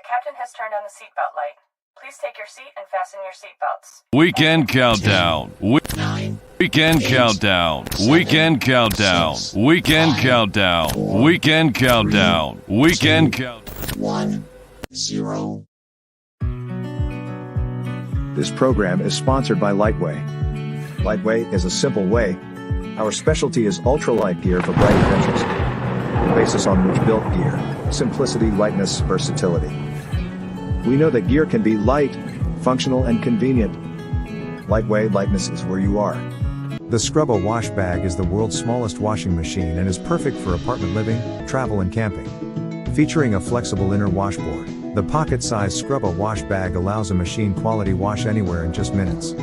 captain has turned on the seatbelt light. Please take your seat and fasten your seatbelts. Weekend countdown. Weekend countdown. Weekend countdown. Weekend countdown. Weekend countdown. Weekend countdown. 1-0. This program is sponsored by Lightway. Lightway is a simple way. Our specialty is ultralight gear for bright adventures. The basis on which built gear: simplicity, lightness, versatility. We know that gear can be light, functional, and convenient. Lightway lightness is where you are. The Scrubba wash bag is the world's smallest washing machine and is perfect for apartment living, travel and camping. Featuring a flexible inner washboard, the pocket-sized Scrubba wash bag allows a machine-quality wash anywhere in just minutes.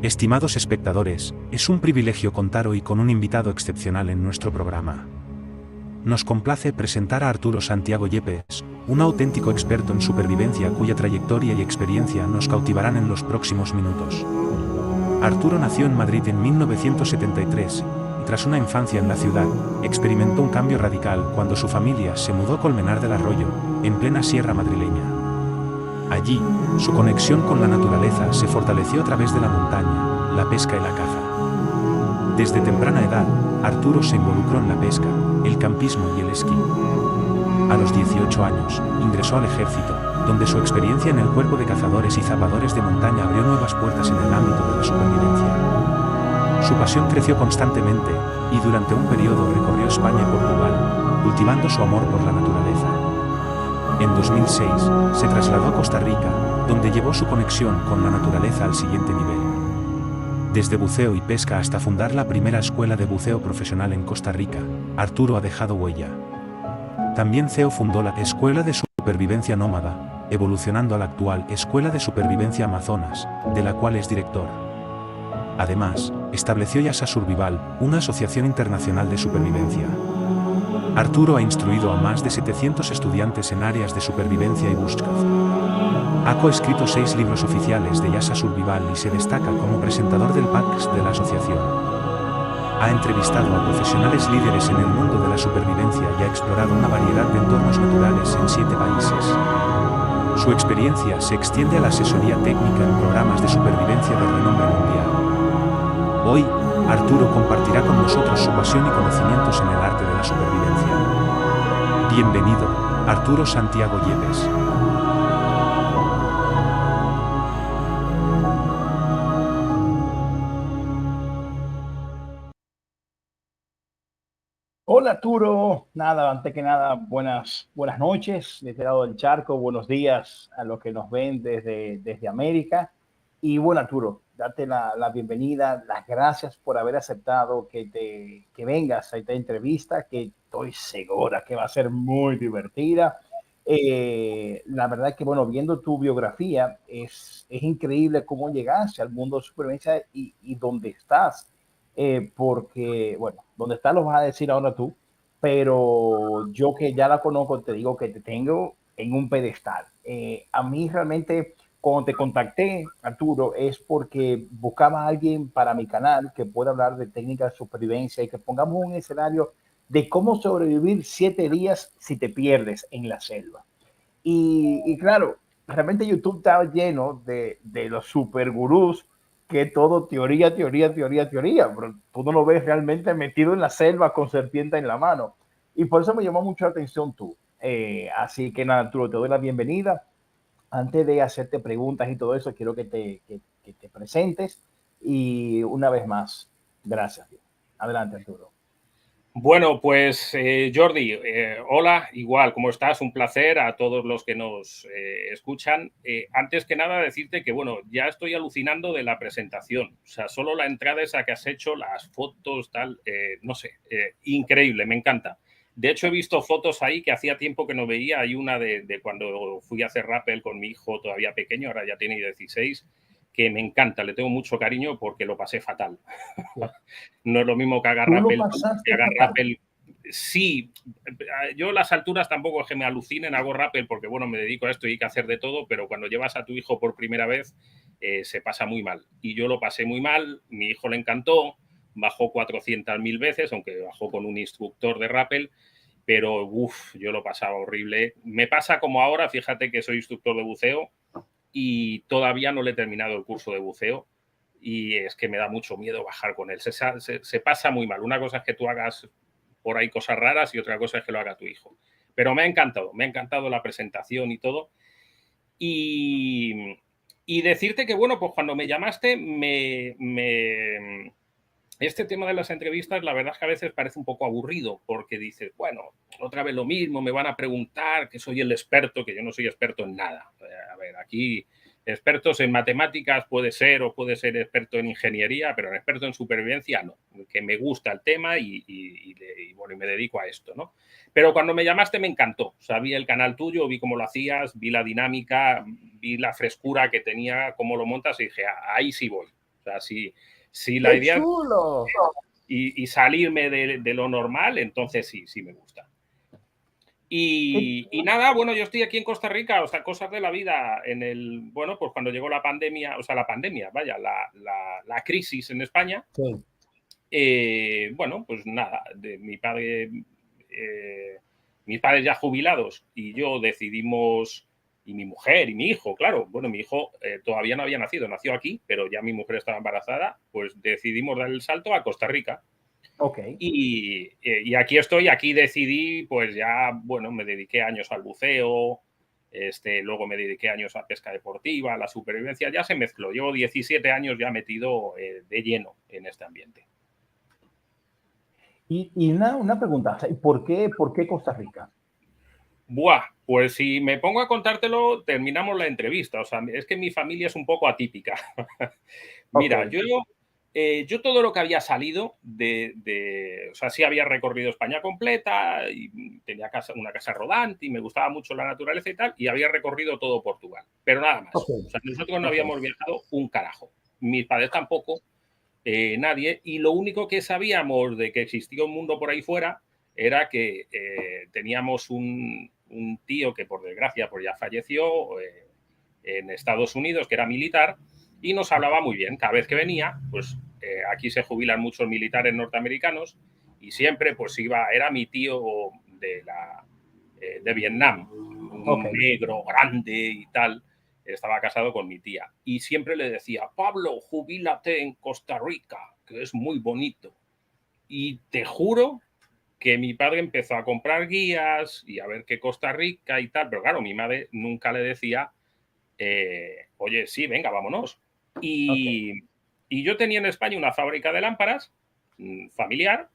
Estimados espectadores, es un privilegio contar hoy con un invitado excepcional en nuestro programa. Nos complace presentar a Arturo Santiago Yepes, un auténtico experto en supervivencia cuya trayectoria y experiencia nos cautivarán en los próximos minutos. Arturo nació en Madrid en 1973, y tras una infancia en la ciudad, experimentó un cambio radical cuando su familia se mudó a Colmenar del Arroyo, en plena sierra madrileña. Allí, su conexión con la naturaleza se fortaleció a través de la montaña, la pesca y la caza. Desde temprana edad, Arturo se involucró en la pesca, el campismo y el esquí. A los 18 años, ingresó al ejército, donde su experiencia en el cuerpo de cazadores y zapadores de montaña abrió nuevas puertas en el ámbito de la supervivencia. Su pasión creció constantemente, y durante un periodo recorrió España y Portugal, cultivando su amor por la naturaleza. En 2006, se trasladó a Costa Rica, donde llevó su conexión con la naturaleza al siguiente nivel. Desde buceo y pesca hasta fundar la primera escuela de buceo profesional en Costa Rica, Arturo ha dejado huella. También CEO fundó la Escuela de Supervivencia Nómada, evolucionando a la actual Escuela de Supervivencia Amazonas, de la cual es director. Además, estableció Yasa Survival, una asociación internacional de supervivencia. Arturo ha instruido a más de 700 estudiantes en áreas de supervivencia y búsqueda. Ha coescrito 6 libros oficiales de Yasa Survival y se destaca como presentador del podcast de la asociación. Ha entrevistado a profesionales líderes en el mundo de la supervivencia y ha explorado una variedad de entornos naturales en 7 países. Su experiencia se extiende a la asesoría técnica en programas de supervivencia de renombre mundial. Hoy, Arturo compartirá con nosotros su pasión y conocimientos en el arte de la supervivencia. Bienvenido, Arturo Santiago Yepes. Hola Arturo, nada, antes que nada, buenas noches de este lado del charco, buenos días a los que nos ven desde América. Y bueno, Arturo, darte la bienvenida, las gracias por haber aceptado que vengas a esta entrevista, que estoy segura que va a ser muy divertida. La verdad que, bueno, viendo tu biografía, es increíble cómo llegaste al mundo de supervivencia y dónde estás. Porque, bueno, dónde estás lo vas a decir ahora tú, pero yo que ya la conozco, te digo que te tengo en un pedestal. A mí realmente, cuando te contacté, Arturo, es porque buscaba a alguien para mi canal que pueda hablar de técnicas de supervivencia y que pongamos un escenario de cómo sobrevivir 7 días si te pierdes en la selva. Y claro, realmente YouTube está lleno de los super gurús que todo teoría, pero tú no lo ves realmente metido en la selva con serpiente en la mano. Y por eso me llamó mucho la atención tú. Así que nada, Arturo, te doy la bienvenida. Antes de hacerte preguntas y todo eso, quiero que te presentes. Y una vez más, gracias. Adelante, Arturo. Bueno, pues Jordi, hola, igual, ¿cómo estás? Un placer a todos los que nos escuchan. Antes que nada decirte que, bueno, ya estoy alucinando de la presentación. O sea, solo la entrada esa que has hecho, las fotos, tal, no sé, increíble, me encanta. De hecho, he visto fotos ahí que hacía tiempo que no veía. Hay una de cuando fui a hacer rappel con mi hijo todavía pequeño, ahora ya tiene 16, que me encanta, le tengo mucho cariño porque lo pasé fatal. No es lo mismo que haga rappel. Sí, yo las alturas tampoco es que me alucinen, hago rappel porque, bueno, me dedico a esto y hay que hacer de todo, pero cuando llevas a tu hijo por primera vez se pasa muy mal. Y yo lo pasé muy mal, mi hijo le encantó, bajó 400.000 veces, aunque bajó con un instructor de rappel, pero yo lo pasaba horrible. Me pasa como ahora, fíjate que soy instructor de buceo y todavía no le he terminado el curso de buceo y es que me da mucho miedo bajar con él. Se pasa muy mal. Una cosa es que tú hagas por ahí cosas raras y otra cosa es que lo haga tu hijo. Pero me ha encantado la presentación y todo. Y decirte que, bueno, pues cuando me llamaste, este tema de las entrevistas, la verdad es que a veces parece un poco aburrido, porque dices, bueno, otra vez lo mismo, me van a preguntar que soy el experto, que yo no soy experto en nada. A ver, aquí expertos en matemáticas puede ser, o puede ser experto en ingeniería, pero experto en supervivencia no, que me gusta el tema y bueno, me dedico a esto, ¿no? Pero cuando me llamaste me encantó, o sea, vi el canal tuyo, vi cómo lo hacías, vi la dinámica, vi la frescura que tenía, cómo lo montas y dije, ahí sí voy. O sea, si la idea chulo! Y salirme de lo normal, entonces sí me gusta. Y nada, bueno, yo estoy aquí en Costa Rica, o sea, cosas de la vida bueno, pues cuando llegó la pandemia, o sea, vaya, la crisis en España, Sí. bueno, pues nada, mis padres ya jubilados y yo decidimos, y mi mujer y mi hijo, claro, bueno, mi hijo todavía no había nacido, nació aquí, pero ya mi mujer estaba embarazada, pues decidimos dar el salto a Costa Rica. Okay. Y aquí estoy, aquí decidí, pues ya, bueno, me dediqué años al buceo, luego me dediqué años a pesca deportiva, a la supervivencia, ya se mezcló. Llevo 17 años ya metido de lleno en este ambiente. Y una pregunta, ¿por qué Costa Rica? Pues si me pongo a contártelo, terminamos la entrevista. O sea, es que mi familia es un poco atípica. Mira, Okay. yo todo lo que había salido o sea, sí había recorrido España completa y tenía una casa rodante y me gustaba mucho la naturaleza y tal, y había recorrido todo Portugal, pero nada más. Okay. O sea, nosotros no habíamos viajado un carajo. Mis padres tampoco, nadie, y lo único que sabíamos de que existía un mundo por ahí fuera era que teníamos un tío que por desgracia pues ya falleció en Estados Unidos, que era militar, y nos hablaba muy bien. Cada vez que venía, pues aquí se jubilan muchos militares norteamericanos y siempre pues era mi tío de Vietnam, un negro grande y tal, estaba casado con mi tía. Y siempre le decía, Pablo, jubílate en Costa Rica, que es muy bonito. Y te juro que mi padre empezó a comprar guías y a ver qué Costa Rica y tal, pero claro, mi madre nunca le decía, oye, sí, venga, vámonos. Y yo tenía en España una fábrica de lámparas familiar,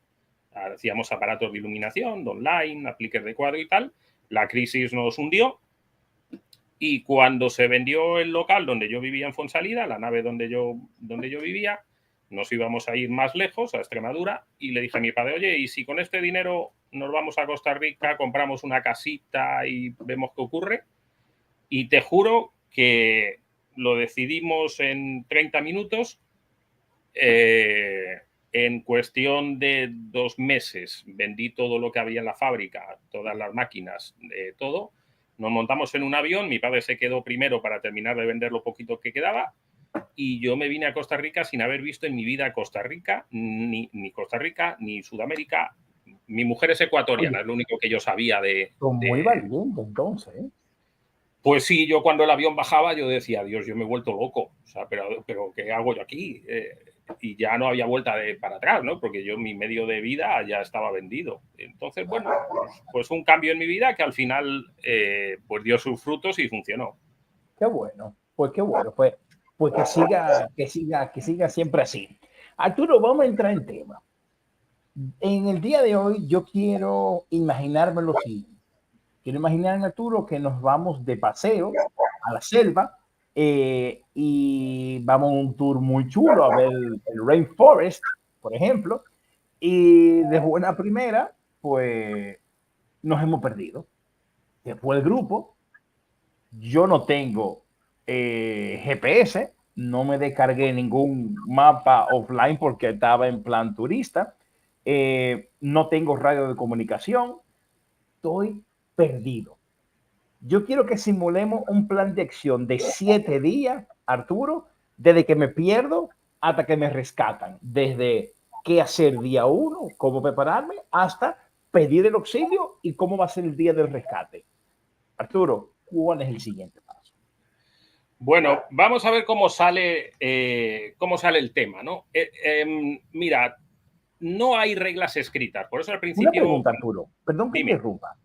hacíamos aparatos de iluminación, online, apliques de cuadro y tal. La crisis nos hundió y cuando se vendió el local donde yo vivía en Fonsalida, la nave donde yo vivía, nos íbamos a ir más lejos, a Extremadura, y le dije a mi padre, oye, ¿y si con este dinero nos vamos a Costa Rica, compramos una casita y vemos qué ocurre? Y te juro que lo decidimos en 30 minutos. En cuestión de 2 meses vendí todo lo que había en la fábrica, todas las máquinas, todo. Nos montamos en un avión, mi padre se quedó primero para terminar de vender lo poquito que quedaba y yo me vine a Costa Rica sin haber visto en mi vida Costa Rica, ni Costa Rica, ni Sudamérica. Mi mujer es ecuatoriana, es lo único que yo sabía de... Muy valiente, entonces. Pues sí, yo cuando el avión bajaba yo decía, Dios, yo me he vuelto loco, o sea, pero ¿qué hago yo aquí? Y ya no había vuelta para atrás, ¿no? Porque yo mi medio de vida ya estaba vendido. Entonces, bueno, pues un cambio en mi vida que al final pues dio sus frutos y funcionó. Qué bueno, pues qué bueno, pues que siga siempre así. Arturo, vamos a entrar en tema. En el día de hoy yo quiero imaginarme lo siguiente. Quiero imaginar, Arturo, que nos vamos de paseo a la selva y vamos a un tour muy chulo a ver el Rainforest, por ejemplo, y de buena primera, pues nos hemos perdido. Después el grupo, yo no tengo GPS, no me descargué ningún mapa offline porque estaba en plan turista, no tengo radio de comunicación, estoy perdido. Yo quiero que simulemos un plan de acción de 7 días, Arturo, desde que me pierdo hasta que me rescatan, desde qué hacer día 1, cómo prepararme, hasta pedir el auxilio y cómo va a ser el día del rescate. Arturo, ¿cuál es el siguiente paso? Bueno, vamos a ver cómo sale el tema, ¿no? Mira, no hay reglas escritas, por eso al principio... Una pregunta, Arturo, perdón que Dime. interrumpa.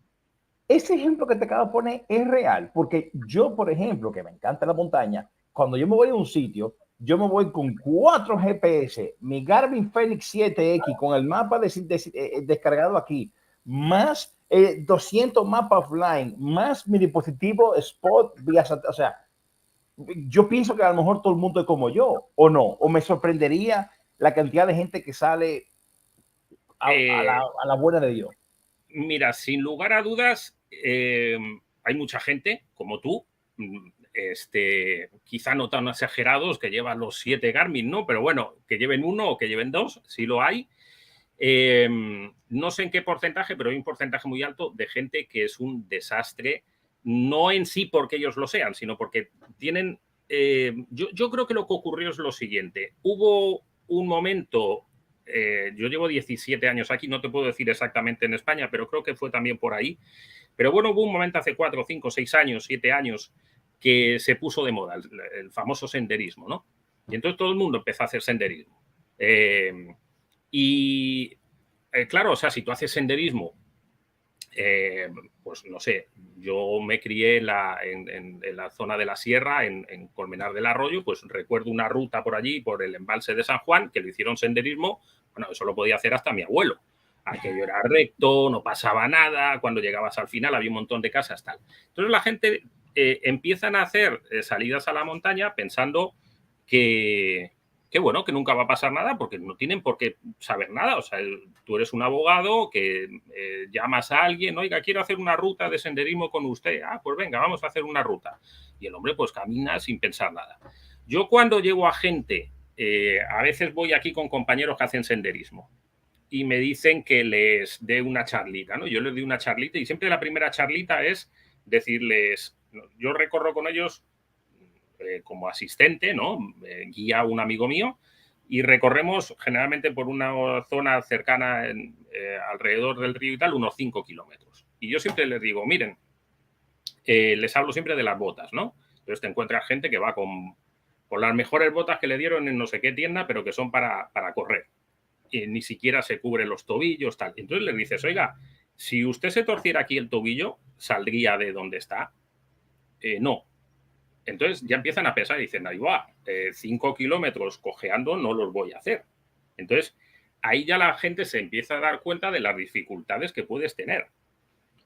Ese ejemplo que te acabo de poner es real, porque yo, por ejemplo, que me encanta la montaña, cuando yo me voy a un sitio, yo me voy con 4 GPS, mi Garmin Fenix 7X con el mapa descargado aquí, más 200 mapas offline, más mi dispositivo Spot vía o sea, yo pienso que a lo mejor todo el mundo es como yo, o no, o me sorprendería la cantidad de gente que sale a la buena de Dios. Mira, sin lugar a dudas, hay mucha gente como tú, quizá no tan exagerados, que llevan los 7 Garmin, ¿no? Pero bueno, que lleven 1 o que lleven 2, sí lo hay. No sé en qué porcentaje, pero hay un porcentaje muy alto de gente que es un desastre, no en sí porque ellos lo sean, sino porque tienen... yo creo que lo que ocurrió es lo siguiente. Hubo un momento... yo llevo 17 años aquí, no te puedo decir exactamente en España, pero creo que fue también por ahí. Pero bueno, hubo un momento hace 4, 5, 6 años, 7 años, que se puso de moda el famoso senderismo, ¿no? Y entonces todo el mundo empezó a hacer senderismo. Claro, o sea, si tú haces senderismo, pues no sé, yo me crié en la zona de la sierra, en Colmenar del Arroyo, pues recuerdo una ruta por allí, por el embalse de San Juan, que lo hicieron senderismo. Bueno, eso lo podía hacer hasta mi abuelo. Aquello era recto, no pasaba nada, cuando llegabas al final había un montón de casas, tal. Entonces la gente empiezan a hacer salidas a la montaña pensando que bueno, que nunca va a pasar nada porque no tienen por qué saber nada. O sea, tú eres un abogado que llamas a alguien, oiga, quiero hacer una ruta de senderismo con usted. Ah, pues venga, vamos a hacer una ruta. Y el hombre pues camina sin pensar nada. Yo cuando llevo a gente, a veces voy aquí con compañeros que hacen senderismo y me dicen que les dé una charlita, ¿no? Yo les doy una charlita y siempre la primera charlita es decirles, yo recorro con ellos como asistente, ¿no? Guía a un amigo mío y recorremos generalmente por una zona cercana alrededor del río y tal, unos 5 kilómetros. Y yo siempre les digo, miren, les hablo siempre de las botas, ¿no? Entonces te encuentras gente que va con las mejores botas que le dieron en no sé qué tienda, pero que son para correr. Y ni siquiera se cubren los tobillos, tal. Entonces les dices, oiga, si usted se torciera aquí el tobillo, ¿saldría de donde está? No. Entonces ya empiezan a pensar y dicen, ahí va, 5 kilómetros cojeando no los voy a hacer. Entonces ahí ya la gente se empieza a dar cuenta de las dificultades que puedes tener.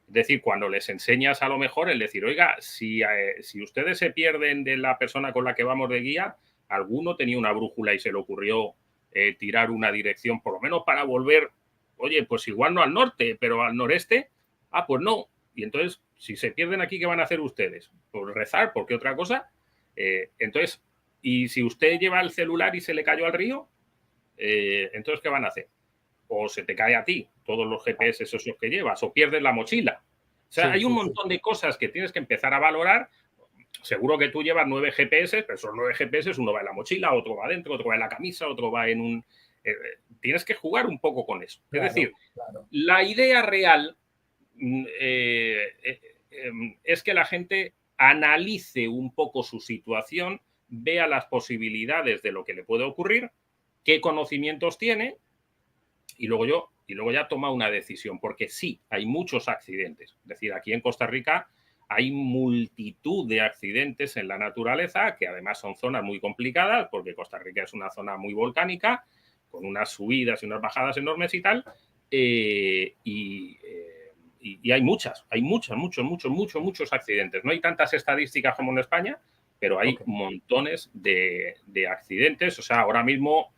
Es decir, cuando les enseñas a lo mejor el decir, oiga, si ustedes se pierden de la persona con la que vamos de guía, alguno tenía una brújula y se le ocurrió tirar una dirección, por lo menos para volver, oye, pues igual no al norte, pero al noreste, ah, pues no. Y entonces, si se pierden aquí, ¿qué van a hacer ustedes? Pues rezar, porque otra cosa. Entonces, y si usted lleva el celular y se le cayó al río, entonces, ¿qué van a hacer? O se te cae a ti todos los GPS esos que llevas, o pierdes la mochila. O sea, hay un montón de cosas que tienes que empezar a valorar. Seguro que tú llevas 9 GPS, pero esos 9 GPS, uno va en la mochila, otro va adentro, otro va en la camisa, otro va en un... tienes que jugar un poco con eso. Claro, es decir, claro. La idea real es que la gente analice un poco su situación, vea las posibilidades de lo que le puede ocurrir, qué conocimientos tiene y luego ya toma una decisión, porque sí, hay muchos accidentes. Es decir, aquí en Costa Rica hay multitud de accidentes en la naturaleza, que además son zonas muy complicadas, porque Costa Rica es una zona muy volcánica, con unas subidas y unas bajadas enormes y tal, y hay muchos accidentes. No hay tantas estadísticas como en España, pero hay montones de accidentes. O sea, ahora mismo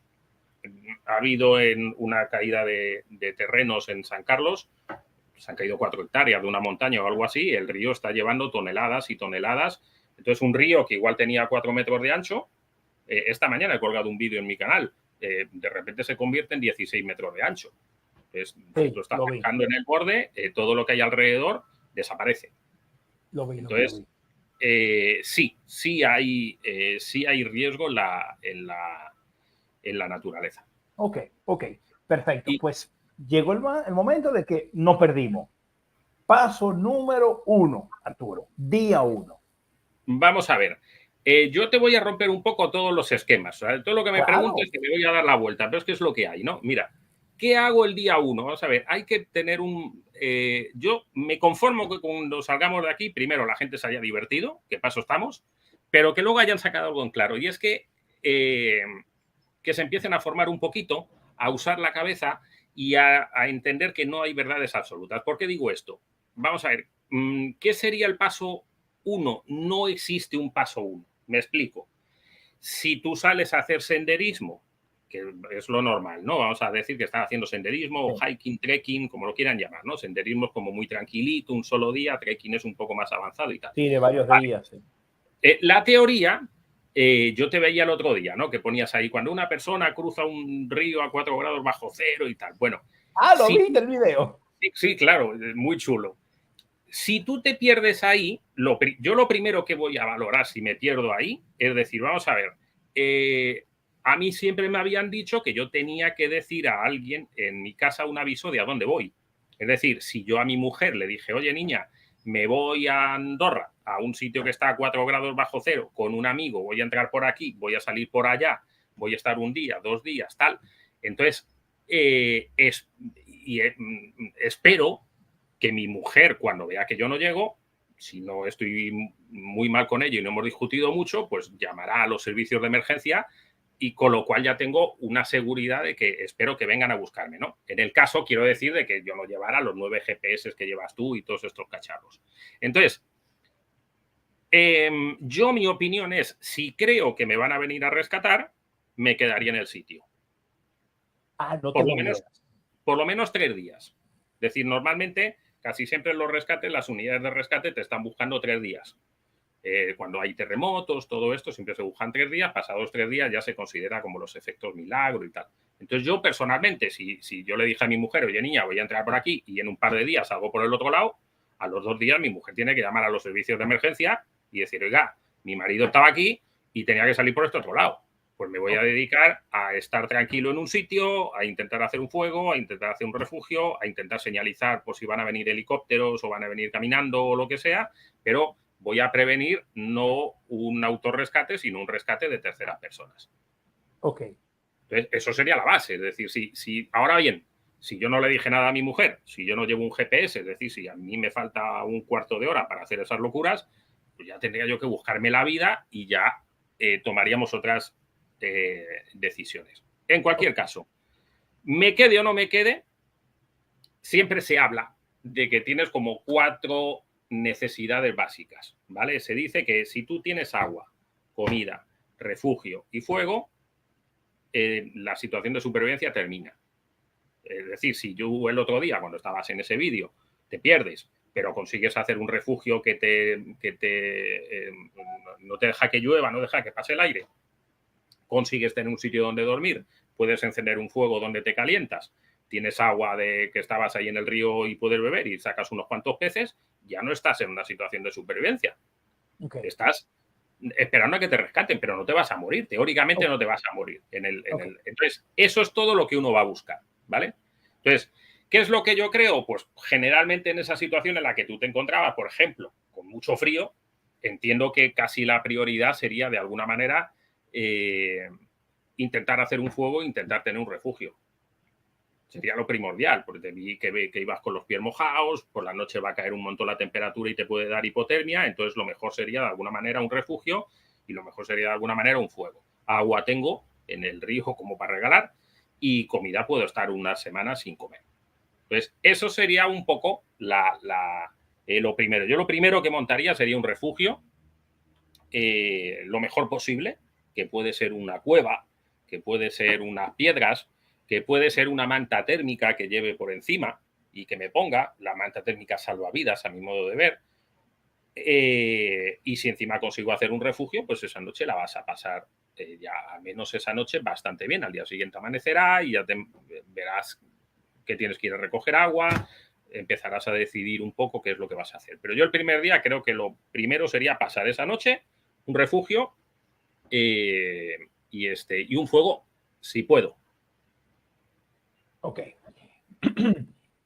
ha habido una caída de terrenos en San Carlos, se han caído 4 hectáreas de una montaña o algo así, el río está llevando toneladas y toneladas. Entonces, un río que igual tenía 4 metros de ancho, esta mañana he colgado un vídeo en mi canal, de repente se convierte en 16 metros de ancho. Entonces, si tú estás pescando en el borde, todo lo que hay alrededor desaparece. Entonces, sí hay riesgo en la naturaleza. Ok, ok, perfecto. Y Pues llegó el momento de que no perdimos. Paso número 1, Arturo, día 1. vamos a ver. Yo te voy a romper un poco todos los esquemas. ¿Sabes? Todo lo que me Claro. preguntes te voy a dar la vuelta, pero es que es lo que hay, ¿no? Mira, ¿qué hago el día 1? Vamos a ver, hay que tener un... yo me conformo que cuando salgamos de aquí, primero la gente se haya divertido, que paso estamos, pero que luego hayan sacado algo en claro. Y es que se empiecen a formar un poquito, a usar la cabeza y a entender que no hay verdades absolutas. ¿Por qué digo esto? Vamos a ver, ¿qué sería el paso 1? No existe un paso 1. Me explico. Si tú sales a hacer senderismo, que es lo normal, ¿no? Vamos a decir que están haciendo senderismo, Sí, o hiking, trekking, como lo quieran llamar, ¿no? Senderismo es como muy tranquilito, un solo día, trekking es un poco más avanzado y tal. sí, de varios Vale. días. Sí. La teoría, yo te veía el otro día, ¿no? Que ponías ahí, cuando una persona cruza un río a 4 grados bajo cero y tal. Bueno, Ah, lo sí, viste el video. sí, claro, muy chulo. Si tú te pierdes ahí, yo lo primero que voy a valorar si me pierdo ahí es decir, vamos a ver, a mí siempre me habían dicho que yo tenía que decir a alguien en mi casa un aviso de a dónde voy. Es decir, si yo a mi mujer le dije, oye niña, me voy a Andorra, a un sitio que está a 4 grados bajo cero, con un amigo, voy a entrar por aquí, voy a salir por allá, voy a estar un día, 2 días, tal. Entonces, espero que mi mujer, cuando vea que yo no llego, si no estoy muy mal con ella y no hemos discutido mucho, pues llamará a los servicios de emergencia y con lo cual ya tengo una seguridad de que espero que vengan a buscarme, ¿no? En el caso, quiero decir, de que yo no llevara los 9 GPS que llevas tú y todos estos cacharros. Entonces, yo mi opinión es, si creo que me van a venir a rescatar, me quedaría en el sitio. Ah, no te Por lo menos, movieras. por lo menos 3 días. Es decir, normalmente, casi siempre en los rescates, las unidades de rescate te están buscando 3 días. Cuando hay terremotos, todo esto, siempre se buscan 3 días. Pasados 3 días ya se considera como los efectos milagro y tal. Entonces yo personalmente, si yo le dije a mi mujer, oye niña, voy a entrar por aquí y en un par de días salgo por el otro lado, a los 2 días mi mujer tiene que llamar a los servicios de emergencia y decir, oiga, mi marido estaba aquí y tenía que salir por este otro lado. Pues me voy a dedicar a estar tranquilo en un sitio, a intentar hacer un fuego, a intentar hacer un refugio, a intentar señalizar por si van a venir helicópteros o van a venir caminando o lo que sea, pero voy a prevenir no un autorrescate, sino un rescate de terceras personas. Ok. Entonces, eso sería la base. Es decir, ahora bien, si yo no le dije nada a mi mujer, si yo no llevo un GPS, es decir, si a mí me falta un cuarto de hora para hacer esas locuras, pues ya tendría yo que buscarme la vida y ya tomaríamos otras decisiones. En cualquier caso, me quede o no me quede, siempre se habla de que tienes como 4 necesidades básicas, ¿vale? Se dice que si tú tienes agua, comida, refugio y fuego, la situación de supervivencia termina. Es decir, si yo el otro día, cuando estabas en ese vídeo, te pierdes, pero consigues hacer un refugio no te deja que llueva, no deja que pase el aire, consigues tener un sitio donde dormir, puedes encender un fuego donde te calientas, tienes agua de que estabas ahí en el río y puedes beber y sacas unos cuantos peces, ya no estás en una situación de supervivencia. Okay. Estás esperando a que te rescaten, pero no te vas a morir. Teóricamente no te vas a morir. Entonces, eso es todo lo que uno va a buscar, ¿vale? Entonces, ¿qué es lo que yo creo? Pues generalmente en esa situación en la que tú te encontrabas, por ejemplo, con mucho frío, entiendo que casi la prioridad sería, de alguna manera, intentar hacer un fuego, intentar tener un refugio. Sería lo primordial, porque te vi que ibas con los pies mojados, por la noche va a caer un montón la temperatura y te puede dar hipotermia, entonces lo mejor sería de alguna manera un refugio y lo mejor sería de alguna manera un fuego. Agua tengo en el río como para regalar y comida puedo estar unas semanas sin comer. Entonces, eso sería un poco lo primero. Yo lo primero que montaría sería un refugio, lo mejor posible, que puede ser una cueva, que puede ser unas piedras, que puede ser una manta térmica que lleve por encima y que me ponga. La manta térmica salvavidas, a mi modo de ver. Y si encima consigo hacer un refugio, pues esa noche la vas a pasar ya al menos esa noche bastante bien. Al día siguiente amanecerá y ya verás que tienes que ir a recoger agua, empezarás a decidir un poco qué es lo que vas a hacer. Pero yo el primer día creo que lo primero sería pasar esa noche, un refugio y un fuego, si puedo. Ok.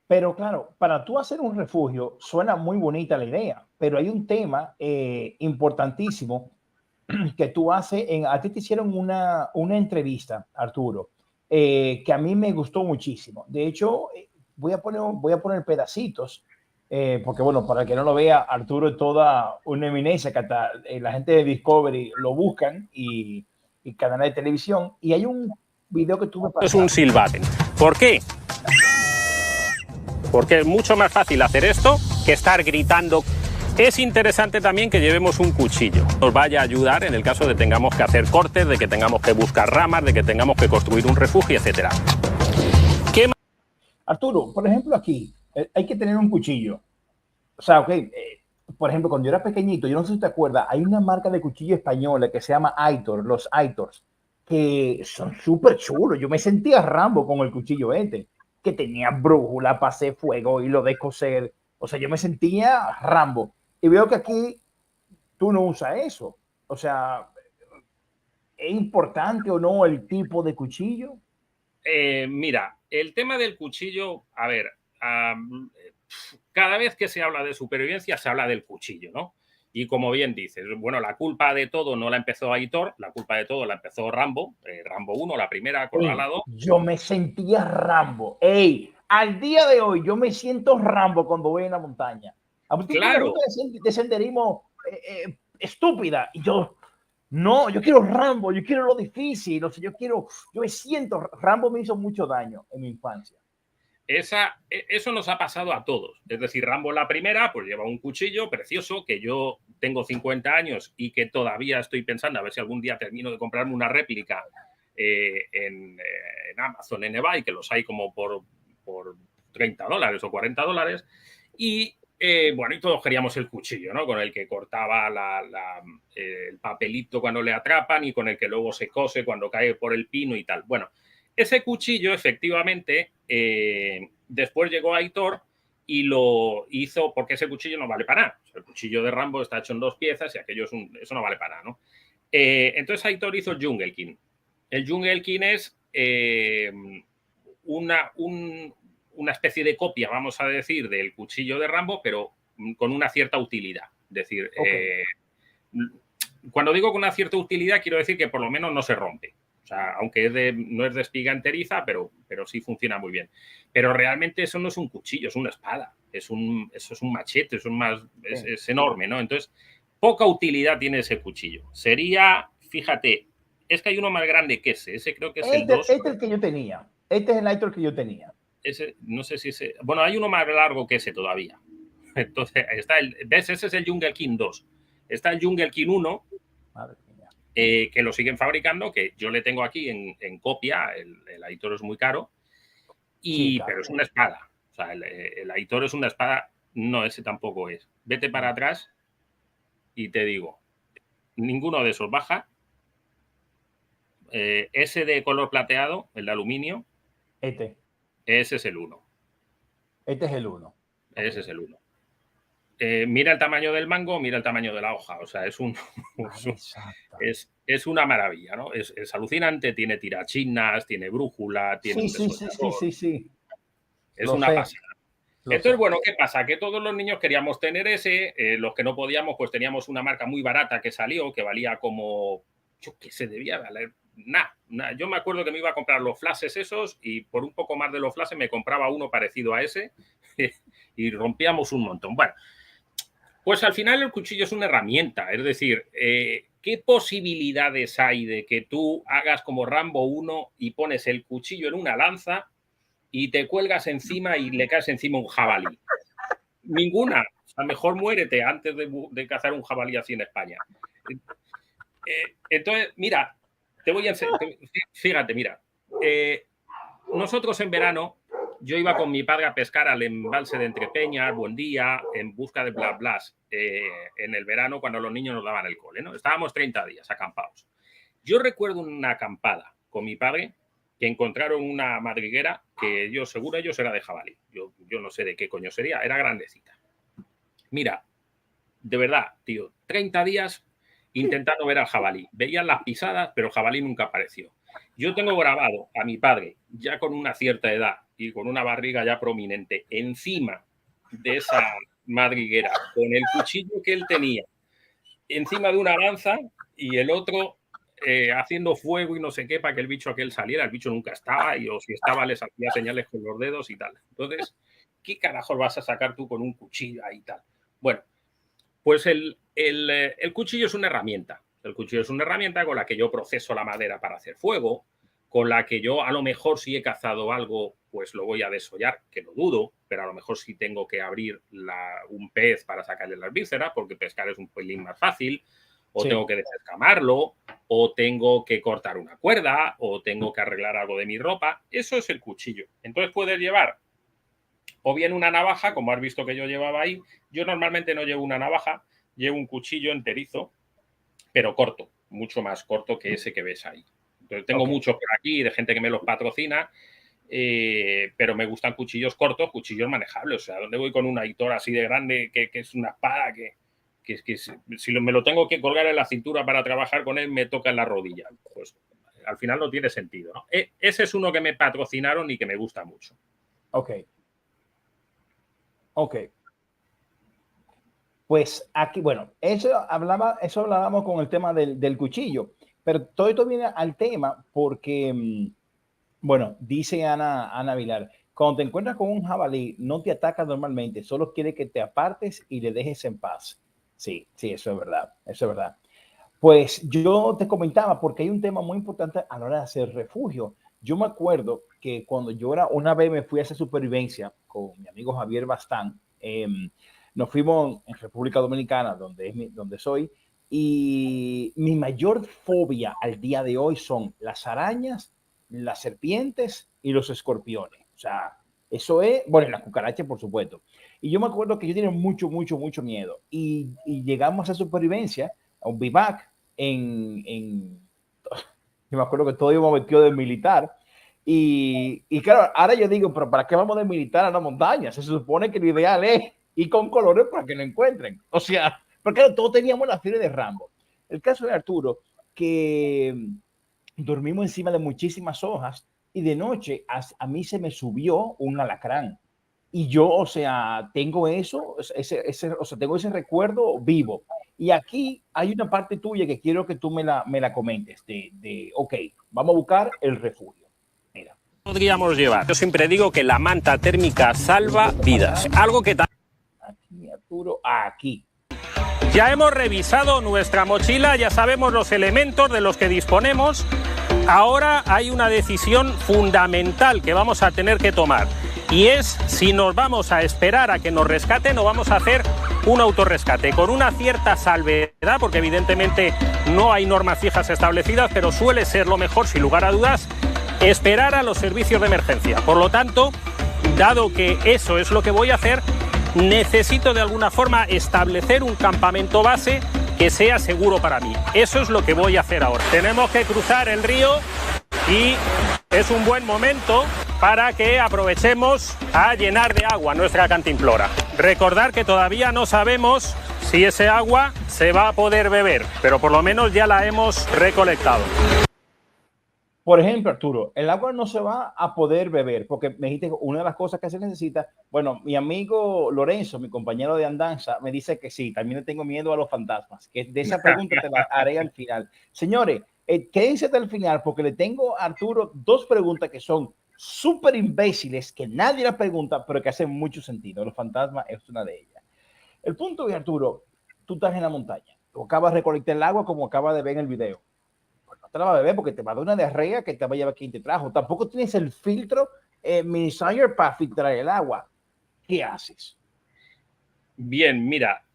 Pero claro, para tú hacer un refugio suena muy bonita la idea, pero hay un tema importantísimo que tú haces. A ti te hicieron una entrevista, Arturo, que a mí me gustó muchísimo. De hecho, voy a poner pedacitos, porque bueno, para el que no lo vea, Arturo es toda una eminencia, que hasta la gente de Discovery lo buscan y canales de televisión. Y hay un video que tú me Es un pasaste. silbaten. ¿Por qué? Porque es mucho más fácil hacer esto que estar gritando. Es interesante también que llevemos un cuchillo. Nos vaya a ayudar en el caso de que tengamos que hacer cortes, de que tengamos que buscar ramas, de que tengamos que construir un refugio, etc. Arturo, por ejemplo, aquí hay que tener un cuchillo. O sea, ok, por ejemplo, cuando yo era pequeñito, yo no sé si te acuerdas, hay una marca de cuchillo española que se llama Aitor, los Aitors, que son súper chulos. Yo me sentía Rambo con el cuchillo que tenía brújula para hacer fuego y lo de coser. O sea, yo me sentía Rambo. Y veo que aquí tú no usas eso. O sea, ¿es importante o no el tipo de cuchillo? Mira, el tema del cuchillo, a ver, cada vez que se habla de supervivencia se habla del cuchillo, ¿no? Y como bien dices, bueno, la culpa de todo no la empezó Aitor, la culpa de todo la empezó Rambo, Rambo 1, la primera, Acorralado. Yo me sentía Rambo. Ey, al día de hoy yo me siento Rambo cuando voy en la montaña. A ti una Claro, ruta de senderismo estúpida y yo no, yo quiero Rambo, yo quiero lo difícil, o sea, yo me siento, Rambo me hizo mucho daño en mi infancia. eso nos ha pasado a todos. Es decir, Rambo la primera, pues lleva un cuchillo precioso, que yo tengo 50 años y que todavía estoy pensando a ver si algún día termino de comprarme una réplica en Amazon, en eBay, que los hay como por $30 o $40. Y bueno, y todos queríamos el cuchillo, ¿no? Con el que cortaba el papelito cuando le atrapan y con el que luego se cose cuando cae por el pino y tal. Bueno, ese cuchillo, efectivamente, después llegó Aitor y lo hizo porque ese cuchillo no vale para nada. O sea, el cuchillo de Rambo está hecho en 2 piezas y aquello eso no vale para nada, ¿no? Entonces Aitor hizo el Jungle King. El Jungle King es una especie de copia, vamos a decir, del cuchillo de Rambo, pero con una cierta utilidad. Es decir, cuando digo con una cierta utilidad, quiero decir que por lo menos no se rompe. O sea, aunque no es de espiga enteriza, pero sí funciona muy bien. Pero realmente eso no es un cuchillo, es una espada. Eso es un machete, es enorme, ¿no? Entonces, poca utilidad tiene ese cuchillo. Sería, fíjate, es que hay uno más grande que ese creo que es el 2. Este es el que yo tenía. Este es el Aitor que yo tenía. No sé si ese. Bueno, hay uno más largo que ese todavía. Entonces, ¿ves? Ese es el Jungle King 2. Está el Jungle King 1. Madre mía. Que lo siguen fabricando, que yo le tengo aquí en copia. El Aitor es muy caro. Sí, claro. Pero es una espada. O sea, el Aitor es una espada. No, ese tampoco es. Vete para atrás y te digo, ninguno de esos baja. Ese de color plateado, el de aluminio, ese es el 1. Este es el 1. Ese es el 1. Mira el tamaño del mango, mira el tamaño de la hoja. O sea, es una maravilla, ¿no? Es alucinante, tiene tirachinas, tiene brújula, tiene un destornillador. Sí. Es una pasada. Entonces, bueno, ¿qué pasa? Que todos los niños queríamos tener ese, los que no podíamos, pues teníamos una marca muy barata que salió, que valía como, yo qué sé, debía valer nada. Yo me acuerdo que me iba a comprar los flashes esos y por un poco más de los flashes me compraba uno parecido a ese y rompíamos un montón. Bueno, pues al final el cuchillo es una herramienta, es decir, ¿qué posibilidades hay de que tú hagas como Rambo 1 y pones el cuchillo en una lanza y te cuelgas encima y le caes encima un jabalí? Ninguna. O sea, mejor muérete antes de cazar un jabalí así en España. Entonces, mira, te voy a enseñar. Fíjate, mira. Nosotros en verano, yo iba con mi padre a pescar al embalse de Entrepeñas, Buendía, en busca de Blas Blas, en el verano cuando los niños nos daban el cole, ¿no? Estábamos 30 días acampados. Yo recuerdo una acampada con mi padre que encontraron una madriguera que seguro ellos era de jabalí. Yo no sé de qué coño sería, era grandecita. Mira, de verdad, tío, 30 días intentando ver al jabalí. Veían las pisadas, pero el jabalí nunca apareció. Yo tengo grabado a mi padre, ya con una cierta edad, y con una barriga ya prominente encima de esa madriguera, con el cuchillo que él tenía encima de una lanza y el otro haciendo fuego y no sé qué para que el bicho aquel saliera. El bicho nunca estaba y o si estaba les hacía señales con los dedos y tal. Entonces, ¿qué carajos vas a sacar tú con un cuchillo ahí y tal? Bueno, pues el cuchillo es una herramienta. El cuchillo es una herramienta con la que yo proceso la madera para hacer fuego, con la que yo a lo mejor si he cazado algo, pues lo voy a desollar, que lo dudo, pero a lo mejor sí tengo que abrir un pez para sacarle las vísceras, porque pescar es un pelín más fácil, o Sí. tengo que desescamarlo, o tengo que cortar una cuerda, o tengo que arreglar algo de mi ropa. Eso es el cuchillo. Entonces puedes llevar o bien una navaja, como has visto que yo llevaba ahí. Yo normalmente no llevo una navaja, llevo un cuchillo enterizo, pero corto, mucho más corto que ese que ves ahí. Entonces, tengo muchos por aquí de gente que me los patrocina, pero me gustan cuchillos cortos, cuchillos manejables. O sea, ¿dónde voy con un Aitor así de grande que es una espada que si me lo tengo que colgar en la cintura para trabajar con él, me toca en la rodilla? Pues al final no tiene sentido, ¿no? Ese es uno que me patrocinaron y que me gusta mucho. Ok. Ok. Pues aquí, bueno, eso hablábamos con el tema del cuchillo, pero todo esto viene al tema porque, bueno, dice Ana Vilar, cuando te encuentras con un jabalí, no te ataca normalmente, solo quiere que te apartes y le dejes en paz. Sí, sí, eso es verdad, eso es verdad. Pues yo te comentaba, porque hay un tema muy importante a la hora de hacer refugio. Yo me acuerdo que cuando yo una vez me fui a hacer supervivencia con mi amigo Javier Bastán, nos fuimos en República Dominicana, donde soy, y mi mayor fobia al día de hoy son las arañas, las serpientes y los escorpiones. O sea, eso es, bueno, las cucarachas, por supuesto. Y yo me acuerdo que yo tenía mucho, mucho, mucho miedo. Y llegamos a supervivencia, a un vivac, yo me acuerdo que todos íbamos vestidos de militar. Y claro, ahora yo digo, pero ¿para qué vamos de militar a la montaña? Se supone que lo ideal es ir con colores para que lo encuentren. O sea, porque claro, todos teníamos la fiebre de Rambo. El caso de Arturo, que dormimos encima de muchísimas hojas y de noche a mí se me subió un alacrán. Y yo, o sea, tengo eso, o sea, tengo ese recuerdo vivo. Y aquí hay una parte tuya que quiero que tú me la comentes, ok, vamos a buscar el refugio. Mira. Podríamos llevar. Yo siempre digo que la manta térmica salva vidas. Algo que Aquí, Arturo, aquí. ya hemos revisado nuestra mochila, ya sabemos los elementos de los que disponemos. Ahora hay una decisión fundamental que vamos a tener que tomar. Y es si nos vamos a esperar a que nos rescaten o vamos a hacer un autorrescate con una cierta salvedad, porque evidentemente no hay normas fijas establecidas, pero suele ser lo mejor, sin lugar a dudas, esperar a los servicios de emergencia. Por lo tanto, dado que eso es lo que voy a hacer, necesito de alguna forma establecer un campamento base que sea seguro para mí. Eso es lo que voy a hacer ahora. Tenemos que cruzar el río y es un buen momento para que aprovechemos a llenar de agua nuestra cantimplora. Recordar que todavía no sabemos si ese agua se va a poder beber, pero por lo menos ya la hemos recolectado. Por ejemplo, Arturo, el agua no se va a poder beber, porque me dijiste una de las cosas que se necesita. Bueno, mi amigo Lorenzo, mi compañero de andanza, me dice que sí, también le tengo miedo a los fantasmas, que de esa pregunta te la haré al final. Señores, quédense hasta el final, porque le tengo a Arturo dos preguntas que son súper imbéciles, que nadie las pregunta, pero que hacen mucho sentido. Los fantasmas es una de ellas. El punto es, Arturo, tú estás en la montaña, tú acabas de recolectar el agua como acabas de ver en el video. Pues no te la vas a beber porque te va a dar una diarrea que te va a llevar quien te trajo. Tampoco tienes el filtro Minisayer para filtrar el agua. ¿Qué haces? Bien, mira,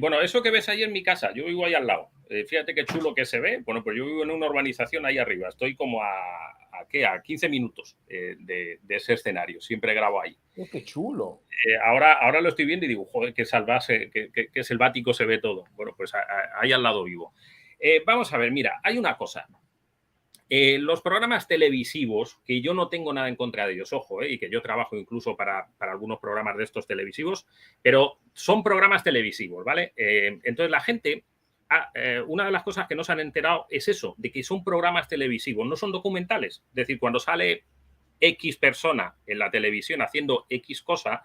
bueno, eso que ves ahí en mi casa, yo vivo ahí al lado. Fíjate qué chulo que se ve. Bueno, pues yo vivo en una urbanización ahí arriba. Estoy como a 15 minutos de ese escenario. Siempre grabo ahí. Qué chulo. Ahora lo estoy viendo y digo, joder, qué salvaje, qué selvático se ve todo. Bueno, pues ahí al lado vivo. Vamos a ver, mira, hay una cosa. Los programas televisivos, que yo no tengo nada en contra de ellos, ojo, y que yo trabajo incluso para algunos programas de estos televisivos, pero son programas televisivos, ¿vale? Entonces la gente, una de las cosas que no se han enterado es eso, de que son programas televisivos, no son documentales. Es decir, cuando sale X persona en la televisión haciendo X cosa,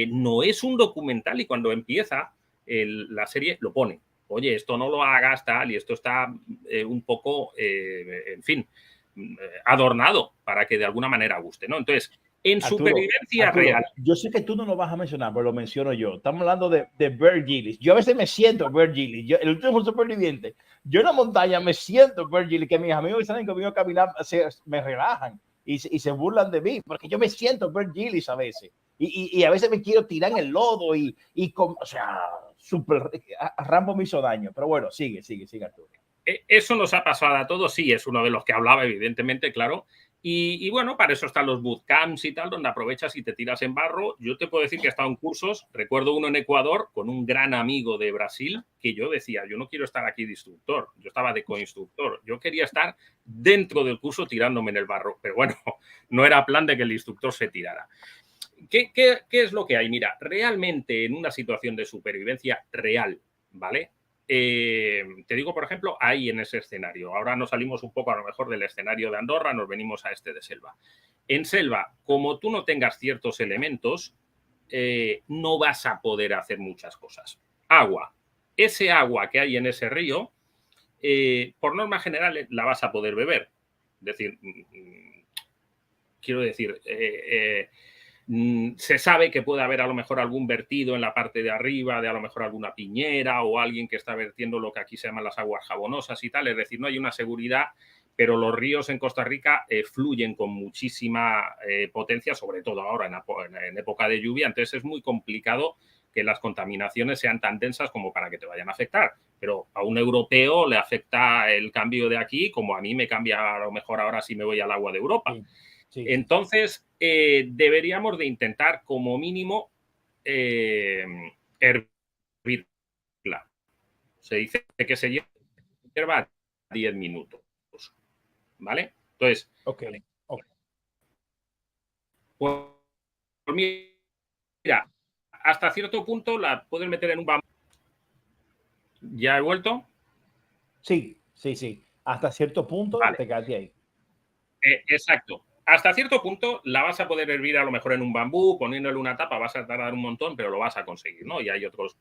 no es un documental y cuando empieza la serie lo pone. Oye, esto no lo hagas tal y esto está un poco, en fin, adornado para que de alguna manera guste, ¿no? Entonces, en supervivencia real. Yo sé que tú no lo vas a mencionar, pero lo menciono yo. Estamos hablando de Bear Grylls. Yo a veces me siento Bear Grylls. El último superviviente. Yo en la montaña me siento Bear Grylls, que mis amigos que salen conmigo a caminar me relajan y se burlan de mí, porque yo me siento Bear Grylls a veces. Y a veces me quiero tirar en el lodo o sea, Rambo me hizo daño. Pero bueno, sigue, Arturo. Eso nos ha pasado a todos, sí, es uno de los que hablaba, evidentemente, claro. Y bueno, para eso están los bootcamps y tal, donde aprovechas y te tiras en barro. Yo te puedo decir que he estado en cursos, recuerdo uno en Ecuador con un gran amigo de Brasil, que yo decía, yo no quiero estar aquí de instructor, yo estaba de coinstructor, yo quería estar dentro del curso tirándome en el barro, pero bueno, no era plan de que el instructor se tirara. ¿Qué es lo que hay? Mira, realmente en una situación de supervivencia real, ¿vale? Te digo, por ejemplo, ahí en ese escenario. Ahora nos salimos un poco a lo mejor del escenario de Andorra, nos venimos a este de selva. En selva, como tú no tengas ciertos elementos, no vas a poder hacer muchas cosas. Agua. Ese agua que hay en ese río, por norma general, la vas a poder beber. Es decir, quiero decir, se sabe que puede haber a lo mejor algún vertido en la parte de arriba, de a lo mejor alguna piñera o alguien que está vertiendo lo que aquí se llaman las aguas jabonosas y tal. Es decir, no hay una seguridad, pero los ríos en Costa Rica fluyen con muchísima potencia, sobre todo ahora en época de lluvia. Entonces es muy complicado que las contaminaciones sean tan densas como para que te vayan a afectar. Pero a un europeo le afecta el cambio de aquí como a mí me cambia a lo mejor ahora si me voy al agua de Europa. Sí. Entonces, deberíamos de intentar como mínimo hervirla. Se dice que se hierva 10 minutos. ¿Vale? Entonces, pues mira, hasta cierto punto la puedes meter en un bambú. ¿Ya he vuelto? Sí. Hasta cierto punto te quedaste ahí. Exacto. Hasta cierto punto la vas a poder hervir a lo mejor en un bambú, poniéndole una tapa, vas a tardar un montón, pero lo vas a conseguir, ¿no? Y hay otras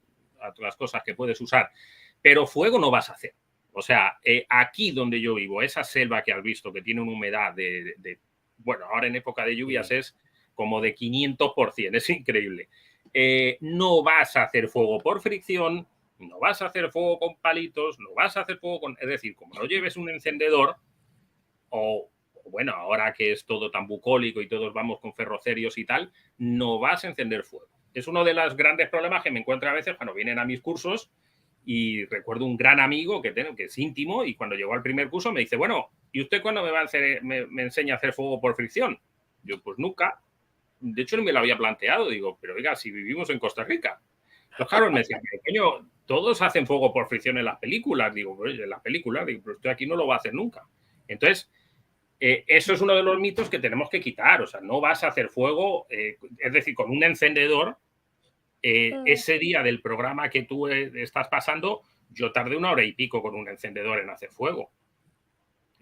cosas que puedes usar. Pero fuego no vas a hacer. O sea, aquí donde yo vivo, esa selva que has visto que tiene una humedad bueno, ahora en época de lluvias es como de 500%, es increíble. No vas a hacer fuego por fricción, no vas a hacer fuego con palitos, no vas a hacer fuego con... Es decir, como no lleves un encendedor o bueno, ahora que es todo tan bucólico y todos vamos con ferrocerios y tal, no vas a encender fuego. Es uno de los grandes problemas que me encuentro a veces cuando vienen a mis cursos y recuerdo un gran amigo que tengo, que es íntimo, y cuando llegó al primer curso me dice, bueno, ¿y usted cuándo me enseña a hacer fuego por fricción? Yo, pues nunca. De hecho, no me lo había planteado. Digo, pero oiga, si vivimos en Costa Rica. Entonces, claro, me decía, coño, todos hacen fuego por fricción en las películas. Digo, pues en las películas, digo, pero usted aquí no lo va a hacer nunca. Entonces, eso es uno de los mitos que tenemos que quitar. O sea, no vas a hacer fuego, es decir, con un encendedor. Ese día del programa que tú estás pasando, yo tardé 1 hora y pico con un encendedor en hacer fuego.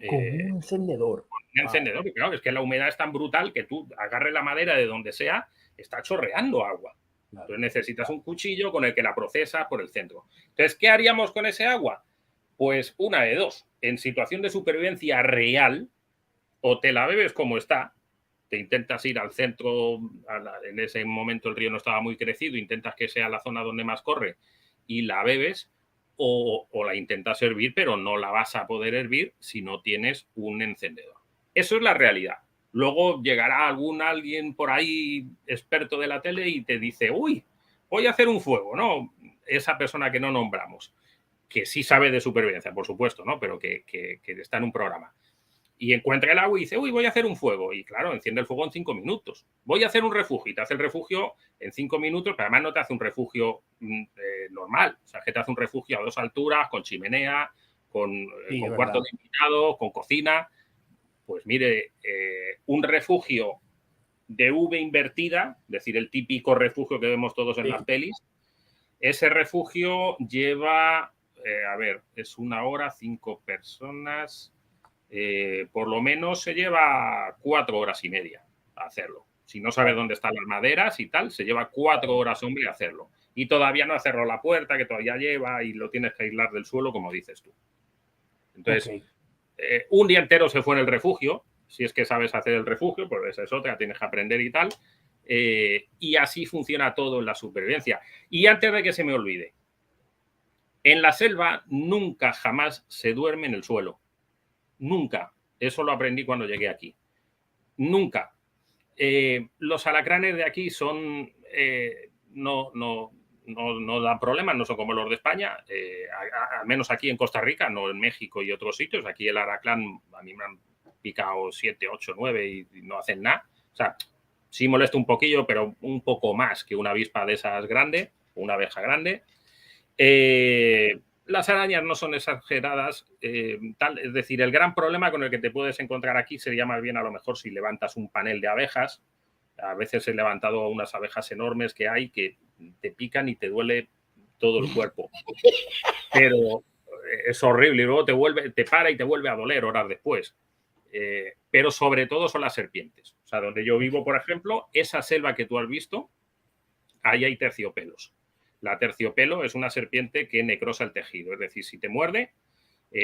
¿Con un encendedor? Con un encendedor, y claro, es que la humedad es tan brutal que tú agarres la madera de donde sea, está chorreando agua. Entonces necesitas un cuchillo con el que la procesas por el centro. Entonces, ¿qué haríamos con ese agua? Pues una de dos. En situación de supervivencia real, o te la bebes como está, te intentas ir al centro, en ese momento el río no estaba muy crecido, intentas que sea la zona donde más corre y la bebes, o la intentas hervir, pero no la vas a poder hervir si no tienes un encendedor. Eso es la realidad. Luego llegará alguien por ahí experto de la tele y te dice, uy, voy a hacer un fuego, ¿no? Esa persona que no nombramos, que sí sabe de supervivencia, por supuesto, ¿no? Pero que está en un programa. Y encuentra el agua y dice, uy, voy a hacer un fuego. Y claro, enciende el fuego en 5 minutos. Voy a hacer un refugio. Y te hace el refugio en 5 minutos, pero además no te hace un refugio normal. O sea, que te hace un refugio a 2 alturas, con chimenea, con cuarto de invitados, con cocina. Pues mire, un refugio de V invertida, es decir, el típico refugio que vemos todos en las pelis, ese refugio lleva, a ver, es 1 hora, 5 personas... por lo menos se lleva 4 horas y media a hacerlo. Si no sabes dónde están las maderas y tal, se lleva 4 horas, hombre, a hacerlo. Y todavía no ha cerrado la puerta, que todavía lleva, y lo tienes que aislar del suelo, como dices tú. Entonces, un día entero se fue en el refugio, si es que sabes hacer el refugio, pues esa es otra, tienes que aprender y tal. Y así funciona todo en la supervivencia. Y antes de que se me olvide, en la selva nunca jamás se duerme en el suelo. Nunca. Eso lo aprendí cuando llegué aquí. Nunca. Los alacranes de aquí son no dan problemas, no son como los de España, al menos aquí en Costa Rica, no en México y otros sitios. Aquí el alacrán, a mí me han picado 7, 8, 9 y no hacen nada. O sea, sí molesta un poquillo, pero un poco más que una avispa de esas grande, una abeja grande. Las arañas no son exageradas, tal, es decir, el gran problema con el que te puedes encontrar aquí sería más bien a lo mejor si levantas un panel de abejas. A veces he levantado unas abejas enormes que hay que te pican y te duele todo el cuerpo. Pero es horrible y luego te para y te vuelve a doler horas después. Pero sobre todo son las serpientes. O sea, donde yo vivo, por ejemplo, esa selva que tú has visto, ahí hay terciopelos. La terciopelo es una serpiente que necrosa el tejido. Es decir, si te muerde,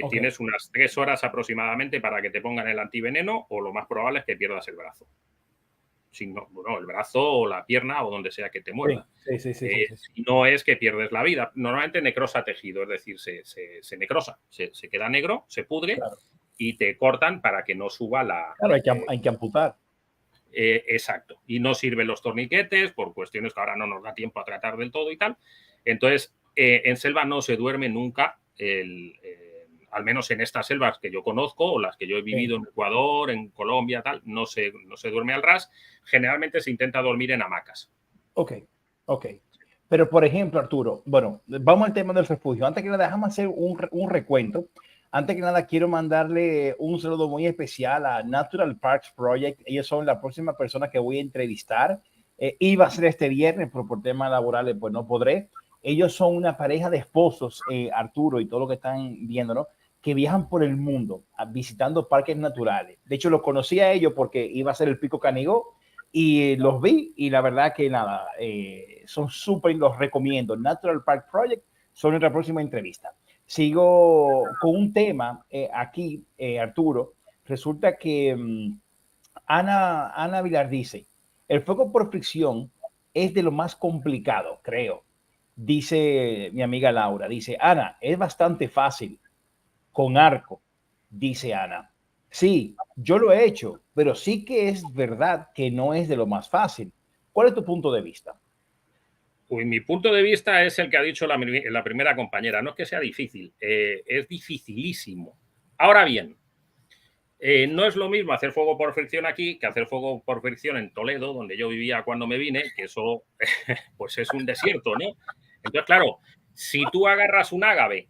tienes unas 3 horas aproximadamente para que te pongan el antiveneno o lo más probable es que pierdas el brazo. Si no, bueno, el brazo o la pierna o donde sea que te muerda. Sí. Si no es que pierdes la vida. Normalmente necrosa tejido, es decir, se necrosa, se queda negro, se pudre, claro, y te cortan para que no suba la... Claro, hay que amputar. Exacto. Y no sirven los torniquetes por cuestiones que ahora no nos da tiempo a tratar del todo y tal. Entonces, en selva no se duerme nunca, al menos en estas selvas que yo conozco o las que yo he vivido en Ecuador, en Colombia, tal, no se duerme al ras. Generalmente se intenta dormir en hamacas. Ok. Pero, por ejemplo, Arturo, bueno, vamos al tema del refugio. Antes que nada, déjame hacer un recuento. Antes que nada, quiero mandarle un saludo muy especial a Natural Parks Project. Ellos son la próxima persona que voy a entrevistar. Iba a ser este viernes, pero por temas laborales, pues no podré. Ellos son una pareja de esposos, Arturo y todo lo que están viendo, ¿no? Que viajan por el mundo visitando parques naturales. De hecho, los conocí a ellos porque iba a ser el Pico Canigó y los vi y la verdad que nada, son súper, los recomiendo. Natural Park Project son nuestra próxima entrevista. Sigo con un tema aquí, Arturo. Resulta que Ana Vilar dice, el fuego por fricción es de lo más complicado, creo. Dice mi amiga Laura, dice, Ana, es bastante fácil con arco, dice Ana. Sí, yo lo he hecho, pero sí que es verdad que no es de lo más fácil. ¿Cuál es tu punto de vista? Pues mi punto de vista es el que ha dicho la primera compañera. No es que sea difícil, es dificilísimo. Ahora bien, no es lo mismo hacer fuego por fricción aquí que hacer fuego por fricción en Toledo, donde yo vivía cuando me vine, que eso pues es un desierto, ¿no? Entonces, claro, si tú agarras un ágave,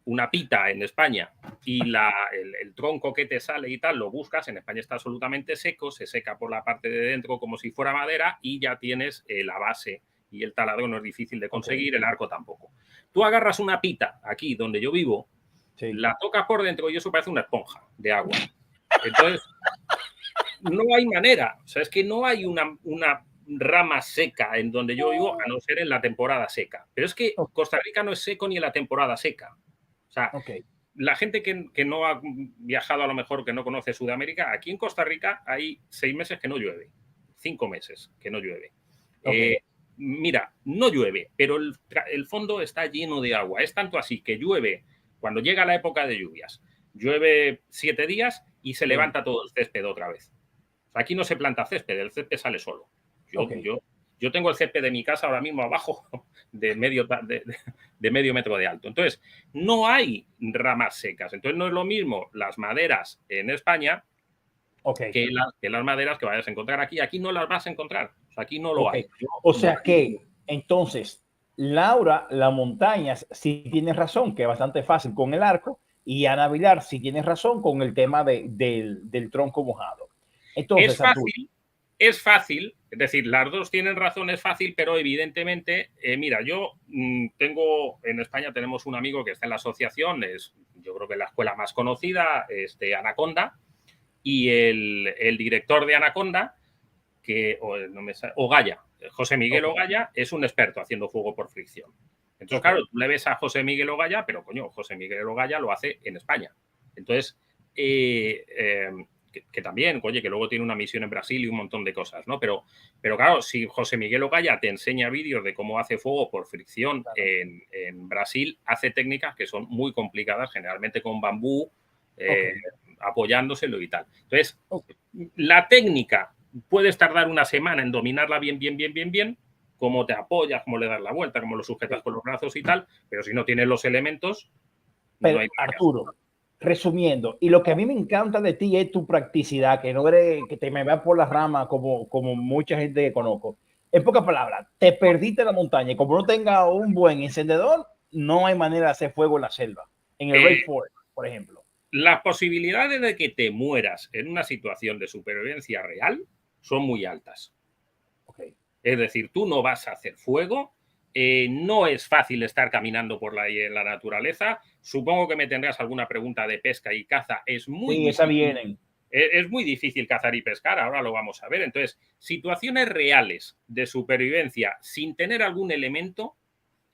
una pita en España, y el tronco que te sale y tal, lo buscas, en España está absolutamente seco, se seca por la parte de dentro como si fuera madera y ya tienes la base. Y el taladro no es difícil de conseguir, el arco tampoco. Tú agarras una pita aquí donde yo vivo, la tocas por dentro y eso parece una esponja de agua. Entonces, no hay manera. O sea, es que no hay una rama seca en donde yo vivo, a no ser en la temporada seca. Pero es que Costa Rica no es seco ni en la temporada seca. O sea, la gente que no ha viajado, a lo mejor que no conoce Sudamérica, aquí en Costa Rica hay 6 meses que no llueve, 5 meses que no llueve. Mira, no llueve, pero el fondo está lleno de agua. Es tanto así que llueve cuando llega la época de lluvias. Llueve 7 días y se levanta todo el césped otra vez. O sea, aquí no se planta césped, el césped sale solo. Yo tengo el césped de mi casa ahora mismo abajo de medio metro de alto. Entonces, no hay ramas secas. Entonces, no es lo mismo las maderas en España que las maderas que vayas a encontrar aquí. Aquí no las vas a encontrar. O sea, aquí no lo hay. O sea que, entonces, Laura, la montaña, sí tienes razón, que es bastante fácil con el arco, y Ana Vilar, sí tienes razón con el tema del tronco mojado. Entonces, es fácil, es decir, las dos tienen razón, es fácil, pero evidentemente, mira, yo tengo, en España tenemos un amigo que está en la asociación, es yo creo que la escuela más conocida, Anaconda, y el director de Anaconda, Ogaya, José Miguel Ogaya, es un experto haciendo fuego por fricción. Entonces, claro, tú le ves a José Miguel Ogaya, pero coño, José Miguel Ogaya lo hace en España. Entonces, que también, oye, que luego tiene una misión en Brasil y un montón de cosas, ¿no? Pero claro, si José Miguel Ogaya te enseña vídeos de cómo hace fuego por fricción en Brasil, hace técnicas que son muy complicadas, generalmente con bambú, apoyándoselo y tal. Entonces, la técnica puedes tardar una semana en dominarla bien, cómo te apoyas, cómo le das la vuelta, cómo lo sujetas con los brazos y tal, pero si no tienes los elementos, pero, no hay Arturo, resumiendo, y lo que a mí me encanta de ti es tu practicidad, que no eres que te me vas por las ramas como mucha gente que conozco. En pocas palabras, te perdiste en la montaña y como no tenga un buen encendedor, no hay manera de hacer fuego en la selva. En el Rainforest, por ejemplo. Las posibilidades de que te mueras en una situación de supervivencia real son muy altas. Okay. Es decir, tú no vas a hacer fuego, no es fácil estar caminando por la naturaleza. Supongo que me tendrás alguna pregunta de pesca y caza. Es muy difícil. Es muy difícil cazar y pescar, ahora lo vamos a ver. Entonces, situaciones reales de supervivencia sin tener algún elemento.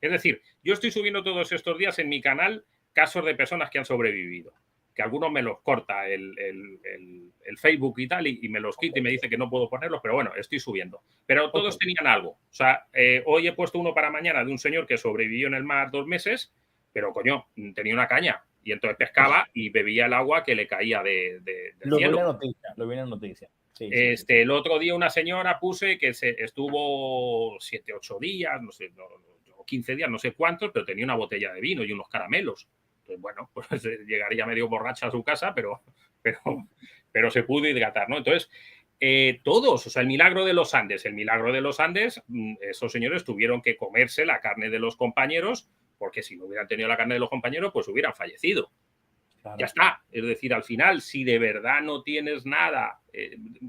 Es decir, yo estoy subiendo todos estos días en mi canal casos de personas que han sobrevivido, que algunos me los corta el Facebook y tal, y me los quita y me dice que no puedo ponerlos, pero bueno, estoy subiendo. Pero todos tenían algo. O sea, hoy he puesto uno para mañana de un señor que sobrevivió en el mar 2 meses, pero coño, tenía una caña. Y entonces pescaba y bebía el agua que le caía del cielo. Lo vi en la noticia. Sí, El otro día una señora puse que estuvo 7, 8 días, no sé, 15 días, no sé cuántos, pero tenía una botella de vino y unos caramelos. Entonces, bueno, pues llegaría medio borracha a su casa, pero se pudo hidratar, ¿no? Entonces, todos, o sea, el milagro de los Andes, esos señores tuvieron que comerse la carne de los compañeros, porque si no hubieran tenido la carne de los compañeros, pues hubieran fallecido. Claro. Ya está. Es decir, al final, si de verdad no tienes nada,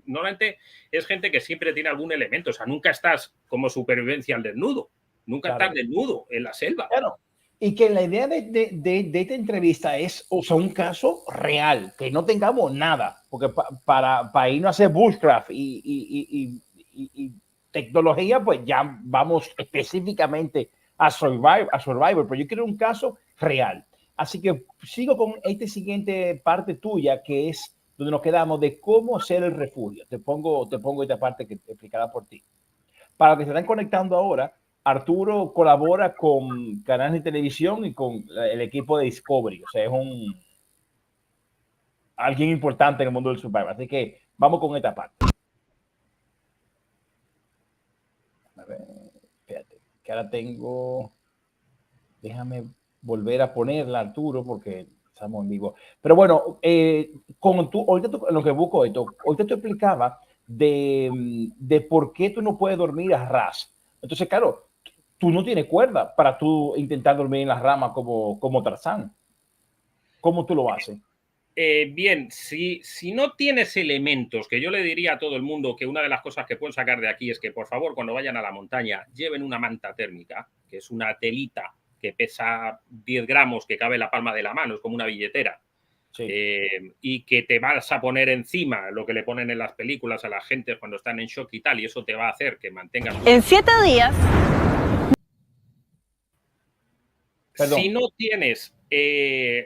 normalmente es gente que siempre tiene algún elemento, o sea, nunca estás como supervivencia al desnudo, nunca estás desnudo en la selva. Claro. Y que la idea de esta entrevista es, o sea, un caso real, que no tengamos nada, porque para irnos a hacer bushcraft y tecnología, pues ya vamos específicamente a Survivor, pero yo quiero un caso real. Así que sigo con esta siguiente parte tuya, que es donde nos quedamos de cómo hacer el refugio. Te pongo esta parte que te explicará por ti. Para los que se están conectando ahora, Arturo colabora con canales de televisión y con el equipo de Discovery. O sea, es alguien importante en el mundo del Survivor. Así que vamos con esta parte. A ver, espérate, que ahora tengo... Déjame volver a ponerla, Arturo, porque estamos en vivo. Pero bueno, ahorita lo que busco esto, ahorita te explicaba de por qué tú no puedes dormir a ras. Entonces, claro, tú no tienes cuerda para tú intentar dormir en las ramas como Tarzán. ¿Cómo tú lo haces? Bien, si no tienes elementos, que yo le diría a todo el mundo que una de las cosas que pueden sacar de aquí es que, por favor, cuando vayan a la montaña, lleven una manta térmica, que es una telita que pesa 10 gramos, que cabe en la palma de la mano, es como una billetera. Sí. Y que te vas a poner encima lo que le ponen en las películas a la gente cuando están en shock y tal, y eso te va a hacer que mantengas... En 7 días... Perdón. Si no tienes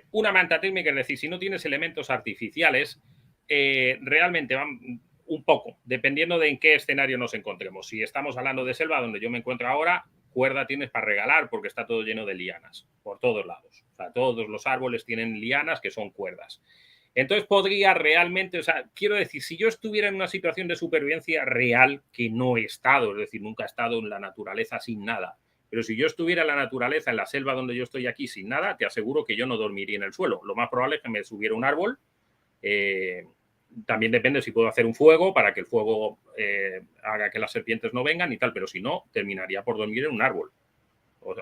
una manta térmica, es decir, si no tienes elementos artificiales, realmente van un poco, dependiendo de en qué escenario nos encontremos. Si estamos hablando de selva, donde yo me encuentro ahora, cuerda tienes para regalar porque está todo lleno de lianas, por todos lados. O sea, todos los árboles tienen lianas que son cuerdas. Entonces podría realmente, o sea, quiero decir, si yo estuviera en una situación de supervivencia real, que no he estado, es decir, nunca he estado en la naturaleza sin nada, pero si yo estuviera en la naturaleza, en la selva donde yo estoy aquí sin nada, te aseguro que yo no dormiría en el suelo. Lo más probable es que me subiera un árbol. También depende si puedo hacer un fuego para que el fuego haga que las serpientes no vengan y tal, pero si no, terminaría por dormir en un árbol.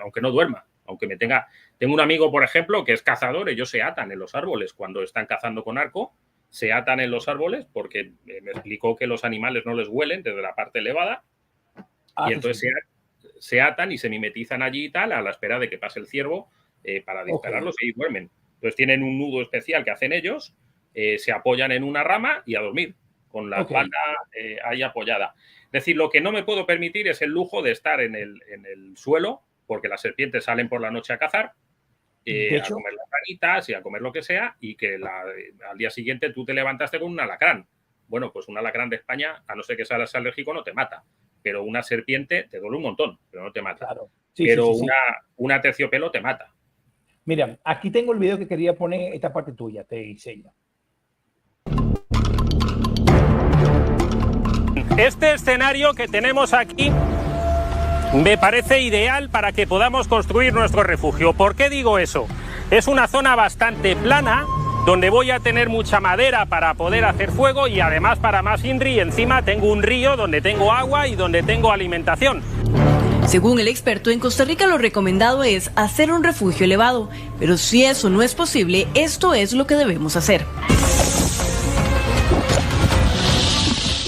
Aunque no duerma, aunque me tenga... Tengo un amigo, por ejemplo, que es cazador, ellos se atan en los árboles cuando están cazando con arco se atan en los árboles porque me explicó que los animales no les huelen desde la parte elevada y entonces se atan y se mimetizan allí y tal a la espera de que pase el ciervo para dispararlos y duermen. Entonces tienen un nudo especial que hacen ellos, se apoyan en una rama y a dormir, con la espalda ahí apoyada. Es decir, lo que no me puedo permitir es el lujo de estar en el suelo, porque las serpientes salen por la noche a cazar, a comer las ranitas y a comer lo que sea, y que al día siguiente tú te levantaste con un alacrán. Bueno, pues un alacrán de España, a no ser que seas alérgico, no te mata. Pero una serpiente te duele un montón, pero no te mata. Claro. Pero una terciopelo te mata. Mira, aquí tengo el video que quería poner, esta parte tuya, te enseño. Este escenario que tenemos aquí me parece ideal para que podamos construir nuestro refugio. ¿Por qué digo eso? Es una zona bastante plana, donde voy a tener mucha madera para poder hacer fuego y además para más INRI, encima tengo un río donde tengo agua y donde tengo alimentación. Según el experto, en Costa Rica lo recomendado es hacer un refugio elevado, pero si eso no es posible, esto es lo que debemos hacer.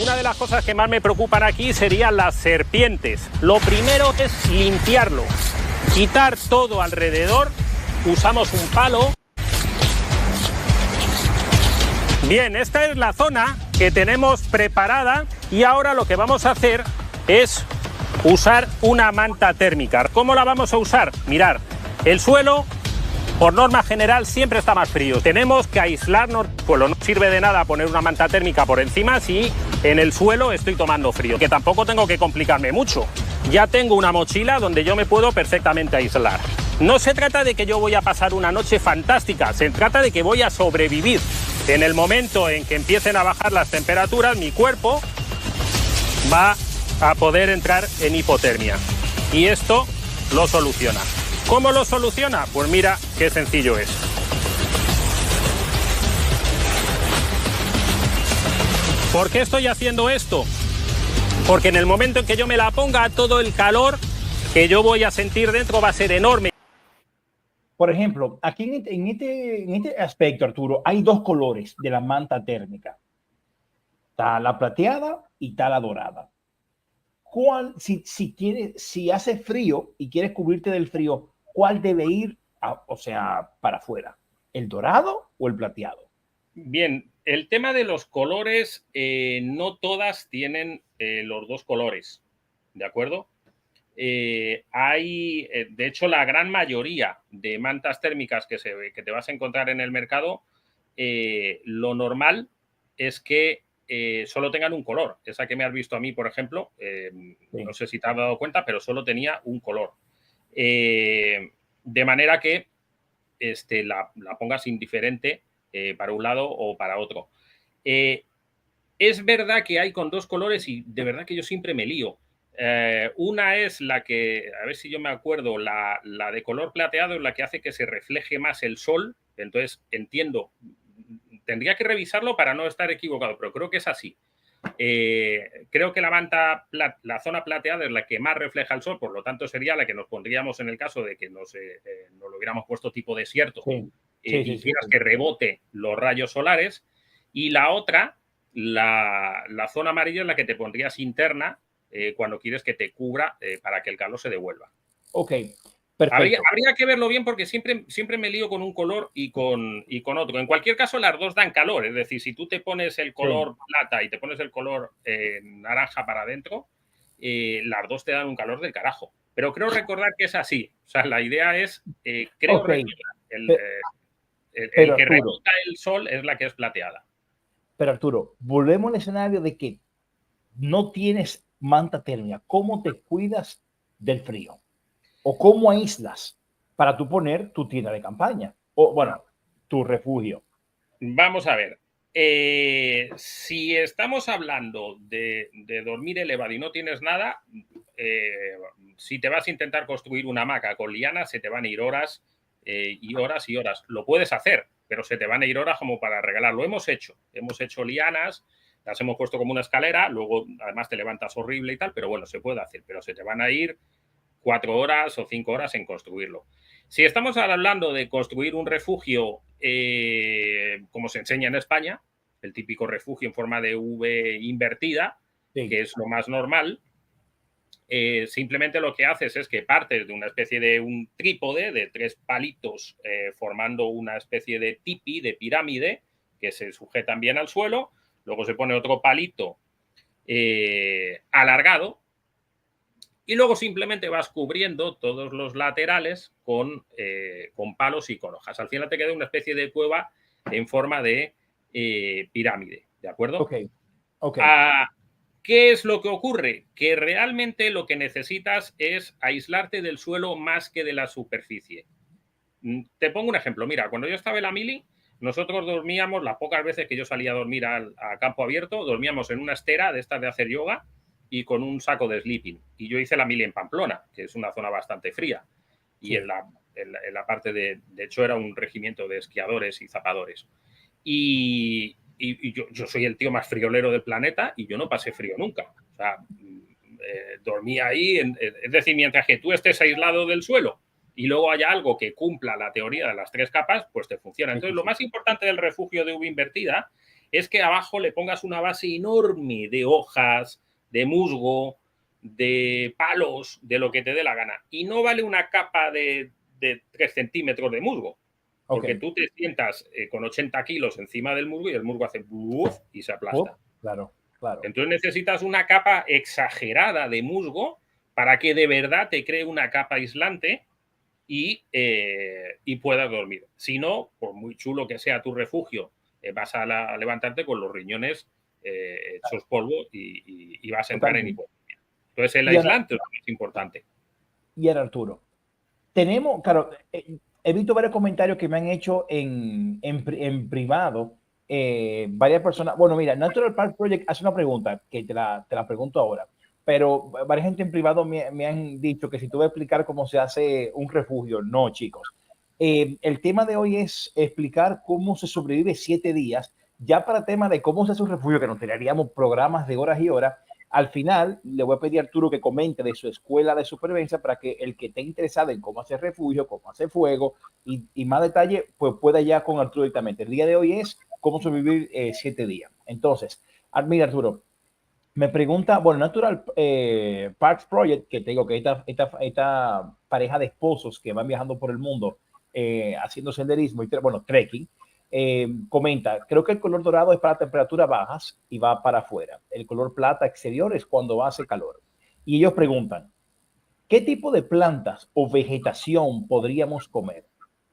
Una de las cosas que más me preocupan aquí serían las serpientes. Lo primero es limpiarlo, quitar todo alrededor, usamos un palo. Bien, esta es la zona que tenemos preparada y ahora lo que vamos a hacer es usar una manta térmica. ¿Cómo la vamos a usar? Mirad, el suelo, por norma general, siempre está más frío. Tenemos que aislarnos, pues no sirve de nada poner una manta térmica por encima si en el suelo estoy tomando frío, que tampoco tengo que complicarme mucho. Ya tengo una mochila donde yo me puedo perfectamente aislar. No se trata de que yo voy a pasar una noche fantástica, se trata de que voy a sobrevivir. En el momento en que empiecen a bajar las temperaturas, mi cuerpo va a poder entrar en hipotermia. Y esto lo soluciona. ¿Cómo lo soluciona? Pues mira qué sencillo es. ¿Por qué estoy haciendo esto? Porque en el momento en que yo me la ponga, todo el calor que yo voy a sentir dentro va a ser enorme. Por ejemplo, aquí en este aspecto, Arturo, hay dos colores de la manta térmica. Está la plateada y está la dorada. ¿Cuál, si hace frío y quieres cubrirte del frío, cuál debe ir, para afuera? ¿El dorado o el plateado? Bien, el tema de los colores, no todas tienen los dos colores, ¿de acuerdo? Hay, de hecho, la gran mayoría de mantas térmicas que te vas a encontrar en el mercado, lo normal es que solo tengan un color. Esa que me has visto a mí, por ejemplo, no sé si te has dado cuenta, pero solo tenía un color. De manera que la pongas indiferente para un lado o para otro. Es verdad que hay con dos colores y de verdad que yo siempre me lío. Una es la que, a ver si yo me acuerdo, la de color plateado es la que hace que se refleje más el sol. Entonces, entiendo, tendría que revisarlo para no estar equivocado, pero creo que es así. Creo que la zona plateada es la que más refleja el sol, por lo tanto sería la que nos pondríamos en el caso de que nos lo hubiéramos puesto tipo desierto y quieras que rebote los rayos solares. Y la otra, la zona amarilla es la que te pondrías interna cuando quieres que te cubra para que el calor se devuelva. Ok, perfecto. Habría que verlo bien porque siempre me lío con un color y con otro. En cualquier caso, las dos dan calor. Es decir, si tú te pones el color plata y te pones el color naranja para adentro, las dos te dan un calor del carajo. Pero creo recordar que es así. O sea, la idea es, recordar, el que rebota el sol es la que es plateada. Pero Arturo, volvemos al escenario de que no tienes manta térmica. ¿Cómo te cuidas del frío? ¿O cómo aíslas para tú poner tu tienda de campaña? O, bueno, tu refugio. Vamos a ver. Si estamos hablando de dormir elevado y no tienes nada, si te vas a intentar construir una hamaca con lianas, se te van a ir horas y horas y horas. Lo puedes hacer, pero se te van a ir horas como para regalarlo. Hemos hecho lianas, las hemos puesto como una escalera, luego además te levantas horrible y tal, pero bueno, se puede hacer, pero se te van a ir 4 horas o 5 horas en construirlo. Si estamos hablando de construir un refugio como se enseña en España, el típico refugio en forma de V invertida, Sí. que es lo más normal. Simplemente lo que haces es que partes de una especie de un trípode de 3 palitos formando una especie de tipi, de pirámide, que se sujetan bien al suelo. Luego se pone otro palito alargado y luego simplemente vas cubriendo todos los laterales con palos y con hojas. Al final te queda una especie de cueva en forma de pirámide, ¿de acuerdo? Ok, ok. ¿Qué es lo que ocurre? Que realmente lo que necesitas es aislarte del suelo más que de la superficie. Te pongo un ejemplo. Mira, cuando yo estaba en la mili, nosotros dormíamos, las pocas veces que yo salía a dormir a campo abierto, dormíamos en una estera de estas de hacer yoga y con un saco de sleeping. Y yo hice la mili en Pamplona, que es una zona bastante fría. Y Sí. en la parte de hecho, era un regimiento de esquiadores y zapadores. Y yo soy el tío más friolero del planeta y yo no pasé frío nunca. O sea, dormía ahí, es decir, mientras que tú estés aislado del suelo y luego haya algo que cumpla la teoría de las 3 capas, pues te funciona. Entonces, lo más importante del refugio de V invertida es que abajo le pongas una base enorme de hojas, de musgo, de palos, de lo que te dé la gana. Y no vale una capa de 3 centímetros de musgo. Porque tú te sientas con 80 kilos encima del musgo y el musgo hace ¡buf! Y se aplasta. Claro, claro. Entonces necesitas una capa exagerada de musgo para que de verdad te cree una capa aislante y puedas dormir. Si no, por muy chulo que sea tu refugio, vas a levantarte con los riñones hechos polvo y vas a entrar en hipotermia. Entonces el aislante es lo más importante. Y ahora, Arturo, tenemos, claro, he visto varios comentarios que me han hecho en privado varias personas. Bueno, mira, Natural Park Project hace una pregunta que te la pregunto ahora, pero varias gente en privado me han dicho que si tú vas a explicar cómo se hace un refugio. No, chicos. El tema de hoy es explicar cómo se sobrevive 7 días. Ya para el tema de cómo se hace un refugio, que nos tiraríamos programas de horas y horas. Al final, le voy a pedir a Arturo que comente de su escuela de supervivencia para que el que esté interesado en cómo hacer refugio, cómo hacer fuego y más detalle, pues pueda ya con Arturo directamente. El día de hoy es cómo sobrevivir 7 días. Entonces, mira, Arturo, me pregunta, bueno, Natural Parks Project, que te digo que esta pareja de esposos que van viajando por el mundo haciendo senderismo y, bueno, trekking, comenta, creo que el color dorado es para temperaturas bajas y va para afuera. El color plata exterior es cuando hace calor. Y ellos preguntan, ¿qué tipo de plantas o vegetación podríamos comer?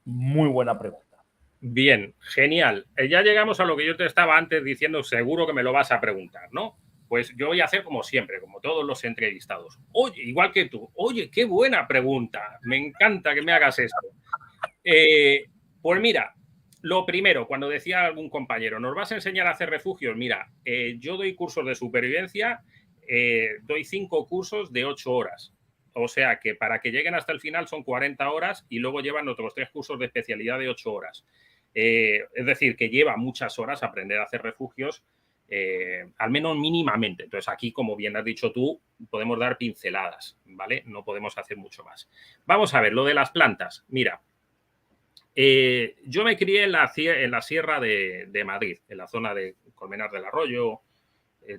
Muy buena pregunta. Bien, genial. Ya llegamos a lo que yo te estaba antes diciendo, seguro que me lo vas a preguntar, ¿no? Pues yo voy a hacer como siempre, como todos los entrevistados. Oye, igual que tú, oye, qué buena pregunta. Me encanta que me hagas esto. Pues mira, lo primero, cuando decía algún compañero, ¿nos vas a enseñar a hacer refugios? Mira, yo doy cursos de supervivencia, doy 5 cursos de 8 horas. O sea que para que lleguen hasta el final son 40 horas y luego llevan otros 3 cursos de especialidad de 8 horas. Es decir, que lleva muchas horas aprender a hacer refugios, al menos mínimamente. Entonces aquí, como bien has dicho tú, podemos dar pinceladas, ¿vale? No podemos hacer mucho más. Vamos a ver, lo de las plantas. Mira, yo me crié en la sierra de Madrid, en la zona de Colmenar del Arroyo,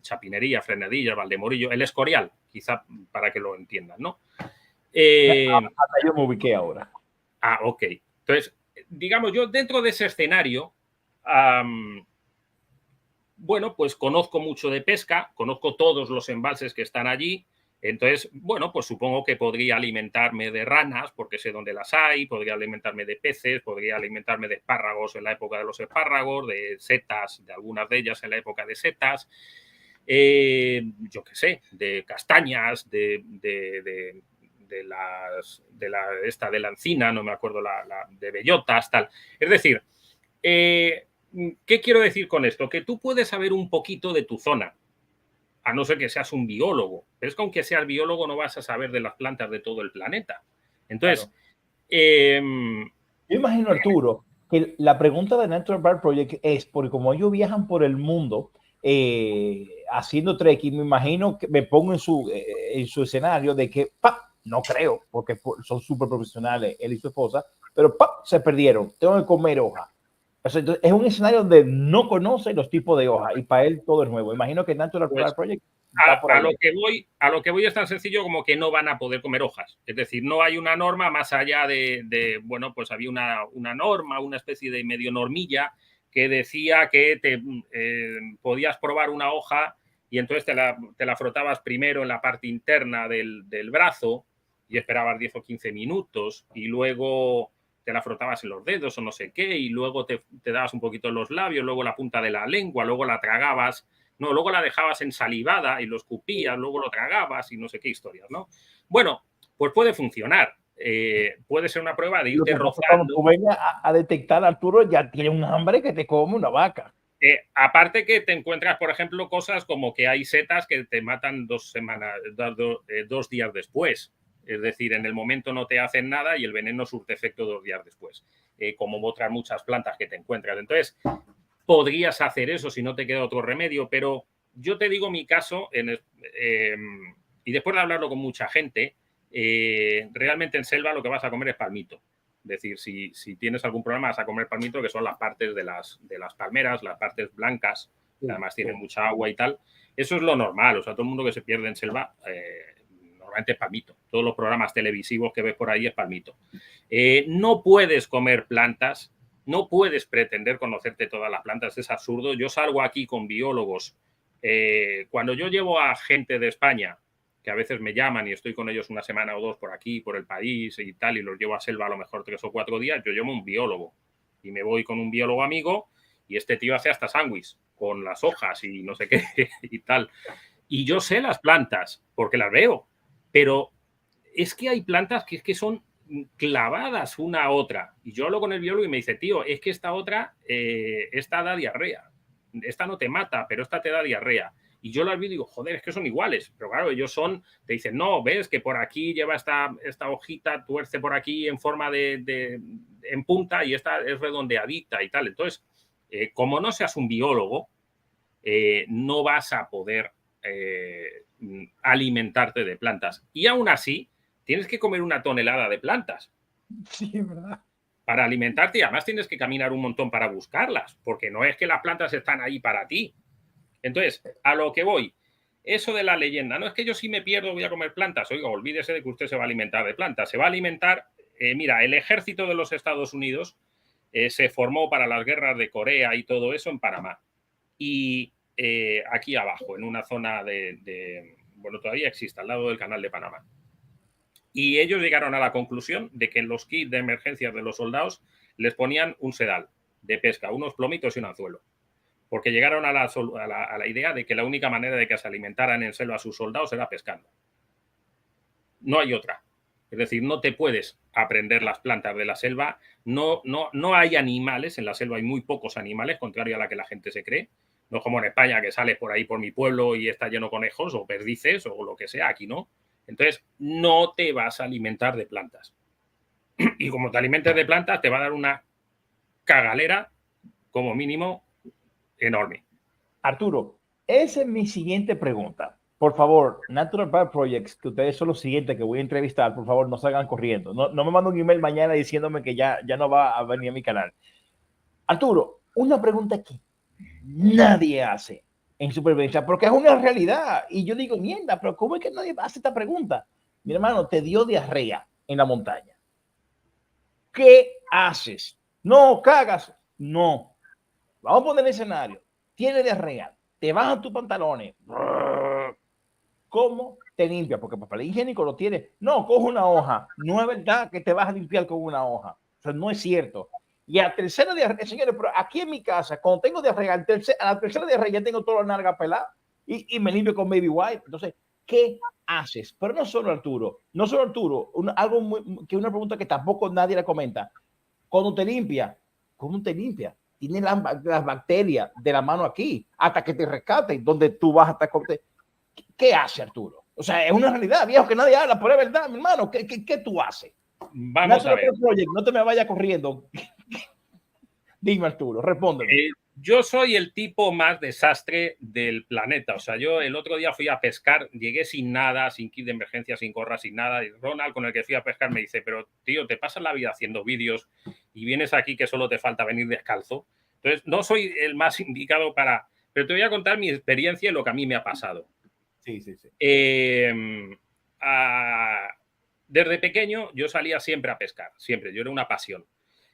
Chapinería, Frenadillas, Valdemorillo, el Escorial, quizá para que lo entiendan, ¿no? Hasta yo me ubiqué ahora. Ok. Entonces, digamos, yo dentro de ese escenario, bueno, pues conozco mucho de pesca, conozco todos los embalses que están allí. Entonces, bueno, pues supongo que podría alimentarme de ranas, porque sé dónde las hay, podría alimentarme de peces, podría alimentarme de espárragos en la época de los espárragos, de setas, de algunas de ellas en la época de setas, yo qué sé, de castañas, de la encina, no me acuerdo, de bellotas, tal. Es decir, ¿qué quiero decir con esto? Que tú puedes saber un poquito de tu zona, a no ser que seas un biólogo. Pero es que aunque seas biólogo no vas a saber de las plantas de todo el planeta. Entonces, claro. Yo imagino, Arturo, que la pregunta de Natural Park Project es, porque como ellos viajan por el mundo haciendo trekking, me imagino que me pongo en su escenario de que, no creo, porque son súper profesionales, él y su esposa, pero se perdieron, tengo que comer hoja. O sea, entonces, es un escenario donde no conoce los tipos de hoja y para él todo es nuevo. Imagino que Natural Pues, Project va por a ahí. lo que voy es tan sencillo como que no van a poder comer hojas. Es decir, no hay una norma más allá de bueno, pues había una norma, una especie de medio normilla que decía que podías probar una hoja y entonces te la frotabas primero en la parte interna del brazo y esperabas 10 o 15 minutos y luego te la frotabas en los dedos o no sé qué y luego te dabas un poquito en los labios, luego la punta de la lengua, luego la tragabas. No, luego la dejabas ensalivada y lo escupías, luego lo tragabas y no sé qué historias, ¿no? Bueno, pues puede funcionar. Puede ser una prueba de irte rozando. Cuando tú vengas a detectar, Arturo, ya tiene un hambre que te come una vaca. Aparte que te encuentras, por ejemplo, cosas como que hay setas que te matan 2 días después. Es decir, en el momento no te hacen nada y el veneno surte efecto 2 días después, como otras muchas plantas que te encuentras. Entonces, podrías hacer eso si no te queda otro remedio, pero yo te digo mi caso, y después de hablarlo con mucha gente, realmente en selva lo que vas a comer es palmito. Es decir, si tienes algún problema vas a comer palmito, que son las partes de las palmeras, las partes blancas, que además tienen mucha agua y tal. Eso es lo normal, o sea, todo el mundo que se pierde en selva normalmente es palmito. Todos los programas televisivos que ves por ahí es palmito. No puedes comer plantas. No puedes pretender conocerte todas las plantas, es absurdo. Yo salgo aquí con biólogos. Cuando yo llevo a gente de España, que a veces me llaman y estoy con ellos una semana o 2 por aquí, por el país y tal, y los llevo a selva a lo mejor 3 o 4 días, yo llevo un biólogo. Y me voy con un biólogo amigo y este tío hace hasta sándwich con las hojas y no sé qué y tal. Y yo sé las plantas porque las veo, pero es que hay plantas que son clavadas una a otra. Y yo hablo con el biólogo y me dice, tío, es que esta otra, esta da diarrea. Esta no te mata, pero esta te da diarrea. Y yo las vi y digo, joder, es que son iguales. Pero claro, ellos te dicen, no, ves que por aquí lleva esta hojita, tuerce por aquí en forma en punta y esta es redondeadita y tal. Entonces, como no seas un biólogo, no vas a poder alimentarte de plantas. Y aún así, tienes que comer 1 tonelada de plantas. Sí, es verdad. Para alimentarte y además tienes que caminar un montón para buscarlas, porque no es que las plantas están ahí para ti. Entonces, a lo que voy, eso de la leyenda, no es que yo si me pierdo voy a comer plantas. Oiga, olvídese de que usted se va a alimentar de plantas. Se va a alimentar, mira, el ejército de los Estados Unidos se formó para las guerras de Corea y todo eso en Panamá. Y aquí abajo, en una zona bueno, todavía existe, al lado del canal de Panamá. Y ellos llegaron a la conclusión de que en los kits de emergencias de los soldados les ponían un sedal de pesca, unos plomitos y un anzuelo. Porque llegaron a la idea de que la única manera de que se alimentaran en selva a sus soldados era pescando. No hay otra. Es decir, no te puedes aprender las plantas de la selva. No hay animales. En la selva hay muy pocos animales, contrario a la que la gente se cree. No como en España, que sales por ahí por mi pueblo y está lleno de conejos o perdices o lo que sea. Aquí no. Entonces, no te vas a alimentar de plantas. Y como te alimentes de plantas, te va a dar una cagalera, como mínimo, enorme. Arturo, esa es mi siguiente pregunta. Por favor, Natural Bio Projects, que ustedes son los siguientes que voy a entrevistar, por favor, no salgan corriendo. No me manden un email mañana diciéndome que ya no va a venir a mi canal. Arturo, una pregunta que nadie hace en supervivencia, porque es una realidad. Y yo digo, mierda, pero ¿cómo es que nadie hace esta pregunta? Mi hermano, te dio diarrea en la montaña. ¿Qué haces? No, cagas. No. Vamos a poner el escenario. Tienes diarrea. Te bajan tus pantalones. ¿Cómo te limpias? Porque papel higiénico lo tienes. No, coge una hoja. No es verdad que te vas a limpiar con una hoja. O sea, no es cierto. Y a tercera diarrea, señores, pero aquí en mi casa, cuando tengo diarrea, a la tercera diarrea ya tengo toda la nalga pelada y me limpio con baby wipe. Entonces, ¿qué haces? Pero no solo Arturo, una pregunta que tampoco nadie le comenta. Cuando te limpia, ¿cómo te limpia? Tienes las bacterias de la mano aquí, hasta que te rescaten, donde tú vas hasta corte. ¿Qué hace Arturo? O sea, es una realidad, viejo, que nadie habla, pero es verdad, mi hermano. ¿Qué tú haces? Vamos a ver. No te me vayas corriendo. Dime, Arturo, respóndeme. Yo soy el tipo más desastre del planeta. O sea, yo el otro día fui a pescar, llegué sin nada, sin kit de emergencia, sin gorra, sin nada. Y Ronald, con el que fui a pescar, me dice, pero tío, te pasas la vida haciendo vídeos y vienes aquí que solo te falta venir descalzo. Entonces, no soy el más indicado para... Pero te voy a contar mi experiencia y lo que a mí me ha pasado. Sí, sí, sí. Desde pequeño yo salía siempre a pescar, siempre. Yo era una pasión.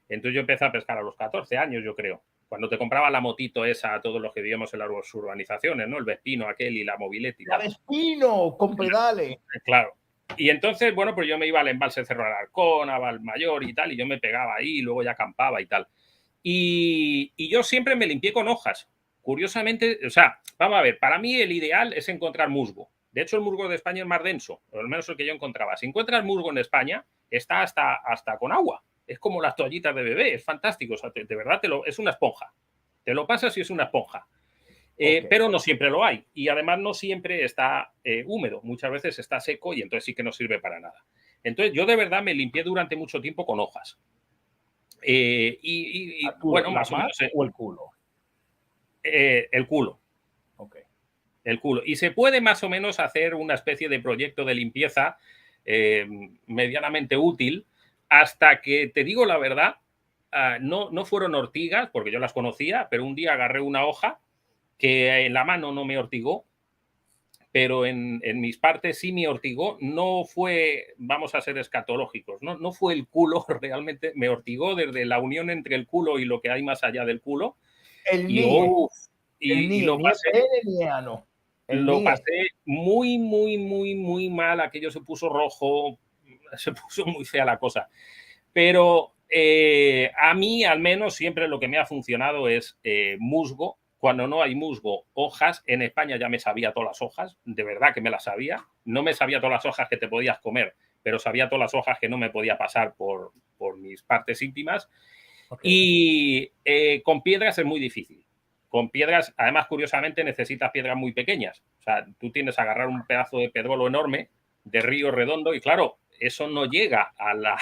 Entonces yo empecé a pescar a los 14 años, yo creo. Cuando te compraba la motito esa a todos los que vivíamos en las urbanizaciones, ¿no? El Vespino aquel y la mobilete. ¡La Vespino! ¡Con pedales! Claro. Y entonces, bueno, pues yo me iba al embalse Cerro Alarcón, a Valmayor y tal, y yo me pegaba ahí, y luego ya acampaba y tal. Y yo siempre me limpié con hojas. Curiosamente, o sea, vamos a ver, para mí el ideal es encontrar musgo. De hecho, el musgo de España es más denso, o al menos el que yo encontraba. Si encuentras musgo en España, está hasta con agua. Es como las toallitas de bebé, es fantástico. O sea, de verdad, es una esponja. Te lo pasas y es una esponja. Okay. Pero no siempre lo hay. Y además no siempre está húmedo. Muchas veces está seco y entonces sí que no sirve para nada. Entonces yo de verdad me limpié durante mucho tiempo con hojas. Bueno, más o menos, ¿o el culo? El culo. Okay. El culo. Y se puede más o menos hacer una especie de proyecto de limpieza medianamente útil hasta que, te digo la verdad, no fueron ortigas, porque yo las conocía, pero un día agarré una hoja que en la mano no me ortigó, pero en mis partes sí me ortigó. No fue, vamos a ser escatológicos, no fue el culo realmente, me ortigó desde la unión entre el culo y lo que hay más allá del culo. Y lo pasé muy mal. Aquello se puso rojo, se puso muy fea la cosa. Pero a mí, al menos, siempre lo que me ha funcionado es musgo. Cuando no hay musgo, hojas. En España ya me sabía todas las hojas, de verdad que me las sabía. No me sabía todas las hojas que te podías comer, pero sabía todas las hojas que no me podía pasar por mis partes íntimas. Okay. Y con piedras es muy difícil. Con piedras, además, curiosamente, necesitas piedras muy pequeñas. O sea, tú tienes que agarrar un pedazo de pedrolo enorme, de río redondo, y claro, eso no llega a la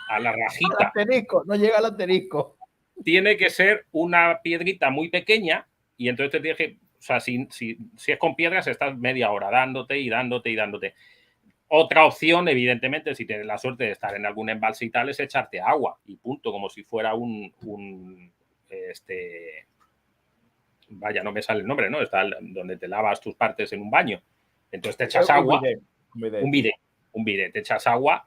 rajita. Al asterisco, no llega al asterisco. Tiene que ser una piedrita muy pequeña y entonces te tienes que, o sea, si es con piedras estás media hora dándote y dándote y dándote. Otra opción, evidentemente, si tienes la suerte de estar en algún embalse y tal, es echarte agua y punto, como si fuera vaya, no me sale el nombre, ¿no? Está donde te lavas tus partes en un baño. Entonces te echas agua, un bidet, te echas agua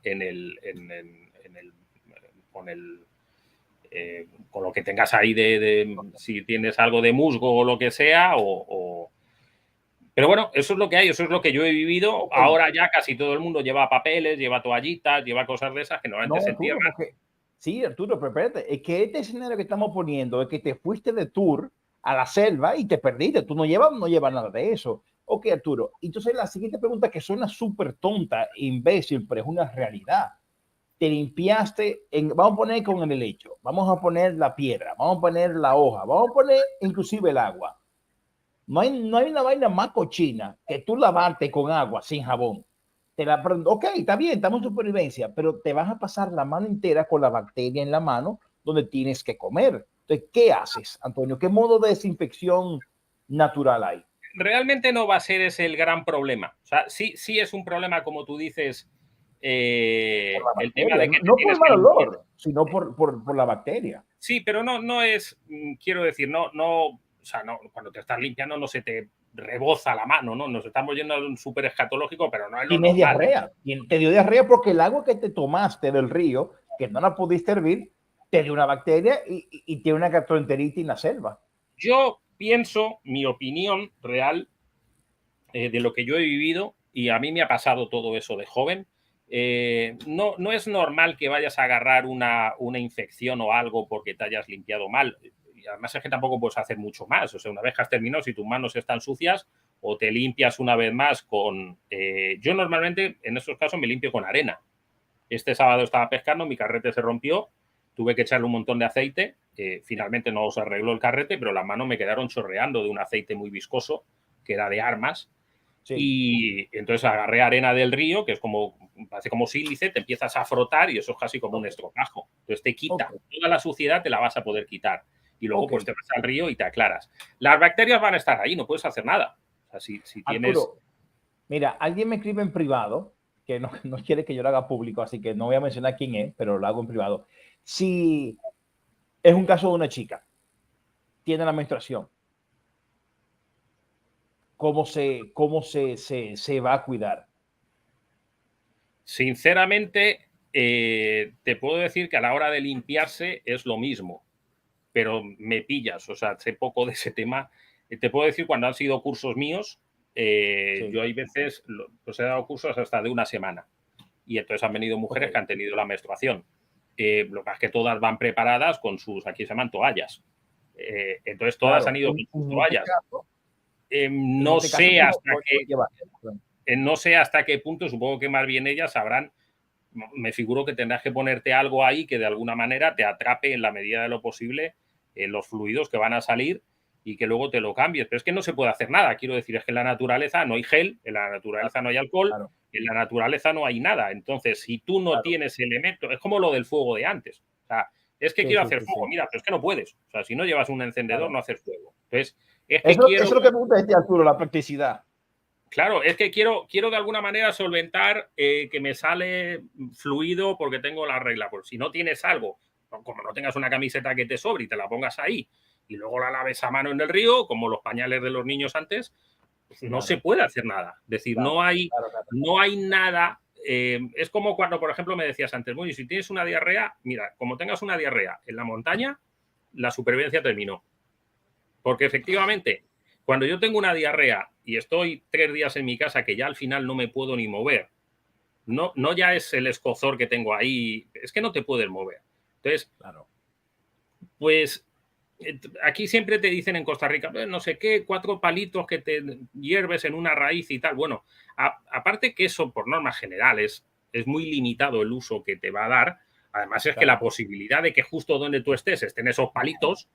con lo que tengas ahí si tienes algo de musgo o lo que sea, Pero bueno, eso es lo que hay, eso es lo que yo he vivido. Ahora ya casi todo el mundo lleva papeles, lleva toallitas, lleva cosas de esas que normalmente se entierran. Sí, Arturo, pero espérate, es que este escenario que estamos poniendo es que te fuiste de tour a la selva y te perdiste. Tú no llevas nada de eso. Ok, Arturo. Entonces la siguiente pregunta, que suena súper tonta, imbécil, pero es una realidad. Te limpiaste, vamos a poner con el helecho, vamos a poner la piedra, vamos a poner la hoja, vamos a poner inclusive el agua. No hay una vaina más cochina que tú lavarte con agua sin jabón. Ok, está bien, estamos en supervivencia, pero te vas a pasar la mano entera con la bacteria en la mano donde tienes que comer. Entonces, ¿qué haces, Antonio? ¿Qué modo de desinfección natural hay? Realmente no va a ser ese el gran problema. O sea, sí es un problema, como tú dices, el tema de que no por el mal olor, sino por la bacteria. Sí, pero no es, quiero decir, o sea, cuando te estás limpiando no se te reboza la mano, ¿no? Nos estamos yendo a un súper escatológico, pero no es lo Tienes normal. Diarrea. Te dio diarrea porque el agua que te tomaste del río, que no la pudiste hervir, te dio una bacteria y tiene una gastroenteritis en la selva. Yo pienso, mi opinión real de lo que yo he vivido, y a mí me ha pasado todo eso de joven, no es normal que vayas a agarrar una infección o algo porque te hayas limpiado mal. Y además es que tampoco puedes hacer mucho más. O sea, una vez que has terminado, si tus manos están sucias, o te limpias una vez más con... yo normalmente, en estos casos, me limpio con arena. Este sábado estaba pescando, mi carrete se rompió, tuve que echarle un montón de aceite. Finalmente no se arregló el carrete, pero las manos me quedaron chorreando de un aceite muy viscoso, que era de armas. Sí. Y entonces agarré arena del río, que es parece como sílice, te empiezas a frotar y eso es casi como un estropajo. Entonces te quita. Toda la suciedad te la vas a poder quitar. y luego pues te vas al río y te aclaras. Las bacterias van a estar ahí, no puedes hacer nada. O sea, si tienes... Arturo, mira, alguien me escribe en privado, que no quiere que yo lo haga público, así que no voy a mencionar quién es, pero lo hago en privado. Si es un caso de una chica, tiene la menstruación, ¿cómo se va a cuidar? Sinceramente, te puedo decir que a la hora de limpiarse es lo mismo, pero me pillas, o sea, sé poco de ese tema. Te puedo decir, cuando han sido cursos míos, yo hay veces, pues he dado cursos hasta de una semana, y entonces han venido mujeres que han tenido la menstruación. Lo que pasa es que todas van preparadas con sus, aquí se llaman toallas. Entonces todas han ido con sus toallas. No sé hasta qué punto, supongo que más bien ellas sabrán, me figuro que tendrás que ponerte algo ahí que de alguna manera te atrape en la medida de lo posible los fluidos que van a salir y que luego te lo cambies. Pero es que no se puede hacer nada. Quiero decir, es que en la naturaleza no hay gel, en la naturaleza no hay alcohol, en la naturaleza no hay nada. Entonces, si tú no tienes elementos, es como lo del fuego de antes. O sea, es que quiero hacer fuego. Mira, pero es que no puedes. O sea, si no llevas un encendedor, no haces fuego. Entonces, es que eso es lo que me gusta de este, Arturo, la practicidad. Claro, es que quiero de alguna manera solventar que me sale fluido porque tengo la regla. Pues si no tienes algo, como no tengas una camiseta que te sobre y te la pongas ahí y luego la laves a mano en el río, como los pañales de los niños antes, pues no se puede hacer nada. Es decir, no hay nada. Es como cuando, por ejemplo, me decías antes, bueno, y si tienes una diarrea, mira, como tengas una diarrea en la montaña, la supervivencia terminó. Porque efectivamente, cuando yo tengo una diarrea y estoy 3 días en mi casa que ya al final no me puedo ni mover, no ya es el escozor que tengo ahí, es que no te puedes mover. Entonces, pues aquí siempre te dicen en Costa Rica, no sé qué, 4 palitos que te hierves en una raíz y tal. Bueno, aparte que eso por normas generales es muy limitado el uso que te va a dar. Además es que la posibilidad de que justo donde tú estés estén esos palitos,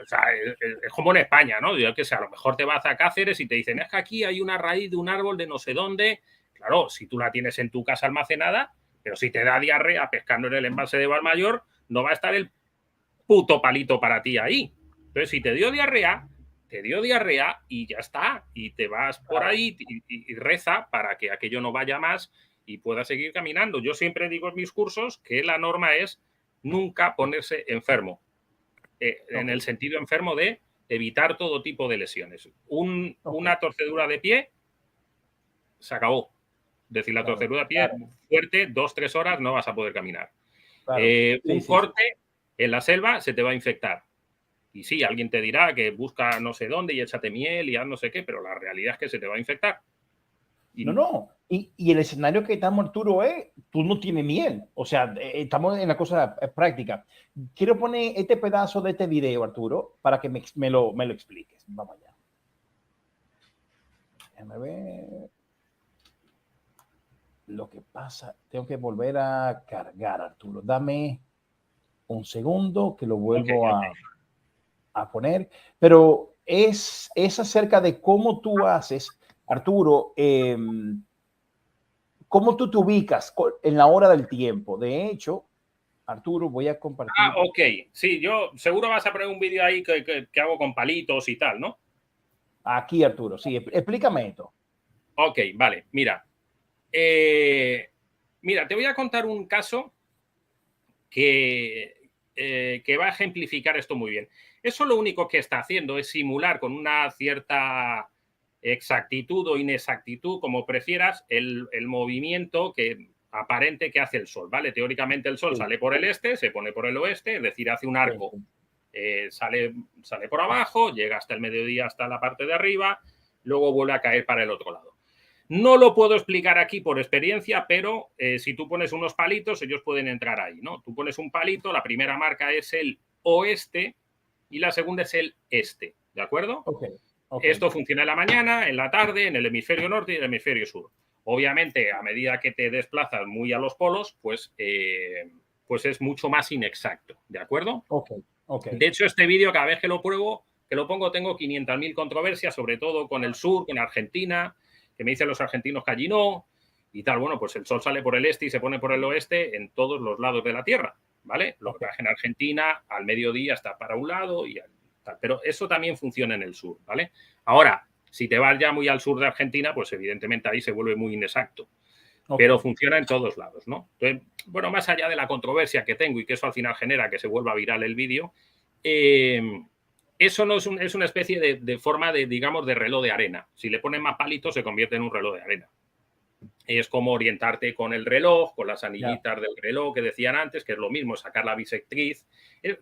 o sea, es como en España, ¿no? Yo que sé, a lo mejor te vas a Cáceres y te dicen, es que aquí hay una raíz de un árbol de no sé dónde. Claro, si tú la tienes en tu casa almacenada, pero si te da diarrea pescando en el embalse de Valmayor, no va a estar el puto palito para ti ahí. Entonces, si te dio diarrea y ya está. Y te vas por ahí y reza para que aquello no vaya más y puedas seguir caminando. Yo siempre digo en mis cursos que la norma es nunca ponerse enfermo. En el sentido enfermo de evitar todo tipo de lesiones. Una torcedura de pie, se acabó. Es decir, la torcedura de pie fuerte, 2-3 horas no vas a poder caminar. Un corte en la selva se te va a infectar. Y sí, alguien te dirá que busca no sé dónde y échate miel y haz no sé qué, pero la realidad es que se te va a infectar. Y el escenario que estamos, Arturo, tú no tienes miel. O sea, estamos en la cosa práctica. Quiero poner este pedazo de este video, Arturo, para que me lo expliques. Vamos allá. Déjame ver. Lo que pasa, tengo que volver a cargar, Arturo. Dame un segundo que lo vuelvo a poner. Pero es acerca de cómo tú haces, Arturo, cómo tú te ubicas en la hora del tiempo. De hecho, Arturo, voy a compartir. Ok. Sí, yo seguro vas a poner un vídeo ahí que hago con palitos y tal, ¿no? Aquí, Arturo, sí. Explícame esto. Ok, vale. Mira, te voy a contar un caso que va a ejemplificar esto muy bien. Eso lo único que está haciendo es simular con una cierta exactitud o inexactitud, como prefieras, el movimiento aparente que hace el Sol, ¿vale? Teóricamente el Sol sale por el este, se pone por el oeste, es decir, hace un arco, sale por abajo, llega hasta el mediodía, hasta la parte de arriba, luego vuelve a caer para el otro lado. No lo puedo explicar aquí por experiencia, pero si tú pones unos palitos, ellos pueden entrar ahí, ¿no? Tú pones un palito, la primera marca es el oeste y la segunda es el este, ¿de acuerdo? Esto funciona en la mañana, en la tarde, en el hemisferio norte y en el hemisferio sur. Obviamente, a medida que te desplazas muy a los polos, pues es mucho más inexacto, ¿de acuerdo? De hecho, este vídeo, cada vez que lo pruebo, que lo pongo, tengo 500.000 controversias, sobre todo con el sur, con Argentina, que me dicen los argentinos que allí no, y tal. Bueno, pues el Sol sale por el este y se pone por el oeste en todos los lados de la Tierra. ¿vale? Lo que pasa es que en Argentina al mediodía está para un lado y tal, pero eso también funciona en el sur, ¿vale? Ahora, si te vas ya muy al sur de Argentina, pues evidentemente ahí se vuelve muy inexacto. Pero funciona en todos lados, ¿no? Entonces, bueno, más allá de la controversia que tengo y que eso al final genera que se vuelva viral el vídeo, eso no es una especie de forma de, digamos, de reloj de arena. Si le ponen más palitos, se convierte en un reloj de arena. Es como orientarte con el reloj, con las anillitas del reloj que decían antes, que es lo mismo, sacar la bisectriz.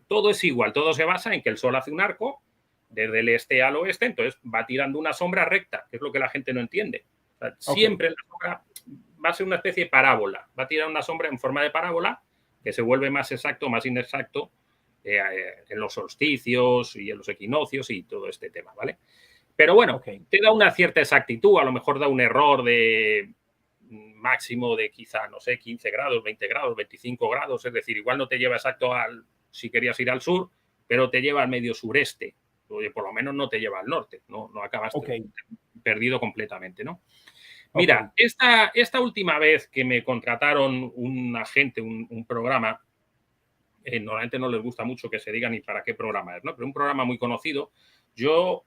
Todo es igual, todo se basa en que el sol hace un arco desde el este al oeste, entonces va tirando una sombra recta, que es lo que la gente no entiende. O sea, siempre la sombra va a ser una especie de parábola, va a tirar una sombra en forma de parábola que se vuelve más exacto, más inexacto en los solsticios y en los equinoccios y todo este tema, ¿vale? Pero bueno, te da una cierta exactitud, a lo mejor da un error de máximo de quizá, no sé, 15 grados, 20 grados, 25 grados, es decir, igual no te lleva exacto si querías ir al sur, pero te lleva al medio sureste, oye, por lo menos no te lleva al norte, no acabas perdido completamente, ¿no? Mira, esta última vez que me contrataron un agente, un programa, normalmente no les gusta mucho que se diga ni para qué programa es, ¿no? Pero un programa muy conocido. Yo,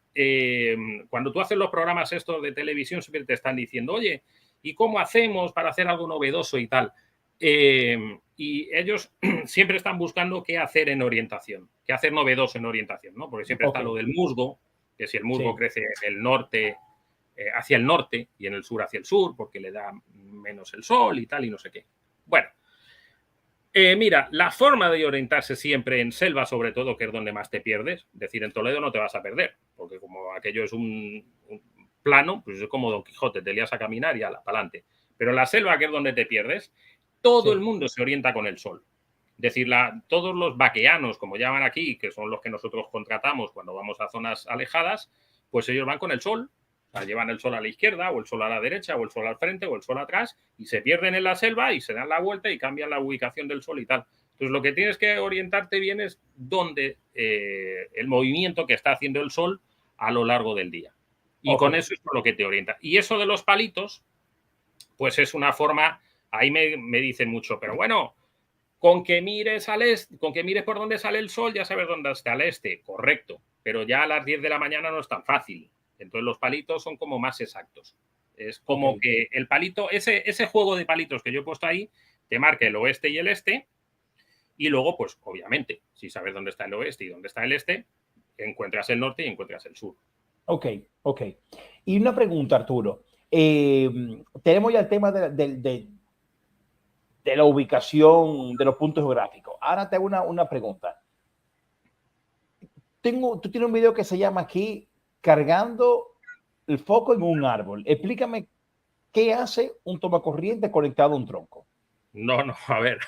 cuando tú haces los programas estos de televisión, siempre te están diciendo, oye, ¿y cómo hacemos para hacer algo novedoso y tal? Y ellos siempre están buscando qué hacer en orientación, qué hacer novedoso en orientación, ¿no? Porque siempre está lo del musgo, que si el musgo crece en el norte, hacia el norte y en el sur hacia el sur, porque le da menos el sol y tal y no sé qué. Bueno, mira, la forma de orientarse siempre en selva, sobre todo, que es donde más te pierdes, es decir, en Toledo no te vas a perder, porque como aquello es un plano, pues es como Don Quijote, te lías a caminar y ala, para adelante. Pero en la selva, que es donde te pierdes, todo el mundo se orienta con el sol. Es decir, todos los vaqueanos, como llaman aquí, que son los que nosotros contratamos cuando vamos a zonas alejadas, pues ellos van con el sol. O sea, llevan el sol a la izquierda, o el sol a la derecha, o el sol al frente, o el sol atrás, y se pierden en la selva y se dan la vuelta y cambian la ubicación del sol y tal. Entonces, lo que tienes que orientarte bien es dónde el movimiento que está haciendo el sol a lo largo del día. Y con eso es por lo que te orienta. Y eso de los palitos, pues es una forma, ahí me dicen mucho, pero bueno, con que mires al este, con que mires por dónde sale el sol, ya sabes dónde está el este, correcto, pero ya a las 10 de la mañana no es tan fácil. Entonces los palitos son como más exactos. Es como que el palito, ese juego de palitos que yo he puesto ahí, te marca el oeste y el este, y luego, pues obviamente, si sabes dónde está el oeste y dónde está el este, encuentras el norte y encuentras el sur. Ok. Y una pregunta, Arturo. Tenemos ya el tema de la ubicación de los puntos geográficos. Ahora te hago una pregunta. Tú tienes un video que se llama aquí cargando el foco en un árbol. Explícame qué hace un tomacorriente conectado a un tronco. No, a ver.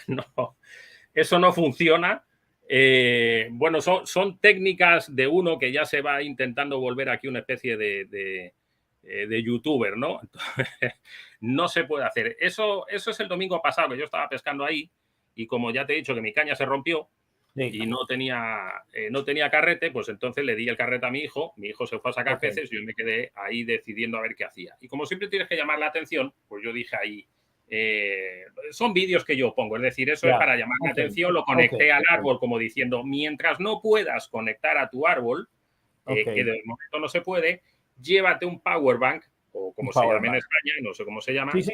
No, eso no funciona. Bueno, son técnicas de uno que ya se va intentando volver aquí una especie de youtuber, ¿no? Entonces, no se puede hacer. Eso es el domingo pasado que yo estaba pescando ahí y como ya te he dicho que mi caña se rompió y no tenía carrete, pues entonces le di el carrete a mi hijo se fue a sacar peces y yo me quedé ahí decidiendo a ver qué hacía. Y como siempre tienes que llamar la atención, pues yo dije ahí, son vídeos que yo pongo, es decir, eso es para llamar la atención, lo conecté al árbol como diciendo, mientras no puedas conectar a tu árbol, que de momento no se puede, llévate un power bank, o como se llama en España, no sé cómo se llama, sí.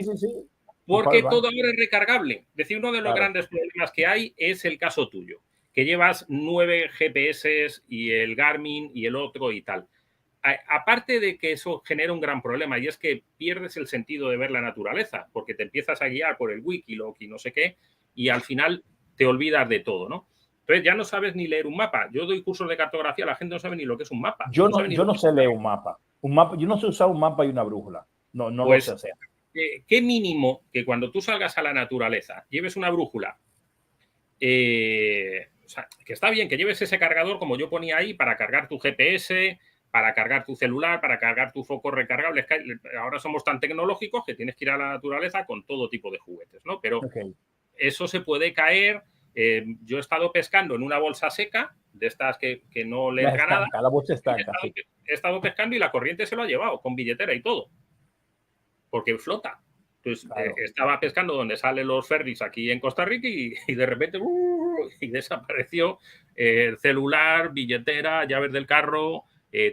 porque todo ahora es recargable. Es decir, uno de los grandes problemas que hay es el caso tuyo, que llevas 9 GPS y el Garmin y el otro y tal. Aparte de que eso genera un gran problema y es que pierdes el sentido de ver la naturaleza porque te empiezas a guiar por el Wikiloc y no sé qué y al final te olvidas de todo, ¿no? Entonces ya no sabes ni leer un mapa. Yo doy cursos de cartografía, la gente no sabe ni lo que es un mapa. Yo no sé leer un mapa. Yo no sé usar un mapa y una brújula. No pues, lo sé hacer. Qué mínimo que cuando tú salgas a la naturaleza lleves una brújula. O sea, que está bien que lleves ese cargador como yo ponía ahí para cargar tu GPS, para cargar tu celular, para cargar tu foco recargable. Ahora somos tan tecnológicos que tienes que ir a la naturaleza con todo tipo de juguetes, ¿no? Pero eso se puede caer. Yo he estado pescando en una bolsa seca, de estas que no le entra nada. La bolsa estanca, he estado pescando y la corriente se lo ha llevado, con billetera y todo. Porque flota. Entonces, Claro. estaba pescando donde salen los ferries aquí en Costa Rica y de repente y desapareció el celular, billetera, llaves del carro,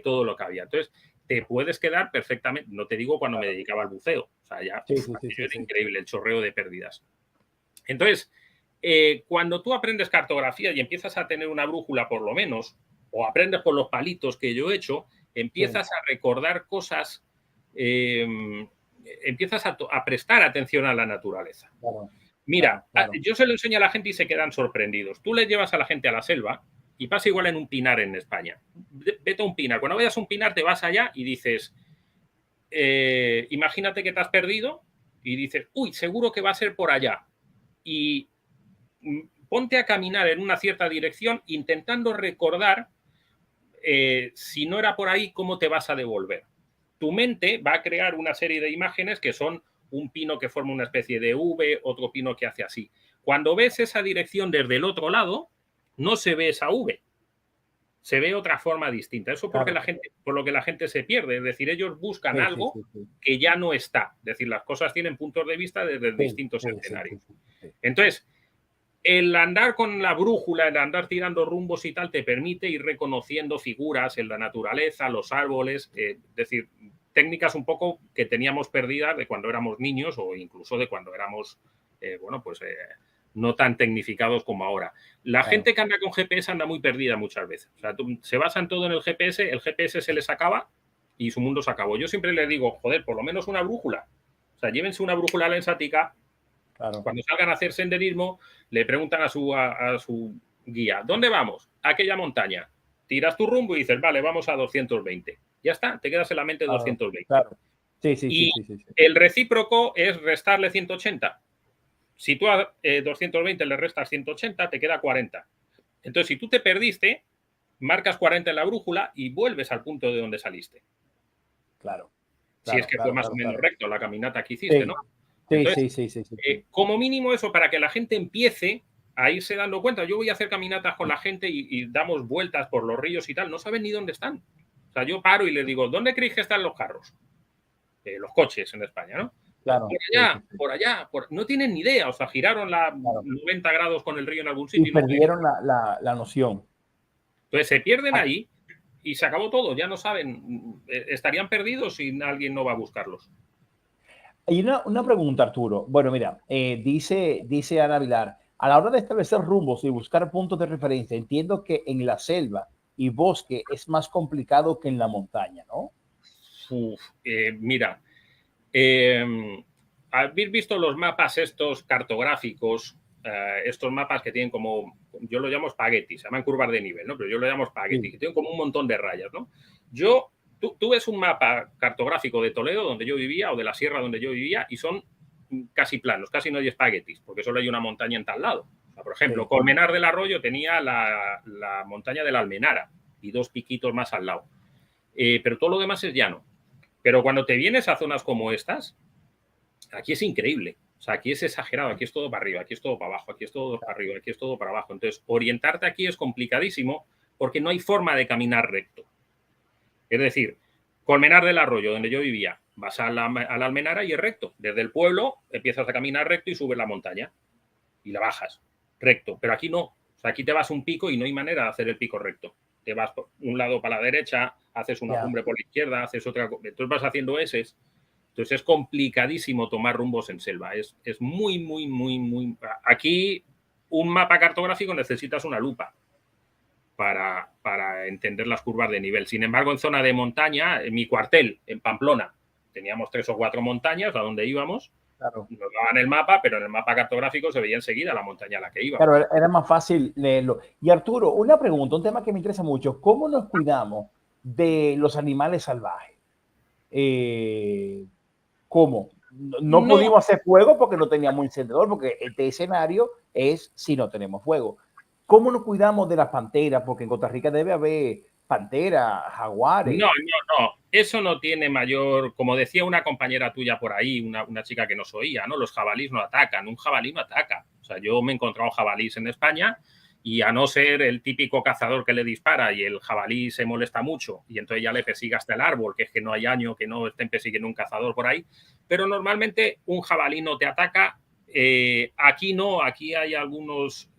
todo lo que había. Entonces, te puedes quedar perfectamente, no te digo cuando me dedicaba al buceo, o sea, ya Sí, sí, sí, aquello sí, era sí. increíble el chorreo de pérdidas. Entonces, cuando tú aprendes cartografía y empiezas a tener una brújula por lo menos, o aprendes con los palitos que yo he hecho, empiezas a recordar cosas, empiezas a prestar atención a la naturaleza. Claro, Mira, claro. yo se lo enseño a la gente y se quedan sorprendidos. Tú le llevas a la gente a la selva y pasa igual en un pinar en España. Vete a un pinar. Cuando vayas a un pinar te vas allá y dices, imagínate que te has perdido y dices, uy, seguro que va a ser por allá. Y ponte a caminar en una cierta dirección intentando recordar si no era por ahí, cómo te vas a devolver. Tu mente va a crear una serie de imágenes que son un pino que forma una especie de V, otro pino que hace así. Cuando ves esa dirección desde el otro lado, no se ve esa V, se ve otra forma distinta. Eso porque por lo que la gente se pierde, es decir, ellos buscan algo que ya no está. Es decir, las cosas tienen puntos de vista desde distintos escenarios. Entonces, el andar con la brújula, el andar tirando rumbos y tal, te permite ir reconociendo figuras en la naturaleza, los árboles, es decir, técnicas un poco que teníamos perdidas de cuando éramos niños o incluso de cuando éramos, no tan tecnificados como ahora. La gente que anda con GPS anda muy perdida muchas veces. O sea, se basan todo en el GPS se les acaba y su mundo se acabó. Yo siempre les digo, joder, por lo menos una brújula. O sea, llévense una brújula lensática. Claro. Cuando salgan a hacer senderismo, le preguntan a su guía, ¿dónde vamos? A aquella montaña. Tiras tu rumbo y dices, vale, vamos a 220. Ya está, te quedas en la mente 220. Claro. Sí. El recíproco es restarle 180. Si tú a 220 le restas 180, te queda 40. Entonces, si tú te perdiste, marcas 40 en la brújula y vuelves al punto de donde saliste. Claro. Si es que fue más o menos recto la caminata que hiciste, ¿no? Entonces, sí. Como mínimo eso, para que la gente empiece a irse dando cuenta. Yo voy a hacer caminatas con la gente y damos vueltas por los ríos y tal. No saben ni dónde están. O sea, yo paro y les digo, ¿dónde creéis que están los carros? Los coches en España, ¿no? Claro, por allá. No tienen ni idea. O sea, giraron 90 grados con el río en algún sitio. Y perdieron la noción. Entonces se pierden ahí y se acabó todo. Ya no saben. Estarían perdidos si alguien no va a buscarlos. Hay una pregunta, Arturo. Bueno, mira, dice Ana Vilar, a la hora de establecer rumbos y buscar puntos de referencia, entiendo que en la selva y bosque es más complicado que en la montaña, ¿no? Mira, habéis visto los mapas estos cartográficos, estos mapas que tienen como, yo lo llamo espaguetis, se llaman curvas de nivel, ¿no? Pero yo lo llamo espaguetis, que tienen como un montón de rayas, ¿no? Tú ves un mapa cartográfico de Toledo, donde yo vivía, o de la sierra donde yo vivía, y son casi planos, casi no hay espaguetis, porque solo hay una montaña en tal lado. O sea, por ejemplo, Colmenar del Arroyo tenía la montaña de la Almenara y 2 piquitos más al lado. Pero todo lo demás es llano. Pero cuando te vienes a zonas como estas, aquí es increíble. O sea, aquí es exagerado, aquí es todo para arriba, aquí es todo para abajo, aquí es todo para arriba, aquí es todo para abajo. Entonces, orientarte aquí es complicadísimo porque no hay forma de caminar recto. Es decir, Colmenar del Arroyo, donde yo vivía, vas a la Almenara y es recto. Desde el pueblo empiezas a caminar recto y subes la montaña y la bajas recto. Pero aquí no. O sea, aquí te vas un pico y no hay manera de hacer el pico recto. Te vas por un lado para la derecha, haces una cumbre por la izquierda, haces otra. Entonces vas haciendo eses. Entonces es complicadísimo tomar rumbos en selva. Es muy, muy, muy, muy. Aquí un mapa cartográfico necesitas una lupa para entender las curvas de nivel. Sin embargo, en zona de montaña, en mi cuartel, en Pamplona, teníamos 3 o 4 montañas a donde íbamos. Claro. Nos daban el mapa, pero en el mapa cartográfico se veía enseguida la montaña a la que íbamos. Claro, era más fácil leerlo. Y Arturo, una pregunta, un tema que me interesa mucho. ¿Cómo nos cuidamos de los animales salvajes? ¿Cómo? No pudimos hacer fuego porque no teníamos encendedor, porque este escenario es si no tenemos fuego. ¿Cómo nos cuidamos de las panteras? Porque en Costa Rica debe haber panteras, jaguares. No. Eso no tiene mayor... Como decía una compañera tuya por ahí, una chica que nos oía, ¿no? Los jabalíes no atacan. Un jabalí no ataca. O sea, yo me he encontrado jabalíes en España Y a no ser el típico cazador que le dispara y el jabalí se molesta mucho y entonces ya le persigue hasta el árbol, que es que no hay año que no estén persiguiendo un cazador por ahí, pero normalmente un jabalí no te ataca. Aquí no, aquí hay algunos...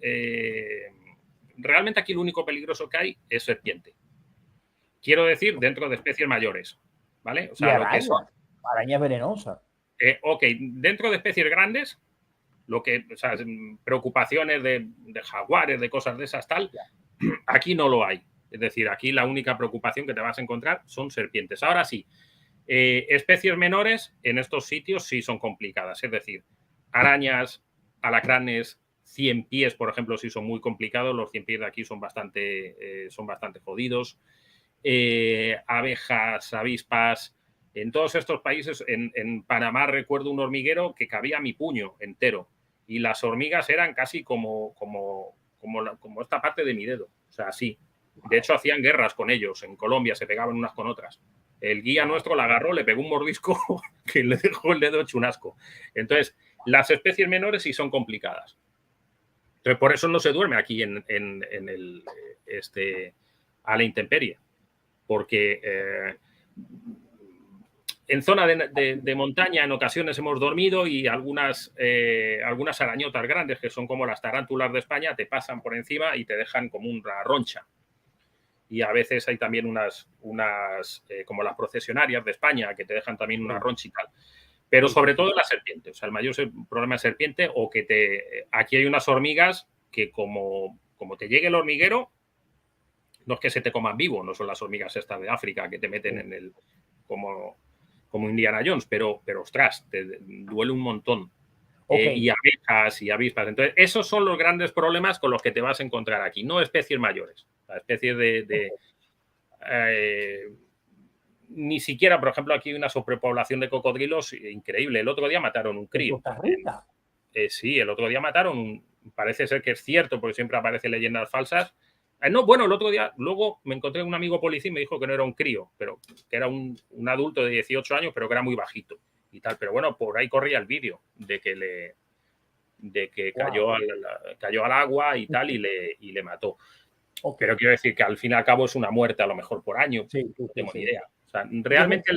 realmente aquí lo único peligroso que hay es serpiente. Quiero decir, dentro de especies mayores, ¿vale? O sea, y araña, lo que son, araña venenosa. ok, dentro de especies grandes, lo que, o sea, preocupaciones de jaguares, de cosas de esas, tal, aquí no lo hay. Es decir, aquí la única preocupación que te vas a encontrar son serpientes. Ahora sí, especies menores en estos sitios sí son complicadas. Es decir, arañas, alacranes, ciempiés, por ejemplo, sí son muy complicados. Los ciempiés de aquí son bastante jodidos. Abejas, avispas. En todos estos países, en Panamá recuerdo un hormiguero que cabía a mi puño entero. Y las hormigas eran casi como esta parte de mi dedo. O sea, así. De hecho, hacían guerras con ellos. En Colombia se pegaban unas con otras. El guía nuestro la agarró, le pegó un mordisco que le dejó el dedo hecho un asco. Entonces, las especies menores sí son complicadas. Entonces, por eso no se duerme aquí a la intemperie. Porque... en zona de montaña en ocasiones hemos dormido y algunas arañotas grandes, que son como las tarántulas de España, te pasan por encima y te dejan como una roncha. Y a veces hay también unas como las procesionarias de España, que te dejan también una roncha y tal. Pero sobre todo la serpiente. O sea, el mayor problema es serpiente o que aquí hay unas hormigas que como te llegue el hormiguero, no es que se te coman vivo, no son las hormigas estas de África que te meten en el... como Indiana Jones, pero ostras, te duele un montón. Y abejas y avispas. Entonces, esos son los grandes problemas con los que te vas a encontrar aquí, no especies mayores. Especies ni siquiera, por ejemplo, aquí hay una sobrepoblación de cocodrilos increíble. El otro día mataron un crío. ¿Costa Rica? Sí, el otro día mataron parece ser que es cierto, porque siempre aparecen leyendas falsas. No, bueno, el otro día luego me encontré un amigo policía y me dijo que no era un crío, pero que era un adulto de 18 años, pero que era muy bajito y tal. Pero bueno, por ahí corría el vídeo de que cayó al agua y tal y le mató. Pero quiero decir que al fin y al cabo es una muerte a lo mejor por año. No tengo ni idea. O sea, realmente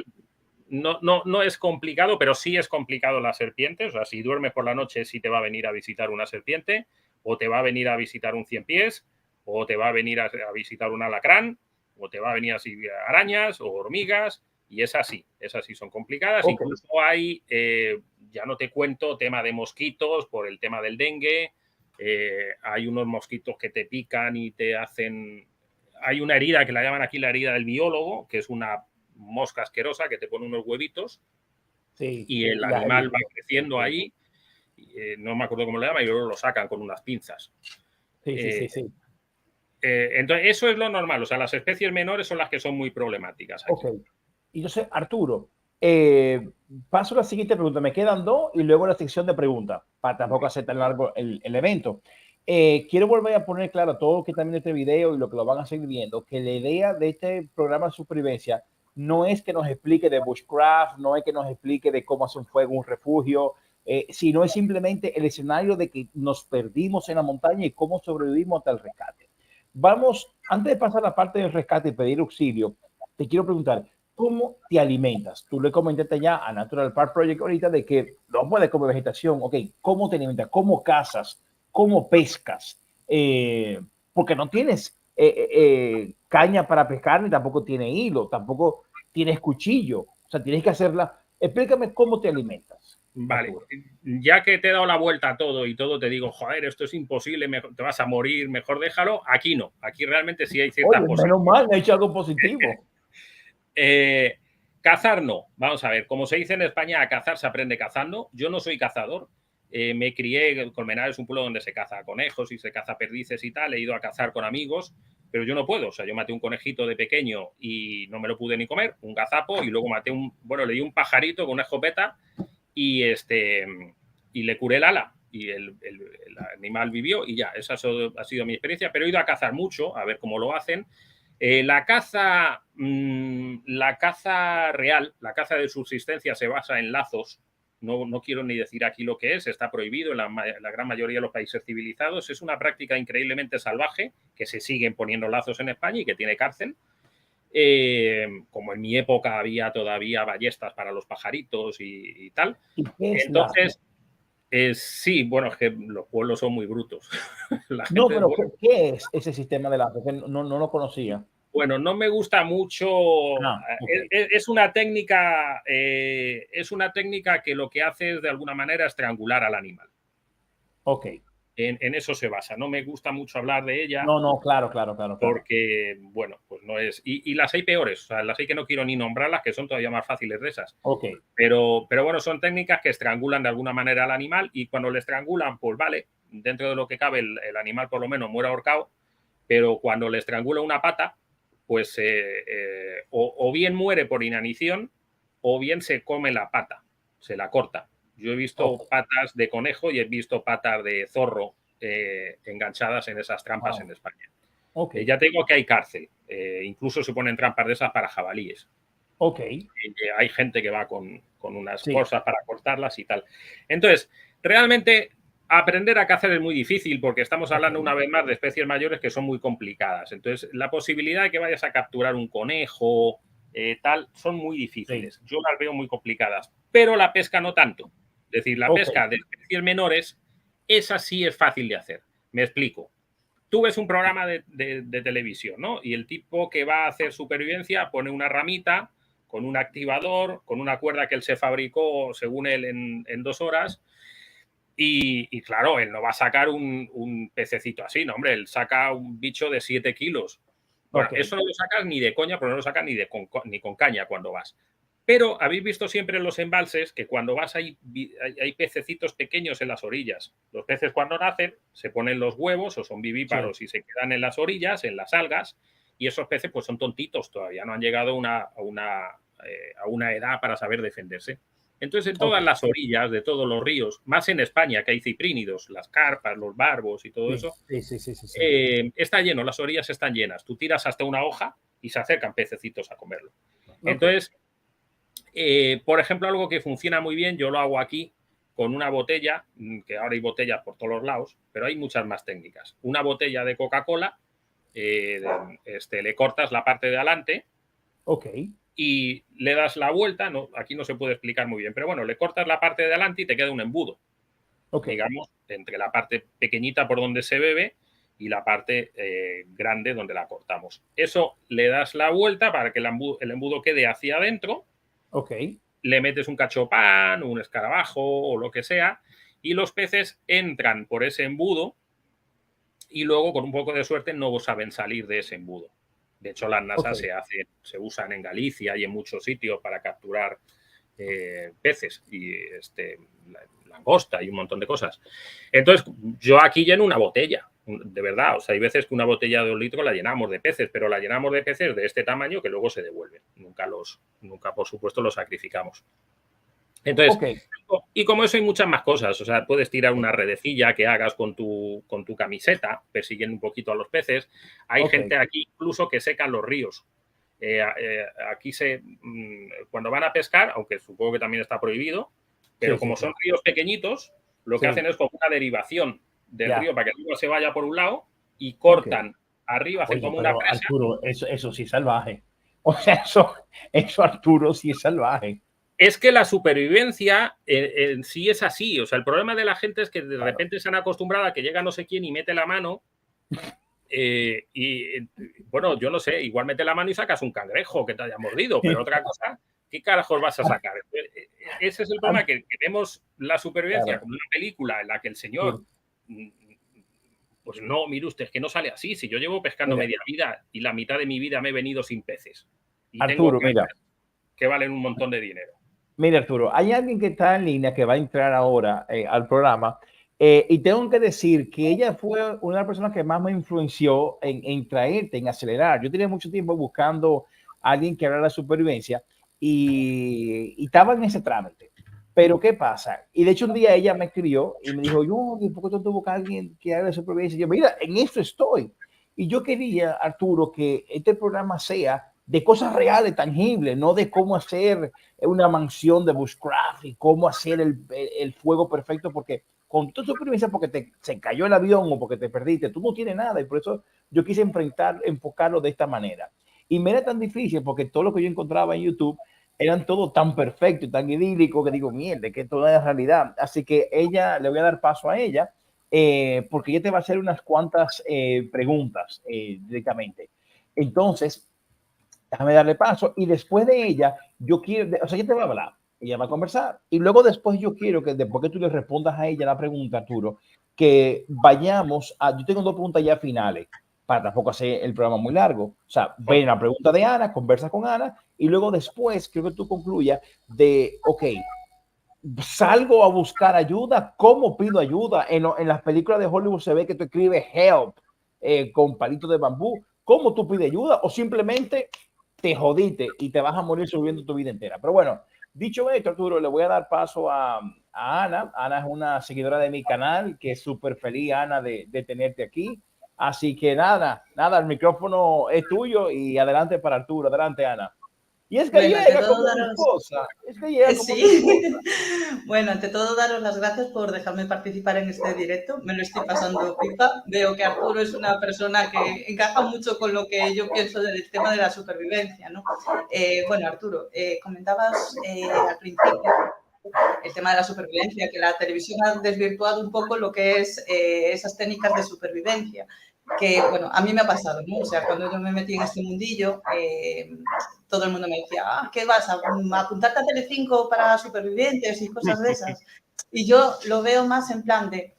no es complicado, pero sí es complicado las serpientes. O sea, si duermes por la noche sí te va a venir a visitar una serpiente o te va a venir a visitar un ciempiés o te va a venir a visitar un alacrán, o te va a venir así arañas o hormigas, y esas sí son complicadas. Incluso hay, ya no te cuento, tema de mosquitos, por el tema del dengue, hay unos mosquitos que te pican y te hacen... Hay una herida que la llaman aquí la herida del biólogo, que es una mosca asquerosa que te pone unos huevitos, y el animal va creciendo ahí, no me acuerdo cómo le llaman, y luego lo sacan con unas pinzas. Sí. Entonces, eso es lo normal. O sea, las especies menores son las que son muy problemáticas aquí. Y entonces, Arturo, paso a la siguiente pregunta. Me quedan dos y luego la sección de preguntas, para tampoco hacer tan largo el evento. Quiero volver a poner claro a todos los que están viendo este video y los que lo van a seguir viendo, que la idea de este programa de supervivencia no es que nos explique de bushcraft, no es que nos explique de cómo hacer un fuego, un refugio, sino es simplemente el escenario de que nos perdimos en la montaña y cómo sobrevivimos hasta el rescate. Vamos, antes de pasar a la parte del rescate y pedir auxilio, te quiero preguntar, ¿cómo te alimentas? Tú le comentaste ya a Natural Park Project ahorita de que no puedes comer vegetación. Ok, ¿cómo te alimentas? ¿Cómo cazas? ¿Cómo pescas? Porque no tienes caña para pescar, ni tampoco tienes hilo, tampoco tienes cuchillo. O sea, tienes que hacerla. Explícame cómo te alimentas. Vale, ya que te he dado la vuelta a todo y todo te digo, joder, esto es imposible, te vas a morir, mejor déjalo. Aquí no, aquí realmente sí hay cierta posibilidad. Menos mal, me ha hecho algo positivo. Cazar no, vamos a ver, como se dice en España, a cazar se aprende cazando. Yo no soy cazador, me crié, Colmenar es un pueblo donde se caza conejos y se caza perdices y tal, he ido a cazar con amigos, pero yo no puedo. O sea, yo maté un conejito de pequeño y no me lo pude ni comer, un gazapo, y luego maté le di un pajarito con una escopeta y le curé el ala y el animal vivió y ya, esa ha sido mi experiencia, pero he ido a cazar mucho, a ver cómo lo hacen. La caza real, la caza de subsistencia se basa en lazos, no quiero ni decir aquí lo que es, está prohibido en la gran mayoría de los países civilizados, es una práctica increíblemente salvaje, que se siguen poniendo lazos en España y que tiene cárcel. Como en mi época había todavía ballestas para los pajaritos y tal. ¿Y qué es Entonces, sí, bueno, es que los pueblos son muy brutos. No, pero ¿qué es ese sistema de lazo? Que no lo conocía. Bueno, no me gusta mucho. Okay. Es una técnica que lo que hace es de alguna manera estrangular al animal. Ok. En eso se basa. No me gusta mucho hablar de ella. No, claro. Porque, bueno, pues no es. Y las hay peores. O sea, las hay que no quiero ni nombrarlas, que son todavía más fáciles de esas. Ok. Pero bueno, son técnicas que estrangulan de alguna manera al animal y cuando le estrangulan, pues vale, dentro de lo que cabe, el animal por lo menos muere ahorcado, pero cuando le estrangula una pata, pues o bien muere por inanición o bien se come la pata, se la corta. Yo he visto patas de conejo y he visto patas de zorro enganchadas en esas trampas en España. Ya te digo que hay cárcel. Incluso se ponen trampas de esas para jabalíes. Hay gente que va con unas cosas para cortarlas y tal. Entonces, realmente aprender a cazar es muy difícil porque estamos hablando una vez más de especies mayores que son muy complicadas. Entonces, la posibilidad de que vayas a capturar un conejo, tal, son muy difíciles. Yo las veo muy complicadas, pero la pesca no tanto. Es decir, la pesca de especies menores, esa sí es fácil de hacer. Me explico. Tú ves un programa de televisión, ¿no? Y el tipo que va a hacer supervivencia pone una ramita con un activador, con una cuerda que él se fabricó, según él, en 2 horas. Y claro, él no va a sacar un pececito así, no, hombre, él saca un bicho de 7 kilos. Bueno, eso no lo sacas ni de coña, pero no lo sacas ni con caña cuando vas. Pero habéis visto siempre en los embalses que cuando vas hay pececitos pequeños en las orillas. Los peces cuando nacen se ponen los huevos o son vivíparos y se quedan en las orillas, en las algas, y esos peces pues son tontitos, todavía no han llegado a una edad para saber defenderse. Entonces en todas las orillas de todos los ríos, más en España que hay ciprínidos, las carpas, los barbos y todo eso, está lleno, las orillas están llenas. Tú tiras hasta una hoja y se acercan pececitos a comerlo. Entonces, por ejemplo, algo que funciona muy bien, yo lo hago aquí con una botella, que ahora hay botellas por todos los lados, pero hay muchas más técnicas. Una botella de Coca-Cola, le cortas la parte de adelante y le das la vuelta, no, aquí no se puede explicar muy bien, pero bueno, le cortas la parte de adelante y te queda un embudo. Digamos, entre la parte pequeñita por donde se bebe y la parte grande donde la cortamos. Eso le das la vuelta para que el embudo quede hacia adentro. Le metes un cachopán, un escarabajo o lo que sea y los peces entran por ese embudo y luego con un poco de suerte no saben salir de ese embudo. De hecho, las nasas se usan en Galicia y en muchos sitios para capturar peces y langosta y un montón de cosas. Entonces, yo aquí lleno una botella, de verdad. O sea, hay veces que una botella de 2 litros la llenamos de peces, pero la llenamos de peces de este tamaño que luego se devuelven. Nunca por supuesto, los sacrificamos. Entonces, y como eso hay muchas más cosas. O sea, puedes tirar una redecilla que hagas con tu camiseta, persiguiendo un poquito a los peces. Hay gente aquí incluso que secan los ríos. Aquí cuando van a pescar, aunque supongo que también está prohibido, pero como son ríos pequeñitos, lo que hacen es como una derivación del río para que el río se vaya por un lado y cortan arriba, hacen como una presa. Arturo, eso sí es salvaje. O sea, eso Arturo sí es salvaje. Es que la supervivencia en sí es así. O sea, el problema de la gente es que de repente se han acostumbrado a que llega no sé quién y mete la mano. Bueno, yo no sé, igual mete la mano y sacas un cangrejo que te haya mordido, pero otra cosa, ¿qué carajos vas a sacar? Ese es el problema, que vemos la supervivencia como una película en la que el señor, pues no, mire usted, es que no sale así. Si yo llevo pescando media vida y la mitad de mi vida me he venido sin peces. Y Arturo, tengo que valen un montón de dinero. Mira, Arturo, hay alguien que está en línea que va a entrar ahora al programa y tengo que decir que ella fue una de las personas que más me influenció en traerte, en acelerar. Yo tenía mucho tiempo buscando a alguien que hablara de supervivencia y estaba en ese trámite. Pero ¿qué pasa? Y de hecho un día ella me escribió y me dijo, yo, ¿por qué tú buscas a alguien que haga de supervivencia? Y yo, mira, en esto estoy. Y yo quería, Arturo, que este programa sea de cosas reales, tangibles, no de cómo hacer una mansión de bushcraft y cómo hacer el fuego perfecto, porque con tu supervivencia, porque se cayó el avión o porque te perdiste, tú no tienes nada, y por eso yo quise enfocarlo de esta manera. Y me era tan difícil porque todo lo que yo encontraba en YouTube eran todo tan perfecto y tan idílico que digo, mierda, que todo es realidad. Así que le voy a dar paso a ella, porque ella te va a hacer unas cuantas preguntas directamente. Entonces, déjame darle paso y después de ella, ella te va a hablar, ella va a conversar y luego después yo quiero que después que tú le respondas a ella la pregunta, Arturo, que vayamos yo tengo 2 preguntas ya finales para tampoco hacer el programa muy largo. O sea, ven la pregunta de Ana, conversa con Ana y luego después creo que tú concluyas ok, salgo a buscar ayuda, ¿cómo pido ayuda? En las películas de Hollywood se ve que tú escribes help con palitos de bambú. ¿Cómo tú pides ayuda? O simplemente te jodiste y te vas a morir subiendo tu vida entera. Pero bueno, dicho esto, Arturo, le voy a dar paso a Ana. Ana es una seguidora de mi canal, que es súper feliz, Ana, de tenerte aquí. Así que nada, el micrófono es tuyo y adelante para Arturo. Adelante, Ana. Y es que bueno, llega como mi esposa. Es que llega como mi esposa. Bueno, ante todo, daros las gracias por dejarme participar en este directo. Me lo estoy pasando pipa. Veo que Arturo es una persona que encaja mucho con lo que yo pienso del tema de la supervivencia, ¿no? Bueno, Arturo, comentabas al principio el tema de la supervivencia, que la televisión ha desvirtuado un poco lo que es esas técnicas de supervivencia, que, bueno, a mí me ha pasado, ¿no? O sea, cuando yo me metí en este mundillo, todo el mundo me decía, ¿qué vas a apuntarte a Telecinco para supervivientes y cosas de esas? Y yo lo veo más en plan de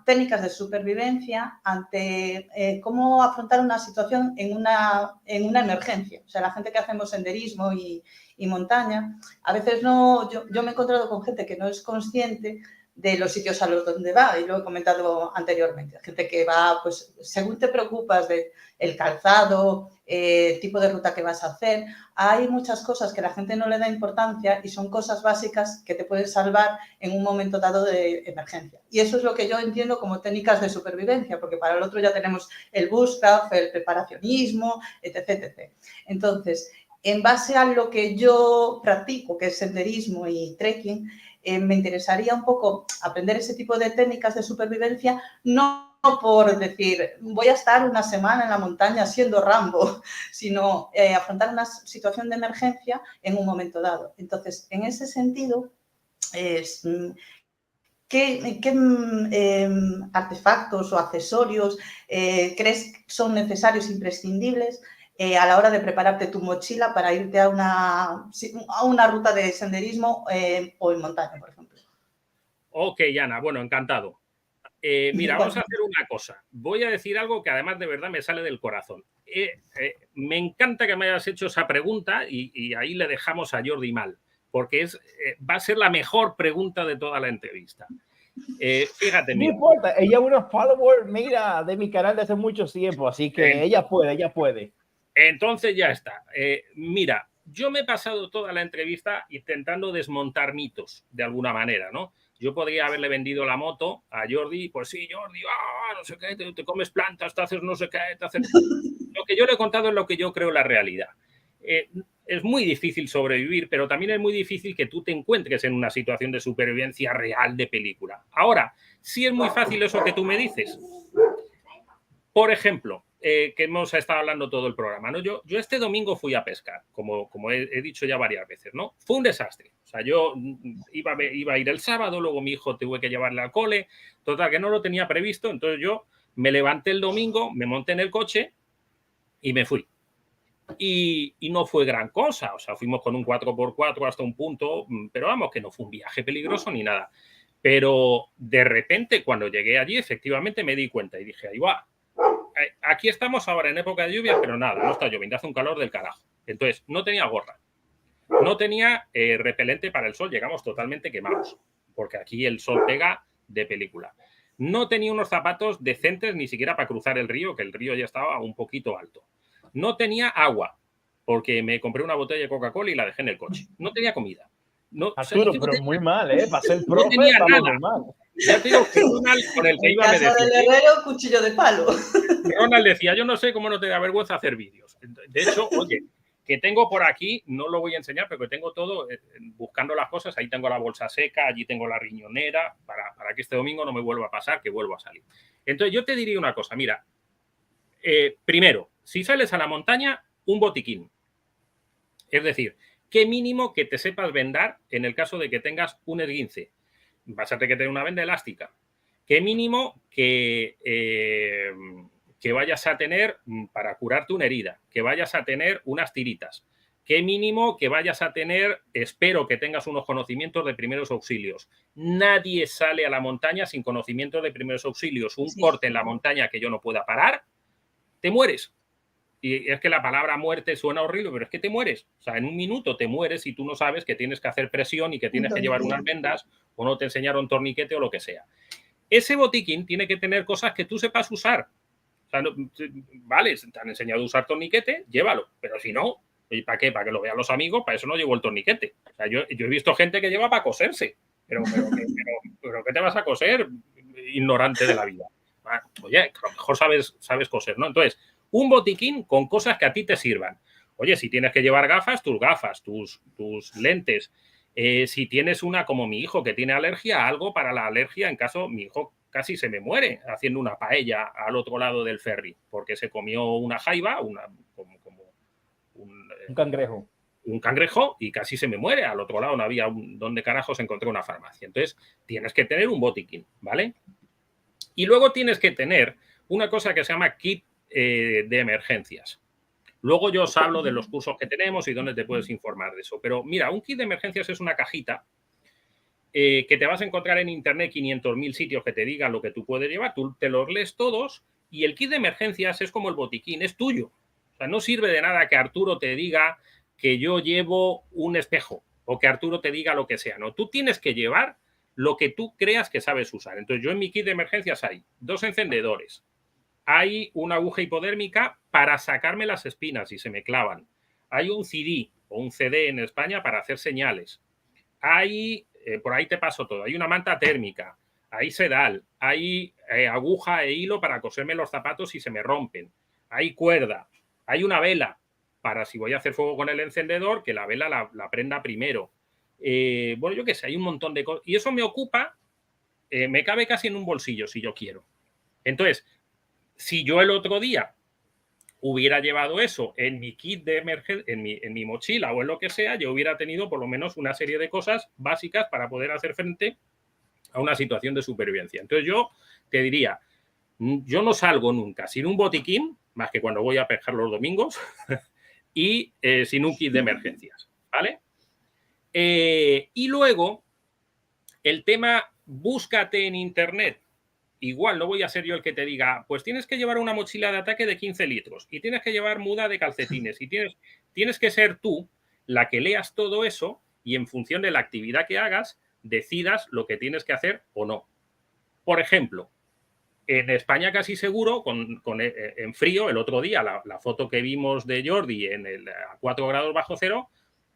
técnicas de supervivencia ante cómo afrontar una situación en una emergencia. O sea, la gente que hacemos senderismo y montaña, a veces yo me he encontrado con gente que no es consciente de los sitios a los donde va, y lo he comentado anteriormente. Gente que va, pues, según te preocupas del calzado, el tipo de ruta que vas a hacer, hay muchas cosas que la gente no le da importancia y son cosas básicas que te pueden salvar en un momento dado de emergencia. Y eso es lo que yo entiendo como técnicas de supervivencia, porque para el otro ya tenemos el bushcraft, el preparacionismo, etc, etc. Entonces, en base a lo que yo practico, que es senderismo y trekking, me interesaría un poco aprender ese tipo de técnicas de supervivencia, no por decir, voy a estar una semana en la montaña siendo Rambo, sino afrontar una situación de emergencia en un momento dado. Entonces, en ese sentido, ¿qué artefactos o accesorios crees que son necesarios, imprescindibles, a la hora de prepararte tu mochila para irte a una ruta de senderismo o en montaña, por ejemplo? Ok, Ana, bueno, encantado. Mira, vamos a hacer una cosa. Voy a decir algo que además de verdad me sale del corazón. Me encanta que me hayas hecho esa pregunta y ahí le dejamos a Jordi mal, porque va a ser la mejor pregunta de toda la entrevista. Fíjate, no importa, ella es una follower, mira, de mi canal de hace mucho tiempo, así que ella puede. Entonces ya está. Mira, yo me he pasado toda la entrevista intentando desmontar mitos de alguna manera, ¿no? Yo podría haberle vendido la moto a Jordi, pues sí, Jordi, no sé qué, te comes plantas, te haces no sé qué, te haces... Lo que yo le he contado es lo que yo creo la realidad. Es muy difícil sobrevivir, pero también es muy difícil que tú te encuentres en una situación de supervivencia real de película. Ahora, sí es muy fácil eso que tú me dices. Por ejemplo, que hemos estado hablando todo el programa, ¿no? Yo este domingo fui a pescar, como he dicho ya varias veces, ¿no? Fue un desastre. O sea, yo iba a ir el sábado, luego mi hijo tuve que llevarle al cole, total, que no lo tenía previsto, entonces yo me levanté el domingo, me monté en el coche y me fui. Y no fue gran cosa, o sea, fuimos con un 4x4 hasta un punto, pero vamos, que no fue un viaje peligroso ni nada. Pero de repente, cuando llegué allí, efectivamente me di cuenta y dije, ahí va. Aquí estamos ahora en época de lluvia, pero nada, no está lloviendo, hace un calor del carajo. Entonces, no tenía gorra, no tenía repelente para el sol, llegamos totalmente quemados, porque aquí el sol pega de película. No tenía unos zapatos decentes ni siquiera para cruzar el río, que el río ya estaba un poquito alto. No tenía agua, porque me compré una botella de Coca-Cola y la dejé en el coche. No tenía comida. No, Arturo, pero muy mal, para ser profe, no tenía nada. Normal. Ya te digo que Ronald, con el que iba, me decía... En casa del herrero, cuchillo de palo. Ronald decía, yo no sé cómo no te da vergüenza hacer vídeos. De hecho, oye, que tengo por aquí, no lo voy a enseñar, pero que tengo todo, buscando las cosas, ahí tengo la bolsa seca, allí tengo la riñonera, para que este domingo no me vuelva a pasar, que vuelva a salir. Entonces, yo te diría una cosa, mira, primero, si sales a la montaña, un botiquín. Es decir, qué mínimo que te sepas vendar en el caso de que tengas un esguince. Vas a tener que tener una venda elástica. Qué mínimo que vayas a tener para curarte una herida, que vayas a tener unas tiritas. Qué mínimo que vayas a tener, espero que tengas unos conocimientos de primeros auxilios. Nadie sale a la montaña sin conocimientos de primeros auxilios. Un corte en la montaña que yo no pueda parar, te mueres. Y es que la palabra muerte suena horrible, pero es que te mueres. O sea, en un minuto te mueres si tú no sabes que tienes que hacer presión y que tienes que llevar unas vendas o no te enseñaron torniquete o lo que sea. Ese botiquín tiene que tener cosas que tú sepas usar. O sea, no, vale, te han enseñado a usar torniquete, llévalo. Pero si no, ¿y para qué? Para que lo vean los amigos, para eso no llevo el torniquete. O sea, yo he visto gente que lleva para coserse. Pero ¿qué te vas a coser, ignorante de la vida? Oye, a lo mejor sabes coser, ¿no? Entonces, un botiquín con cosas que a ti te sirvan. Oye, si tienes que llevar gafas, tus lentes. Si tienes como mi hijo que tiene alergia, algo para la alergia, en caso, mi hijo casi se me muere haciendo una paella al otro lado del ferry, porque se comió una jaiba, un cangrejo. Un cangrejo y casi se me muere. Al otro lado no había donde carajos encontré una farmacia. Entonces, tienes que tener un botiquín, ¿vale? Y luego tienes que tener una cosa que se llama kit de emergencias. Luego yo os hablo de los cursos que tenemos y dónde te puedes informar de eso. Pero mira, un kit de emergencias es una cajita que te vas a encontrar en internet 500.000 sitios que te digan lo que tú puedes llevar. Tú te los lees todos y el kit de emergencias es como el botiquín, es tuyo. O sea, no sirve de nada que Arturo te diga que yo llevo un espejo o que Arturo te diga lo que sea. No, tú tienes que llevar lo que tú creas que sabes usar. Entonces, yo en mi kit de emergencias hay 2 encendedores. Hay una aguja hipodérmica para sacarme las espinas si se me clavan. Hay un CD o un CD en España para hacer señales. Hay, por ahí te paso todo, hay una manta térmica, hay sedal, hay aguja e hilo para coserme los zapatos si se me rompen. Hay cuerda, hay una vela para si voy a hacer fuego con el encendedor, que la vela la prenda primero. Bueno, yo qué sé, hay un montón de cosas. Y eso me ocupa, me cabe casi en un bolsillo si yo quiero. Entonces, si yo el otro día hubiera llevado eso en mi kit de emergencia, en mi mochila o en lo que sea, yo hubiera tenido por lo menos una serie de cosas básicas para poder hacer frente a una situación de supervivencia. Entonces yo te diría, yo no salgo nunca sin un botiquín, más que cuando voy a pescar los domingos, y sin un kit de emergencias, ¿vale? Y luego, el tema, búscate en internet. Igual no voy a ser yo el que te diga, pues tienes que llevar una mochila de ataque de 15 litros y tienes que llevar muda de calcetines y tienes que ser tú la que leas todo eso y en función de la actividad que hagas decidas lo que tienes que hacer o no. Por ejemplo, en España casi seguro, en frío, el otro día, la foto que vimos de Jordi a 4 grados bajo cero,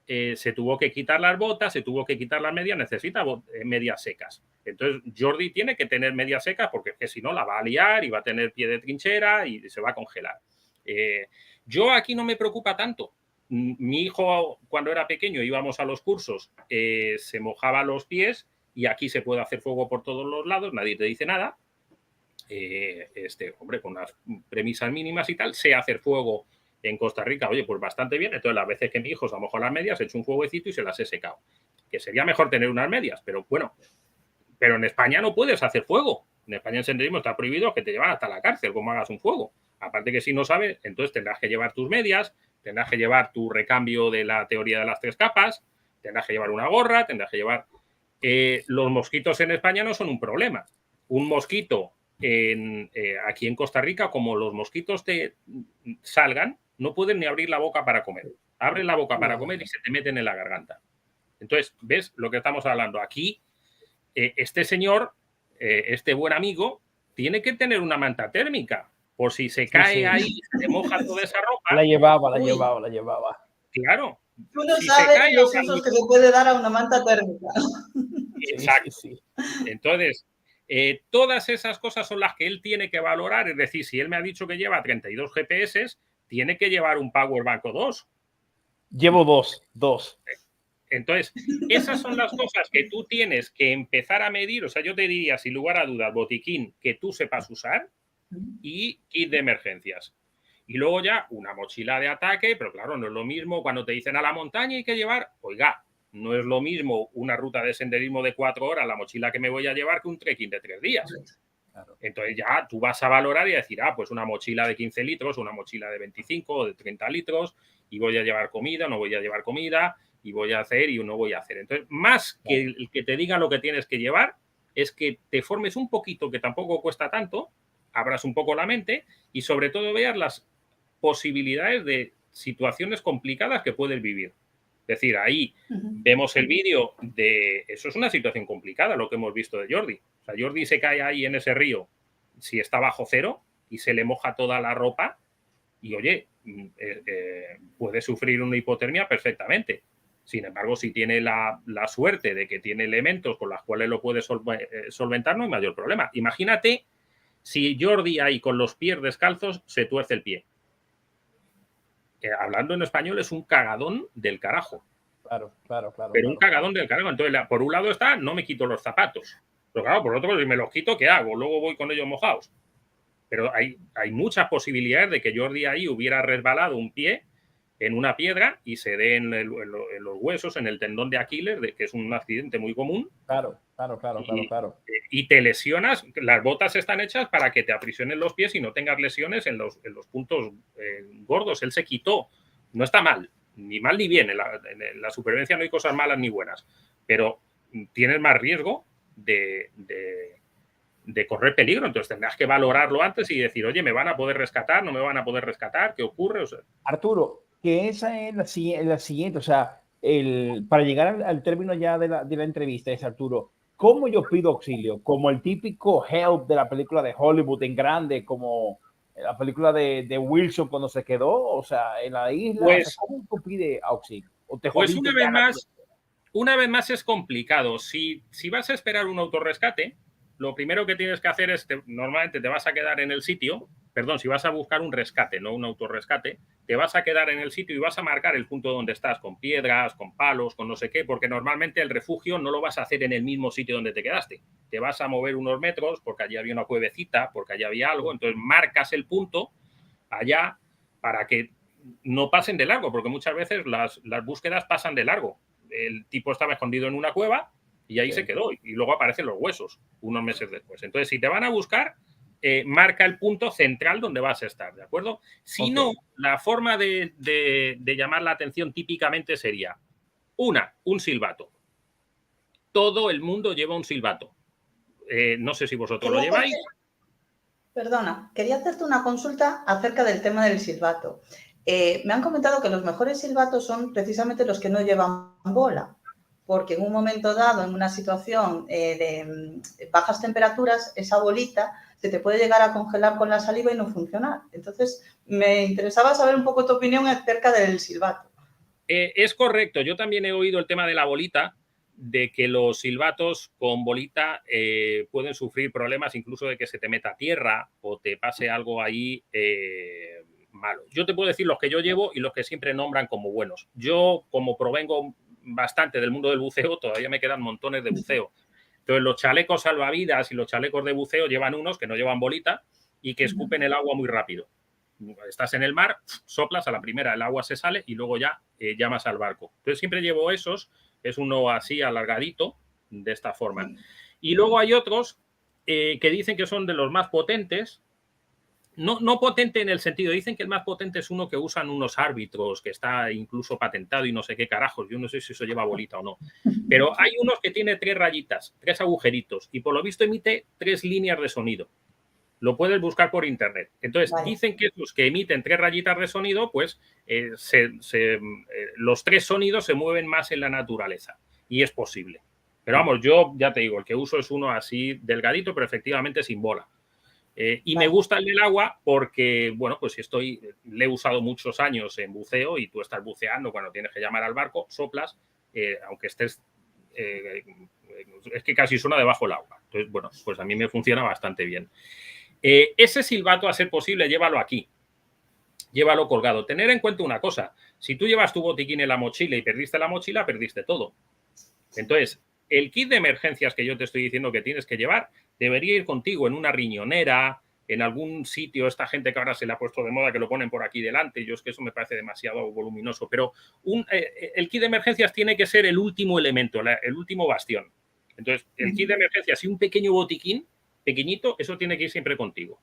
se tuvo que quitar las botas, se tuvo que quitar las medias, necesita medias secas. Entonces, Jordi tiene que tener medias secas porque es que si no la va a liar y va a tener pie de trinchera y se va a congelar. Yo aquí no me preocupa tanto. Mi hijo, cuando era pequeño, íbamos a los cursos, se mojaba los pies y aquí se puede hacer fuego por todos los lados, nadie te dice nada. Hombre, con unas premisas mínimas y tal, sé hacer fuego en Costa Rica, oye, pues bastante bien. Entonces, las veces que mi hijo se ha mojado las medias, he hecho un fueguecito y se las he secado. Que sería mejor tener unas medias, pero bueno. Pero en España no puedes hacer fuego. En España en senderismo está prohibido que te llevan hasta la cárcel como hagas un fuego. Aparte que si no sabes, entonces tendrás que llevar tus medias, tendrás que llevar tu recambio de la teoría de las 3 capas, tendrás que llevar una gorra, tendrás que llevar... los mosquitos en España no son un problema. Un mosquito aquí en Costa Rica, como los mosquitos te salgan, no pueden ni abrir la boca para comer. Abren la boca para comer y se te meten en la garganta. Entonces, ¿ves lo que estamos hablando? Aquí, este señor, este buen amigo, tiene que tener una manta térmica. Por si se cae ahí, se moja toda esa ropa. La llevaba. Claro. Tú no sabes los usos que se puede dar a una manta térmica. Exacto. Sí. Entonces, Todas esas cosas son las que él tiene que valorar. Es decir, si él me ha dicho que lleva 32 GPS, tiene que llevar un Power Bank o 2. Llevo dos. Entonces, esas son las cosas que tú tienes que empezar a medir. O sea, yo te diría, sin lugar a dudas, botiquín que tú sepas usar y kit de emergencias. Y luego ya una mochila de ataque, pero claro, no es lo mismo cuando te dicen a la montaña hay que llevar, oiga, no es lo mismo una ruta de senderismo de 4 horas, la mochila que me voy a llevar, que un trekking de 3 días. Claro. Entonces ya tú vas a valorar y a decir, pues una mochila de 15 litros, una mochila de 25 o de 30 litros, y voy a llevar comida, no voy a llevar comida, y voy a hacer y no voy a hacer. Entonces, más que el que te diga lo que tienes que llevar, es que te formes un poquito, que tampoco cuesta tanto, abras un poco la mente y sobre todo veas las posibilidades de situaciones complicadas que puedes vivir. Es decir, ahí vemos el vídeo de... Eso es una situación complicada, lo que hemos visto de Jordi. O sea, Jordi se cae ahí en ese río si está bajo cero y se le moja toda la ropa y, oye, puede sufrir una hipotermia perfectamente. Sin embargo, si tiene la suerte de que tiene elementos con los cuales lo puede solventar, no hay mayor problema. Imagínate si Jordi ahí con los pies descalzos se tuerce el pie. Hablando en español, es un cagadón del carajo. Claro. Pero un cagadón del carajo. Entonces, por un lado está, no me quito los zapatos. Pero claro, por otro, si me los quito, ¿qué hago? Luego voy con ellos mojados. Pero hay muchas posibilidades de que Jordi ahí hubiera resbalado un pie en una piedra y se dé en los huesos, en el tendón de Aquiles, que es un accidente muy común. Claro. Y te lesionas. Las botas están hechas para que te aprisionen los pies y no tengas lesiones en los puntos gordos. Él se quitó. No está mal, ni mal ni bien. En la supervivencia no hay cosas malas ni buenas, pero tienes más riesgo de correr peligro. Entonces tendrás que valorarlo antes y decir, oye, ¿me van a poder rescatar? ¿No me van a poder rescatar? ¿Qué ocurre? O sea, Arturo, que esa es la siguiente, o sea, para llegar al término ya de la entrevista es, Arturo, ¿cómo yo pido auxilio? ¿Como el típico help de la película de Hollywood en grande, como la película de Wilson cuando se quedó, o sea, en la isla? Pues, o sea, ¿cómo tú pides auxilio? ¿O te pues una vez más es complicado. Si vas a esperar un autorrescate, lo primero que tienes que hacer es, normalmente te vas a quedar en el sitio, si vas a buscar un rescate, no un autorrescate, te vas a quedar en el sitio y vas a marcar el punto donde estás, con piedras, con palos, con no sé qué, porque normalmente el refugio no lo vas a hacer en el mismo sitio donde te quedaste. Te vas a mover unos metros porque allí había una cuevecita, porque allí había algo, entonces marcas el punto allá para que no pasen de largo, porque muchas veces las búsquedas pasan de largo. El tipo estaba escondido en una cueva y ahí se quedó. Y luego aparecen los huesos unos meses después. Entonces, si te van a buscar, marca el punto central donde vas a estar, ¿de acuerdo? Si no, la forma de llamar la atención típicamente sería, un silbato. Todo el mundo lleva un silbato. No sé si vosotros lo lleváis. Perdona, quería hacerte una consulta acerca del tema del silbato. Me han comentado que los mejores silbatos son precisamente los que no llevan bola, porque en un momento dado, en una situación de bajas temperaturas, esa bolita se te puede llegar a congelar con la saliva y no funcionar. Entonces, me interesaba saber un poco tu opinión acerca del silbato. Es correcto. Yo también he oído el tema de la bolita, de que los silbatos con bolita pueden sufrir problemas, incluso de que se te meta tierra o te pase algo ahí malo. Yo te puedo decir los que yo llevo y los que siempre nombran como buenos. Yo, como provengo bastante del mundo del buceo, todavía me quedan montones de buceo. Entonces, los chalecos salvavidas y los chalecos de buceo llevan unos que no llevan bolita y que escupen el agua muy rápido. Estás en el mar, soplas a la primera, el agua se sale y luego ya llamas al barco. Entonces, siempre llevo esos. Es uno así alargadito, de esta forma. Y luego hay otros que dicen que son de los más potentes. No potente en el sentido, dicen que el más potente es uno que usan unos árbitros, que está incluso patentado y no sé qué carajos. Yo no sé si eso lleva bolita o no. Pero hay unos que tiene 3 rayitas, 3 agujeritos, y por lo visto emite 3 líneas de sonido. Lo puedes buscar por internet. Entonces, dicen que los que emiten 3 rayitas de sonido, pues los 3 sonidos se mueven más en la naturaleza. Y es posible. Pero vamos, yo ya te digo, el que uso es uno así delgadito, pero efectivamente sin bola. Y me gusta el del agua porque, bueno, pues le he usado muchos años en buceo y tú estás buceando cuando tienes que llamar al barco, soplas, aunque estés es que casi suena debajo del agua. Entonces, bueno, pues a mí me funciona bastante bien. Ese silbato, a ser posible, llévalo aquí. Llévalo colgado. Tener en cuenta una cosa. Si tú llevas tu botiquín en la mochila y perdiste la mochila, perdiste todo. Entonces, el kit de emergencias que yo te estoy diciendo que tienes que llevar debería ir contigo en una riñonera, en algún sitio. Esta gente que ahora se le ha puesto de moda que lo ponen por aquí delante. Yo es que eso me parece demasiado voluminoso. Pero el kit de emergencias tiene que ser el último elemento, el último bastión. Entonces, el kit de emergencias y un pequeño botiquín pequeñito, eso tiene que ir siempre contigo.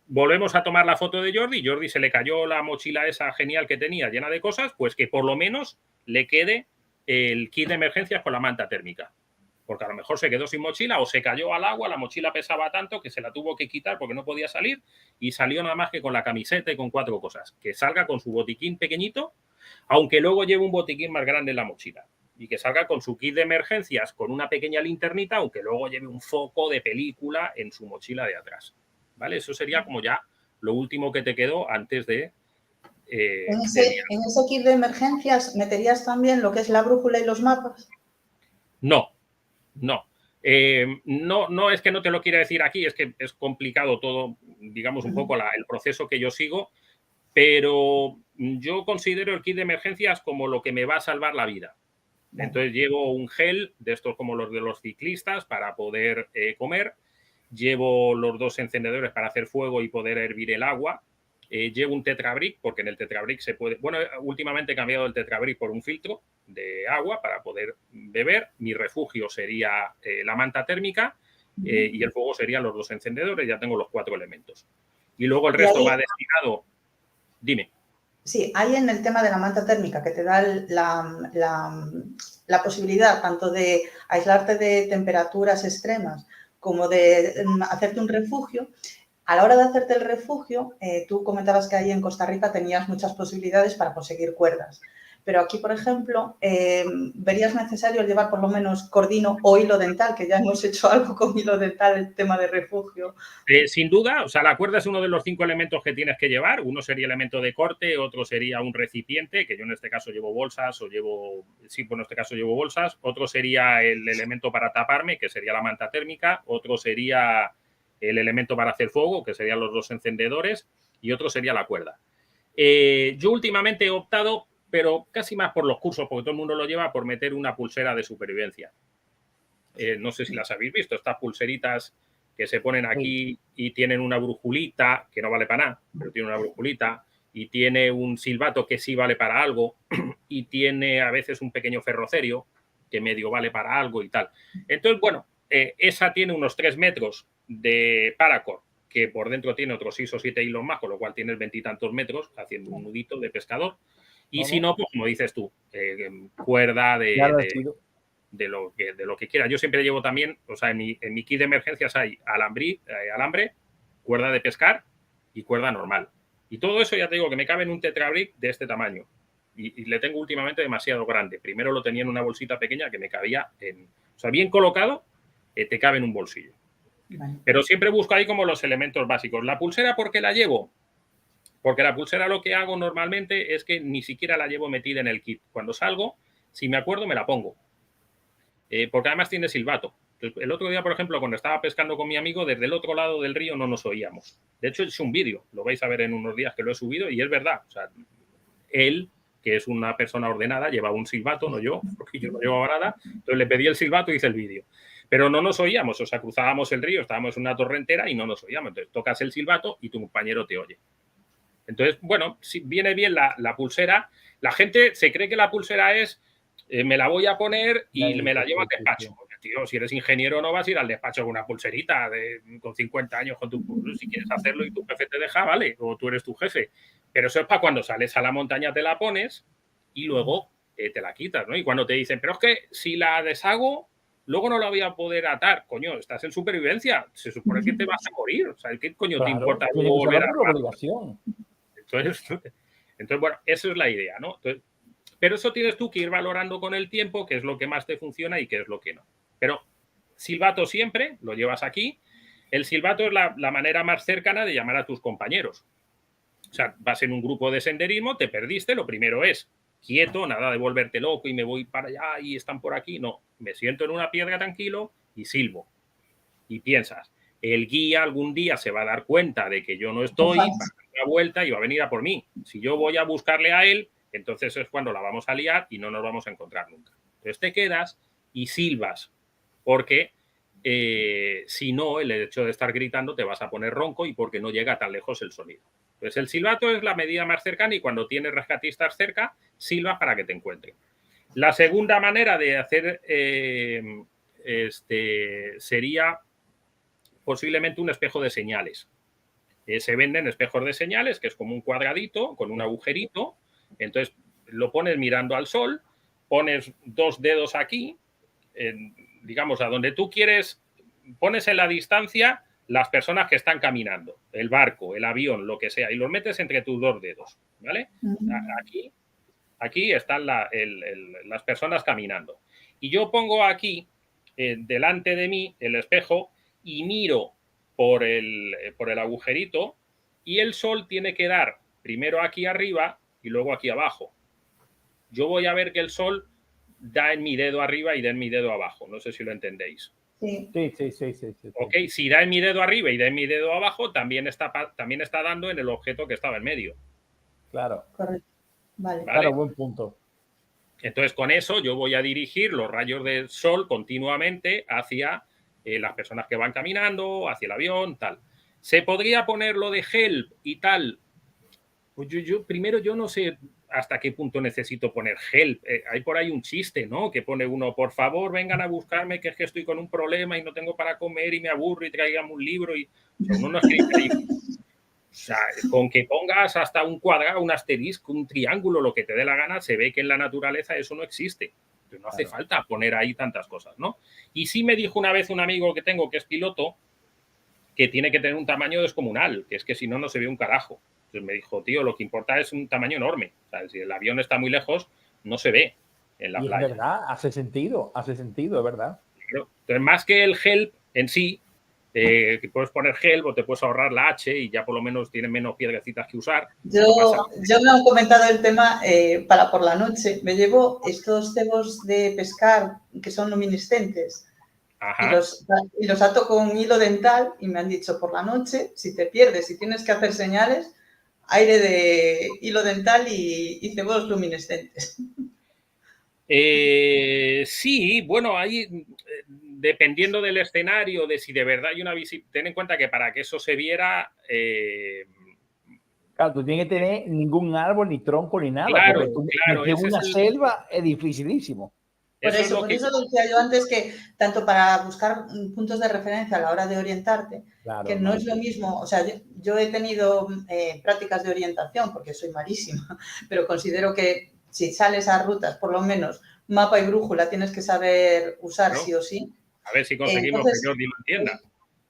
Volvemos a tomar la foto de Jordi. Jordi se le cayó la mochila esa genial que tenía, llena de cosas, pues que por lo menos le quede el kit de emergencias con la manta térmica. Porque a lo mejor se quedó sin mochila o se cayó al agua, la mochila pesaba tanto que se la tuvo que quitar porque no podía salir y salió nada más que con la camiseta y con 4 cosas. Que salga con su botiquín pequeñito, aunque luego lleve un botiquín más grande en la mochila. Y que salga con su kit de emergencias con una pequeña linternita, aunque luego lleve un foco de película en su mochila de atrás. ¿Vale? Eso sería como ya lo último que te quedó antes de... en ese kit de emergencias, ¿meterías también lo que es la brújula y los mapas? No. No es que no te lo quiera decir aquí, es que es complicado todo, digamos, un poco el proceso que yo sigo, pero yo considero el kit de emergencias como lo que me va a salvar la vida. Entonces llevo un gel de estos como los de los ciclistas para poder comer. Llevo los 2 encendedores para hacer fuego y poder hervir el agua. Llevo un tetrabric, porque en el tetrabric se puede... Bueno, últimamente he cambiado el tetrabric por un filtro de agua para poder beber. Mi refugio sería la manta térmica y el fuego serían los 2 encendedores. Ya tengo los 4 elementos. Y luego el resto va destinado... Dime. Sí, hay en el tema de la manta térmica que te da la posibilidad tanto de aislarte de temperaturas extremas como de hacerte un refugio. A la hora de hacerte el refugio, tú comentabas que ahí en Costa Rica tenías muchas posibilidades para conseguir cuerdas. Pero aquí, por ejemplo, verías necesario llevar por lo menos cordino o hilo dental, que ya hemos hecho algo con hilo dental, el tema de refugio. Sin duda, o sea, la cuerda es uno de los 5 elementos que tienes que llevar. Uno sería elemento de corte, otro sería un recipiente, que yo en este caso llevo bolsas o llevo... Sí, pues en este caso llevo bolsas. Otro sería el elemento para taparme, que sería la manta térmica. Otro sería el elemento para hacer fuego, que serían los 2 encendedores. Y otro sería la cuerda. Yo últimamente he optado, pero casi más por los cursos, porque todo el mundo lo lleva, por meter una pulsera de supervivencia. No sé si las habéis visto, estas pulseritas que se ponen aquí y tienen una brujulita, que no vale para nada, pero tiene una brujulita, y tiene un silbato que sí vale para algo, y tiene a veces un pequeño ferrocerio que medio vale para algo y tal. Entonces, bueno, esa tiene unos 3 metros de paracord, que por dentro tiene otros 6 o 7 hilos más, con lo cual tienes 20 y tantos metros, haciendo un nudito de pescador. Y si no, pues como dices tú, cuerda de lo que quieras. Yo siempre llevo también, o sea, en mi kit de emergencias hay alambre, cuerda de pescar y cuerda normal. Y todo eso ya te digo que me cabe en un tetrabric de este tamaño. Y le tengo últimamente demasiado grande. Primero lo tenía en una bolsita pequeña que me cabía o sea, bien colocado, te cabe en un bolsillo. Vale. Pero siempre busco ahí como los elementos básicos. ¿La pulsera por qué la llevo? Porque la pulsera lo que hago normalmente es que ni siquiera la llevo metida en el kit. Cuando salgo, si me acuerdo, me la pongo. Porque además tiene silbato. Entonces, el otro día, por ejemplo, cuando estaba pescando con mi amigo, desde el otro lado del río no nos oíamos. De hecho, es un vídeo. Lo vais a ver en unos días que lo he subido y es verdad. O sea, él, que es una persona ordenada, llevaba un silbato, no yo, porque yo no llevaba nada. Entonces le pedí el silbato y hice el vídeo. Pero no nos oíamos. O sea, cruzábamos el río, estábamos en una torrentera y no nos oíamos. Entonces tocas el silbato y tu compañero te oye. Entonces, bueno, si viene bien la pulsera. La gente se cree que la pulsera es, me la voy a poner y me la llevo al despacho. Porque, tío, si eres ingeniero no vas a ir al despacho con una pulserita con 50 años con tu... Si quieres hacerlo y tu jefe te deja, vale, o tú eres tu jefe. Pero eso es para cuando sales a la montaña te la pones y luego te la quitas, ¿no? Y cuando te dicen, pero es que si la deshago, luego no la voy a poder atar. Coño, estás en supervivencia. Se supone que te vas a morir. O sea, ¿qué coño te importa volver a obligación? Entonces, bueno, eso es la idea, ¿no? Entonces, pero eso tienes tú que ir valorando con el tiempo qué es lo que más te funciona y qué es lo que no. Pero silbato siempre, lo llevas aquí. El silbato es la manera más cercana de llamar a tus compañeros. O sea, vas en un grupo de senderismo, te perdiste, lo primero es quieto, nada de volverte loco y me voy para allá y están por aquí. No, me siento en una piedra tranquilo y silbo. Y piensas, el guía algún día se va a dar cuenta de que yo no estoy, va a dar una vuelta y va a venir a por mí. Si yo voy a buscarle a él, entonces es cuando la vamos a liar y no nos vamos a encontrar nunca. Entonces te quedas y silbas, porque si no, el hecho de estar gritando te vas a poner ronco y porque no llega tan lejos el sonido. Entonces el silbato es la medida más cercana y cuando tienes rescatistas cerca, silbas para que te encuentren. La segunda manera de hacer sería posiblemente un espejo de señales. Se venden espejos de señales, que es como un cuadradito con un agujerito. Entonces lo pones mirando al sol, pones 2 dedos aquí, digamos, a donde tú quieres, pones en la distancia las personas que están caminando, el barco, el avión, lo que sea, y los metes entre tus 2 dedos, ¿vale? Aquí están las personas caminando. Y yo pongo aquí, delante de mí, el espejo y miro por el agujerito y el sol tiene que dar primero aquí arriba y luego aquí abajo. Yo voy a ver que el sol da en mi dedo arriba y da en mi dedo abajo. No sé si lo entendéis. Sí. Ok, si da en mi dedo arriba y da en mi dedo abajo, también está dando en el objeto que estaba en medio. Claro. Correcto. Vale. Claro, buen punto. Entonces, con eso yo voy a dirigir los rayos del sol continuamente hacia las personas que van caminando, hacia el avión, tal. ¿Se podría poner lo de help y tal? Pues primero yo no sé hasta qué punto necesito poner help. Hay por ahí un chiste, ¿no? Que pone uno, por favor, vengan a buscarme, que es que estoy con un problema y no tengo para comer y me aburro y traigan un libro. O sea, uno no escribe ahí. O sea, con que pongas hasta un cuadrado, un asterisco, un triángulo, lo que te dé la gana, se ve que en la naturaleza eso no existe. Entonces no hace falta poner ahí tantas cosas, ¿no? Y sí me dijo una vez un amigo que tengo que es piloto que tiene que tener un tamaño descomunal, que es que si no, no se ve un carajo. Entonces me dijo, tío, lo que importa es un tamaño enorme. O sea, si el avión está muy lejos, no se ve en la playa. Es verdad, hace sentido, es verdad. Entonces, más que el help en sí, que puedes poner help o te puedes ahorrar la H y ya por lo menos tienen menos piedrecitas que usar. Yo me he comentado el tema para por la noche. Me llevo estos cebos de pescar que son luminiscentes. Y los ato con hilo dental y me han dicho por la noche, si te pierdes, si tienes que hacer señales, aire de hilo dental y cebos luminescentes. Sí, bueno, ahí dependiendo del escenario, de si de verdad hay una visita, ten en cuenta que para que eso se viera... Claro, tú tienes que tener ningún árbol, ni tronco, ni nada. Claro, claro. En una selva es dificilísimo. Por eso decía yo antes que tanto para buscar puntos de referencia a la hora de orientarte, claro, que no es lo mismo, o sea, yo he tenido prácticas de orientación porque soy malísima, pero considero que si sales a rutas, por lo menos mapa y brújula tienes que saber usar sí o sí. A ver si conseguimos que Jordi lo entienda.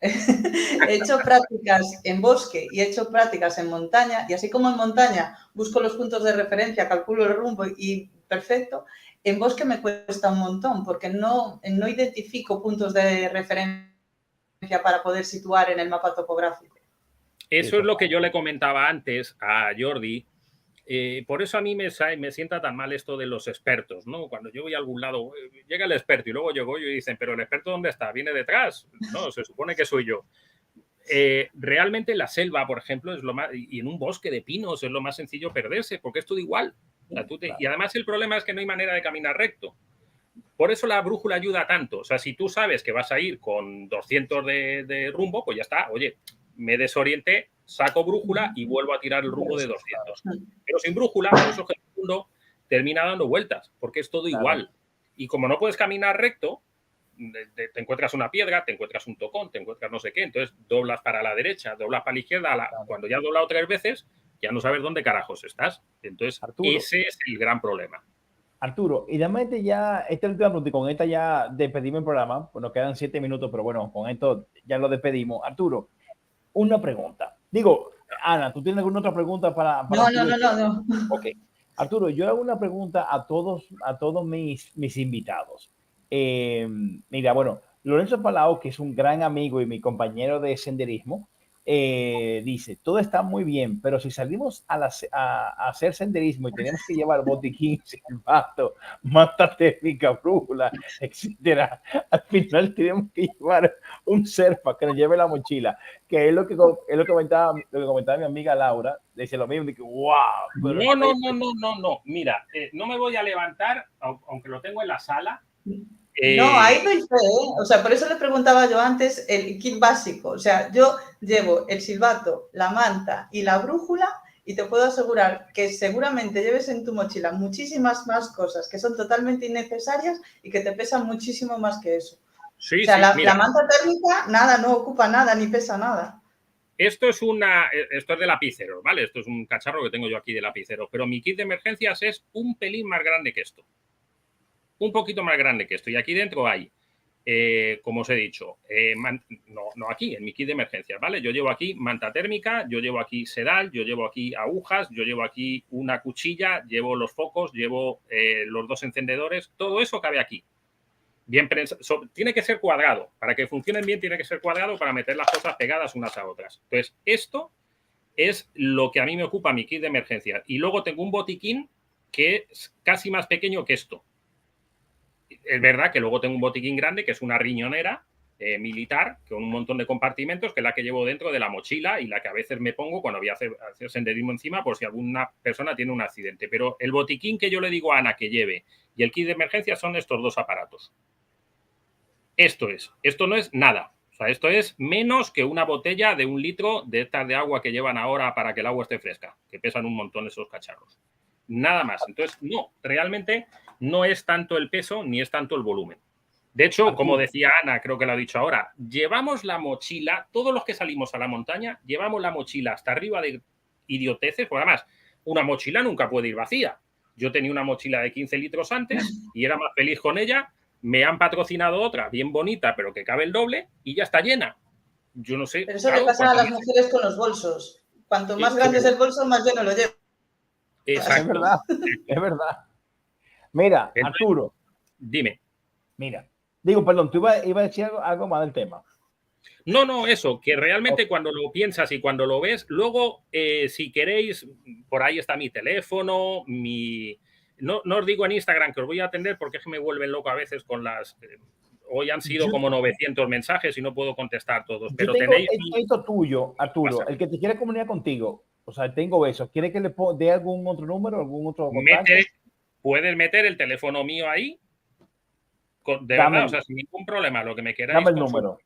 He hecho prácticas en bosque y he hecho prácticas en montaña y así como en montaña busco los puntos de referencia, calculo el rumbo y perfecto. En bosque me cuesta un montón porque no identifico puntos de referencia para poder situar en el mapa topográfico. Eso es lo que yo le comentaba antes a Jordi. Por eso a mí me sienta tan mal esto de los expertos, ¿no? Cuando yo voy a algún lado, llega el experto y luego llego yo y dicen, ¿pero el experto dónde está? ¿Viene detrás? No, se supone que soy yo. Realmente la selva, por ejemplo, es lo más, y en un bosque de pinos es lo más sencillo perderse, porque es todo igual. O sea, y además el problema es que no hay manera de caminar recto. Por eso la brújula ayuda tanto. O sea, si tú sabes que vas a ir con 200 de rumbo, pues ya está. Oye, me desorienté, saco brújula y vuelvo a tirar el rumbo de 200. Pero sin brújula, por eso que el mundo termina dando vueltas, porque es todo igual. Y como no puedes caminar recto, te encuentras una piedra, te encuentras un tocón, te encuentras no sé qué, entonces doblas para la derecha, doblas para la izquierda, cuando ya has doblado 3 veces, ya no sabes dónde carajos estás. Entonces, Arturo, ese es el gran problema. Arturo, y dame ya, esta última pregunta, y con esta ya despedimos el programa, pues nos quedan 7 minutos, pero bueno, con esto ya lo despedimos. Arturo, una pregunta. Digo, Ana, ¿tú tienes alguna otra pregunta para No. Ok. Arturo, yo hago una pregunta a todos mis invitados. Mira, bueno, Lorenzo Palau, que es un gran amigo y mi compañero de senderismo, dice, todo está muy bien, pero si salimos a hacer senderismo y tenemos que llevar botiquín, silbato, manta térmica, brújula, etcétera, al final tenemos que llevar un Sherpa que nos lleve la mochila, que es lo que comentaba mi amiga Laura, dice lo mismo, de que wow. No, mira, no me voy a levantar, aunque lo tengo en la sala. No, ahí doy fe, ¿eh? O sea, por eso le preguntaba yo antes el kit básico. O sea, yo llevo el silbato, la manta y la brújula y te puedo asegurar que seguramente lleves en tu mochila muchísimas más cosas que son totalmente innecesarias y que te pesan muchísimo más que eso. Sí, o sea, sí, la manta térmica, nada, no ocupa nada ni pesa nada. Esto es de lapiceros, ¿vale? Esto es un cacharro que tengo yo aquí de lapiceros, pero mi kit de emergencias es un pelín más grande que esto. Un poquito más grande que esto. Y aquí dentro hay, como os he dicho, no aquí, en mi kit de emergencias, ¿vale? Yo llevo aquí manta térmica, yo llevo aquí sedal, yo llevo aquí agujas, yo llevo aquí una cuchilla, llevo los focos, llevo los 2 encendedores, todo eso cabe aquí. Bien tiene que ser cuadrado. Para que funcionen bien tiene que ser cuadrado para meter las cosas pegadas unas a otras. Entonces, esto es lo que a mí me ocupa mi kit de emergencias. Y luego tengo un botiquín que es casi más pequeño que esto. Es verdad que luego tengo un botiquín grande que es una riñonera militar con un montón de compartimentos, que es la que llevo dentro de la mochila y la que a veces me pongo cuando voy a hacer senderismo encima por si alguna persona tiene un accidente. Pero el botiquín que yo le digo a Ana que lleve y el kit de emergencia son estos 2 aparatos. Esto no es nada. O sea, esto es menos que una botella de 1 litro de estas de agua que llevan ahora para que el agua esté fresca, que pesan un montón esos cacharros. Nada más. Entonces, no, realmente no es tanto el peso ni es tanto el volumen. De hecho, como decía Ana, creo que lo ha dicho ahora, llevamos la mochila, todos los que salimos a la montaña, llevamos la mochila hasta arriba de idioteces, porque además, una mochila nunca puede ir vacía. Yo tenía una mochila de 15 litros antes y era más feliz con ella. Me han patrocinado otra bien bonita, pero que cabe el doble y ya está llena. Yo no sé. Pero eso le pasa a las mujeres con los bolsos. Cuanto más grande es el bolso, más lleno lo lleva. Exacto. Es verdad. Mira, entonces, Arturo. Dime. Mira. Digo, perdón, tú ibas a decir algo más del tema. No, eso, que realmente cuando lo piensas y cuando lo ves, luego, si queréis, por ahí está mi teléfono, No os digo en Instagram que os voy a atender porque es que me vuelven loco a veces con las... Hoy han sido como 900 mensajes y no puedo contestar todos, pero tenéis... Esto tuyo, Arturo, el que te quiere comunicar contigo, o sea, tengo eso, ¿quiere que le dé algún otro número, algún otro contacto? Puedes meter el teléfono mío ahí, de verdad, o sea, sin ningún problema, lo que me queráis. Dame el número.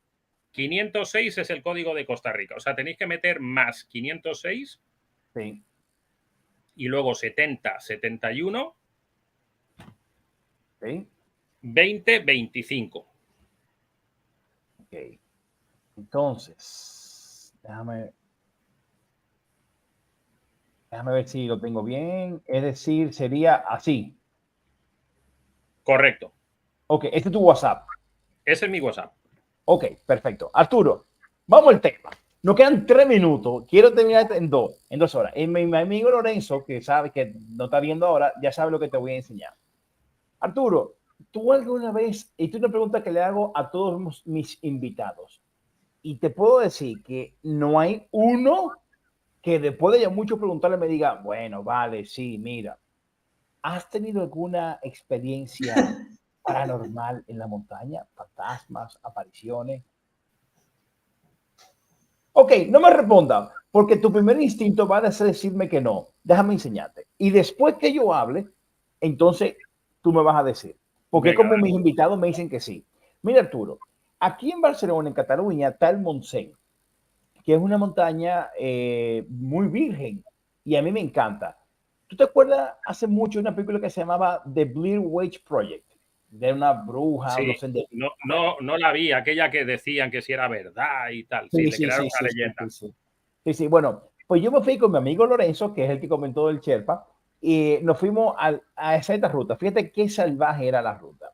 506 es el código de Costa Rica, o sea, tenéis que meter más 506 sí. Y luego 70, 71 ¿sí? 20, 25. Ok. Entonces, déjame ver si lo tengo bien. Es decir, sería así. Correcto. Ok, este es tu WhatsApp. Ese es mi WhatsApp. Ok, perfecto. Arturo, vamos al tema. Nos quedan 3 minutos. Quiero terminar en 2 horas. Y mi amigo Lorenzo, que sabe que no está viendo ahora, ya sabe lo que te voy a enseñar. Arturo, tú alguna vez, y tú una pregunta que le hago a todos mis invitados, y te puedo decir que no hay uno que después de ya mucho preguntarle me diga, bueno, vale, sí, mira, ¿has tenido alguna experiencia paranormal en la montaña? Fantasmas, apariciones. Ok, no me responda, porque tu primer instinto va a ser decirme que no. Déjame enseñarte. Y después que yo hable, entonces tú me vas a decir. Porque como mis invitados me dicen que sí. Mira, Arturo, aquí en Barcelona, en Cataluña, está el Montseny, que es una montaña muy virgen. Y a mí me encanta. ¿Tú te acuerdas hace mucho una película que se llamaba The Blair Witch Project? De una bruja. Sí, no la vi, aquella que decían que si era verdad y tal. Sí, le crearon una leyenda. Sí, bueno, pues yo me fui con mi amigo Lorenzo, que es el que comentó del Sherpa, y nos fuimos a esa ruta. Fíjate qué salvaje era la ruta.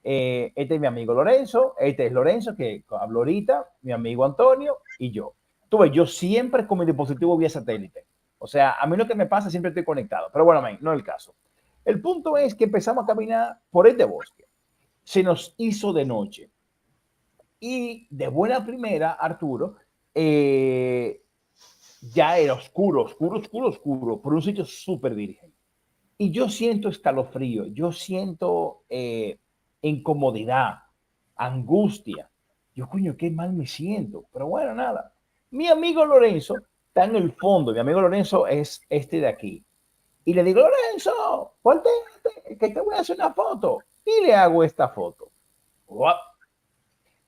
Este es mi amigo Lorenzo, este es Lorenzo, que habló ahorita, mi amigo Antonio y yo. Yo siempre con mi dispositivo vía satélite. O sea, a mí lo que me pasa, siempre estoy conectado. Pero bueno, no es el caso. El punto es que empezamos a caminar por este bosque. Se nos hizo de noche. Y de buena primera, Arturo, ya era oscuro, por un sitio súper virgen. Y yo siento escalofrío, yo siento incomodidad, angustia. Yo, coño, qué mal me siento. Pero bueno, nada. Mi amigo Lorenzo está en el fondo. Mi amigo Lorenzo es este de aquí. Y le digo, Lorenzo, ponte que te voy a hacer una foto. Y le hago esta foto. ¡Wow!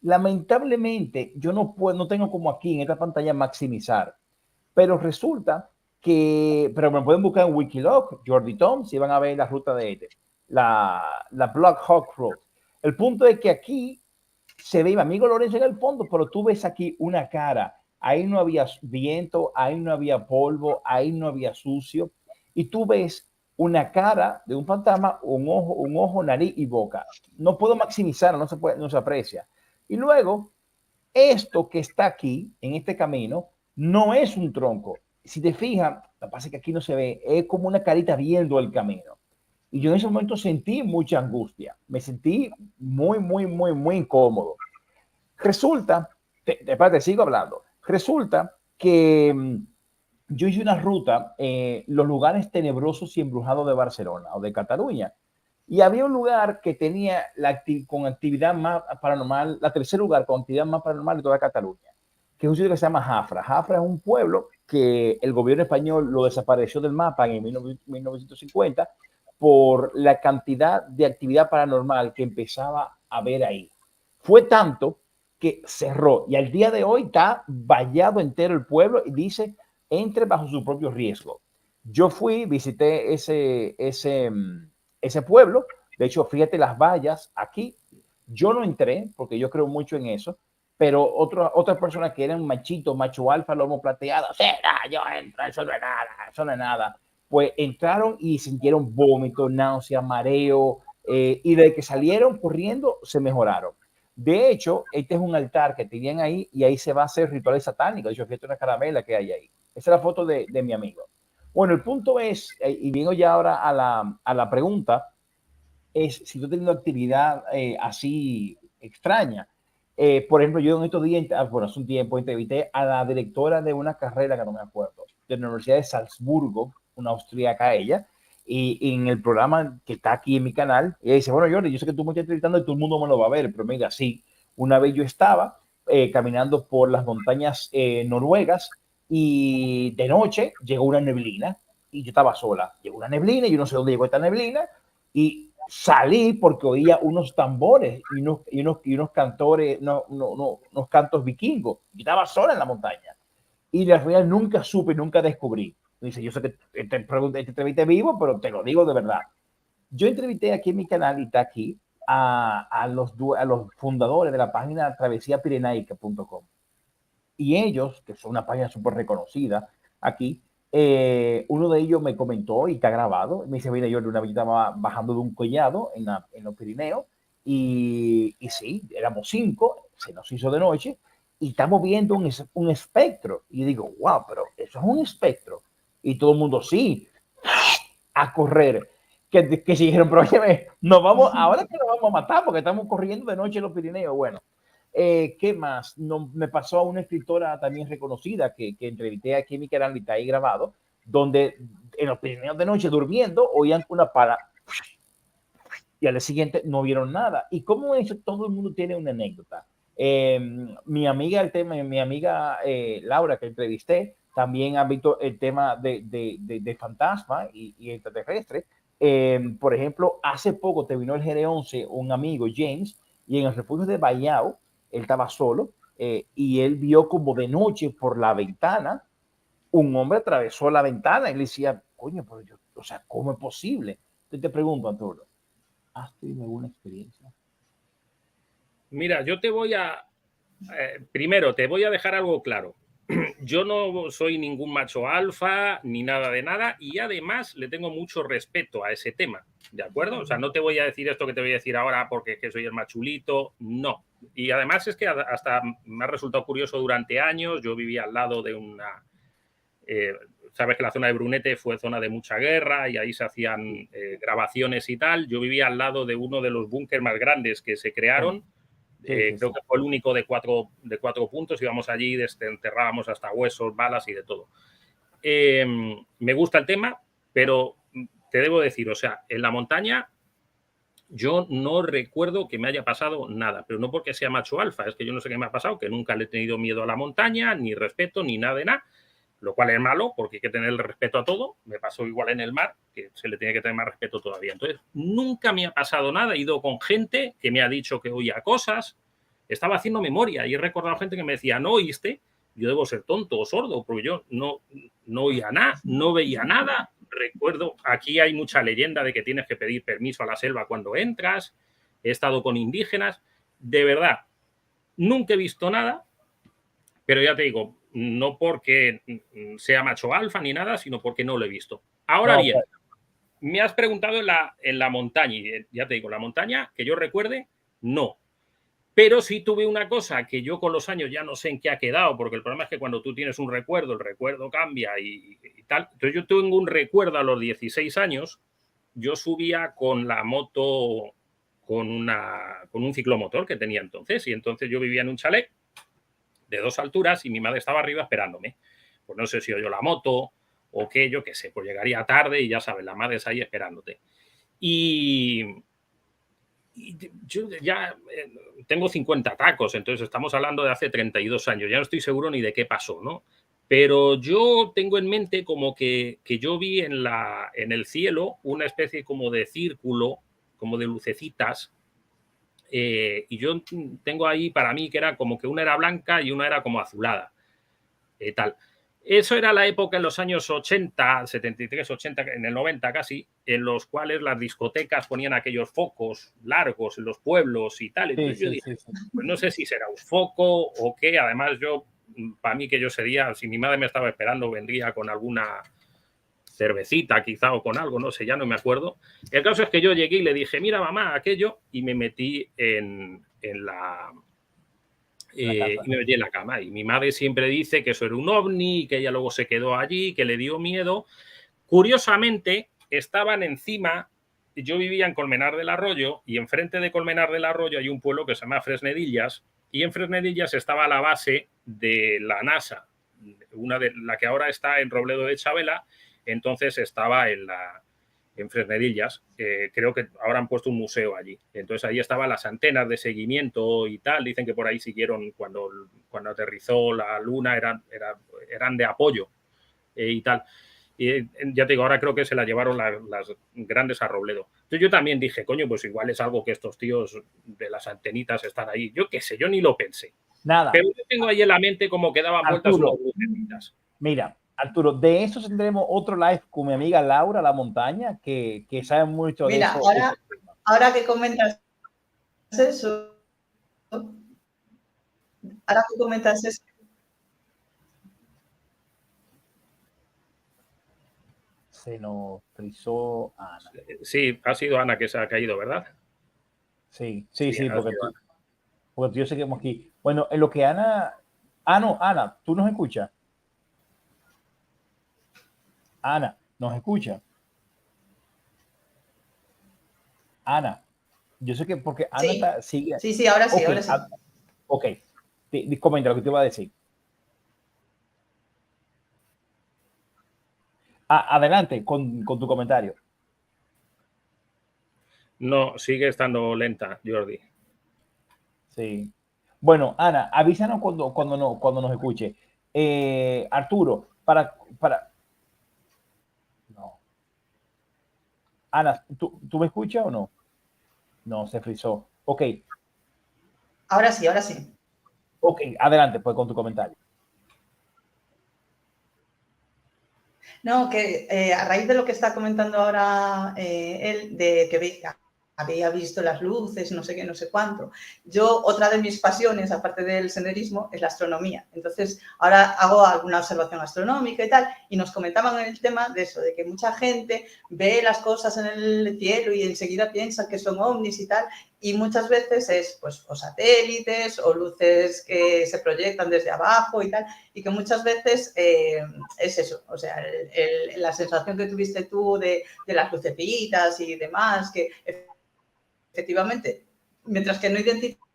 Lamentablemente, yo no tengo como aquí en esta pantalla maximizar. Pero resulta pero me pueden buscar en Wikiloc, Jordi Tom, si van a ver la ruta de la Black Hawk Road. El punto es que aquí se ve mi amigo Lorenzo en el fondo, pero tú ves aquí una cara. Ahí no había viento, ahí no había polvo, ahí no había sucio. Y tú ves una cara de un fantasma, un ojo, nariz y boca. No puedo maximizar, no se aprecia. Y luego, esto que está aquí, en este camino, no es un tronco. Si te fijas, lo que pasa es que aquí no se ve, es como una carita viendo el camino. Y yo en ese momento sentí mucha angustia. Me sentí muy, muy, muy, muy incómodo. Resulta, te sigo hablando, resulta que yo hice una ruta en los lugares tenebrosos y embrujados de Barcelona o de Cataluña. Y había un lugar que tenía con actividad más paranormal, la tercer lugar con actividad más paranormal de toda Cataluña, que es un sitio que se llama Jafra. Jafra es un pueblo que el gobierno español lo desapareció del mapa en 1950 por la cantidad de actividad paranormal que empezaba a ver ahí. Fue tanto que cerró y al día de hoy está vallado entero el pueblo y dice, entre bajo su propio riesgo. Yo fui, visité ese pueblo. De hecho, fíjate las vallas aquí. Yo no entré porque yo creo mucho en eso, pero otras personas que eran machitos, macho alfa, lomo plateado, yo entro, eso no es nada. Pues entraron y sintieron vómito, náusea, mareo, y de que salieron corriendo se mejoraron. De hecho, este es un altar que tenían ahí y ahí se va a hacer rituales satánicos. De hecho, fíjate una caramela que hay ahí. Esa es la foto de mi amigo. Bueno, el punto es, y vengo ya ahora a la pregunta, es si tú teniendo actividad así extraña. Por ejemplo, yo en estos días, bueno, hace un tiempo, entrevisté a la directora de una carrera que no me acuerdo, de la Universidad de Salzburgo, una austríaca ella, y en el programa que está aquí en mi canal, ella dice, bueno, Jordi, yo sé que tú me estás entrevistando y todo el mundo me lo va a ver, pero mira, sí, una vez yo estaba caminando por las montañas noruegas y de noche llegó una neblina y yo estaba sola. Llegó una neblina y yo no sé dónde llegó esta neblina y salí porque oía unos tambores y unos cantores, unos cantos vikingos. Yo estaba sola en la montaña y la realidad nunca supe, nunca descubrí. Dice, yo sé que te entrevisté vivo, pero te lo digo de verdad. Yo entrevisté aquí en mi canal y está aquí a los fundadores de la página travesiapirenaica.com. Y ellos, que son una página súper reconocida aquí, uno de ellos me comentó y está grabado. Me dice, mira, yo una vez estaba bajando de un collado en los Pirineos y sí, éramos 5, se nos hizo de noche y estamos viendo un espectro. Y digo, wow, pero eso es un espectro. Y todo el mundo, sí, a correr. Que siguieron, pero oye, ahora que nos vamos a matar porque estamos corriendo de noche en los Pirineos. Bueno, ¿qué más? Me pasó a una escritora también reconocida que entrevisté aquí en mi canal y está ahí grabado, donde en los Pirineos de noche durmiendo oían una pala y al día siguiente no vieron nada. Y como eso, todo el mundo tiene una anécdota. Mi amiga Laura, que entrevisté, también ha visto el tema de fantasma y extraterrestre. Por ejemplo, hace poco terminó el GR11 un amigo, James, y en el refugio de Bayao, él estaba solo y él vio como de noche por la ventana, un hombre atravesó la ventana y le decía, coño, pero yo, o sea, ¿cómo es posible? Entonces te pregunto, Arturo, ¿has tenido alguna experiencia? Mira, yo te voy a... primero, te voy a dejar algo claro. Yo no soy ningún macho alfa ni nada de nada y además le tengo mucho respeto a ese tema, ¿de acuerdo? O sea, no te voy a decir esto que te voy a decir ahora porque es que soy el machulito, no. Y además es que hasta me ha resultado curioso durante años, yo vivía al lado de una... sabes que la zona de Brunete fue zona de mucha guerra y ahí se hacían grabaciones y tal. Yo vivía al lado de uno de los búnkers más grandes que se crearon Creo que fue el único de cuatro puntos. Íbamos allí, enterrábamos hasta huesos, balas y de todo. Me gusta el tema, pero te debo decir, o sea, en la montaña yo no recuerdo que me haya pasado nada, pero no porque sea macho alfa, es que yo no sé qué me ha pasado, que nunca le he tenido miedo a la montaña, ni respeto, ni nada de nada, lo cual es malo porque hay que tener el respeto a todo. Me pasó igual en el mar, que se le tiene que tener más respeto todavía. Entonces, nunca me ha pasado nada. He ido con gente que me ha dicho que oía cosas. Estaba haciendo memoria y he recordado gente que me decía, ¿no oíste? Yo debo ser tonto o sordo, porque yo no oía nada, no veía nada. Recuerdo, aquí hay mucha leyenda de que tienes que pedir permiso a la selva cuando entras. He estado con indígenas. De verdad, nunca he visto nada, pero ya te digo, no porque sea macho alfa ni nada, sino porque no lo he visto. Ahora bien, me has preguntado en la montaña, y ya te digo, la montaña, que yo recuerde, no. Pero sí tuve una cosa que yo con los años ya no sé en qué ha quedado, porque el problema es que cuando tú tienes un recuerdo, el recuerdo cambia y tal. Entonces yo tengo un recuerdo a los 16 años, yo subía con la moto, con un ciclomotor que tenía entonces, y entonces yo vivía en un chalet de 2 alturas y mi madre estaba arriba esperándome. Pues no sé si oyó la moto o qué, yo qué sé, pues llegaría tarde y ya sabes, la madre es ahí esperándote. Y yo ya tengo 50 tacos, entonces estamos hablando de hace 32 años, ya no estoy seguro ni de qué pasó, ¿no? Pero yo tengo en mente como que yo vi en el cielo una especie como de círculo, como de lucecitas, y yo tengo ahí para mí que era como que una era blanca y una era como azulada, tal. Eso era la época en los años 80, 73, 80, en el 90 casi, en los cuales las discotecas ponían aquellos focos largos en los pueblos y tal. Entonces yo dije, pues no sé si será un foco o qué. Además yo, para mí que yo sería, si mi madre me estaba esperando, vendría con alguna cervecita quizá o con algo, no sé, ya no me acuerdo. El caso es que yo llegué y le dije, mira mamá, aquello, y me metí en la cama. Y mi madre siempre dice que eso era un ovni y que ella luego se quedó allí, que le dio miedo. Curiosamente, estaban encima, yo vivía en Colmenar del Arroyo y enfrente de Colmenar del Arroyo hay un pueblo que se llama Fresnedillas y en Fresnedillas estaba la base de la NASA, una de la que ahora está en Robledo de Chabela, entonces estaba en Fresnedillas, creo que ahora han puesto un museo allí. Entonces ahí estaban las antenas de seguimiento y tal. Dicen que por ahí siguieron cuando aterrizó la luna, eran de apoyo y tal. Y ya te digo, ahora creo que se la llevaron las grandes a Robledo. Entonces yo también dije, coño, pues igual es algo que estos tíos de las antenitas están ahí. Yo qué sé, yo ni lo pensé. Nada. Pero yo tengo ahí en la mente como que daban vueltas unas lucecitas. Mira, Arturo, de eso tendremos otro live con mi amiga Laura La Montaña, que sabe mucho de eso. Mira, ahora que comentas eso, se nos frizó Ana. Sí, ha sido Ana que se ha caído, ¿verdad? Sí, porque yo seguimos aquí. Bueno, en lo que Ana... no, Ana, ¿tú nos escuchas? Ana, ¿nos escucha? Ana, yo sé que porque Ana sigue... Sí, ahora sí, ahora sí. Ok, comenta lo que te iba a decir. Adelante con tu comentario. No, sigue estando lenta, Jordi. Sí. Bueno, Ana, avísanos cuando nos escuche. Arturo, para... No. Ana, ¿tú me escuchas o no? No, se frizó. Ok. Ahora sí, ahora sí. Ok, adelante, pues con tu comentario. No, que a raíz de lo que está comentando ahora él, de que había visto las luces, no sé qué, no sé cuánto. Yo, otra de mis pasiones, aparte del senderismo, es la astronomía. Entonces, ahora hago alguna observación astronómica y tal, y nos comentaban en el tema de eso, de que mucha gente ve las cosas en el cielo y enseguida piensa que son ovnis y tal, y muchas veces es pues o satélites o luces que se proyectan desde abajo y tal, y que muchas veces es eso, o sea, la sensación que tuviste tú de las lucecitas y demás, que efectivamente, mientras que no identificas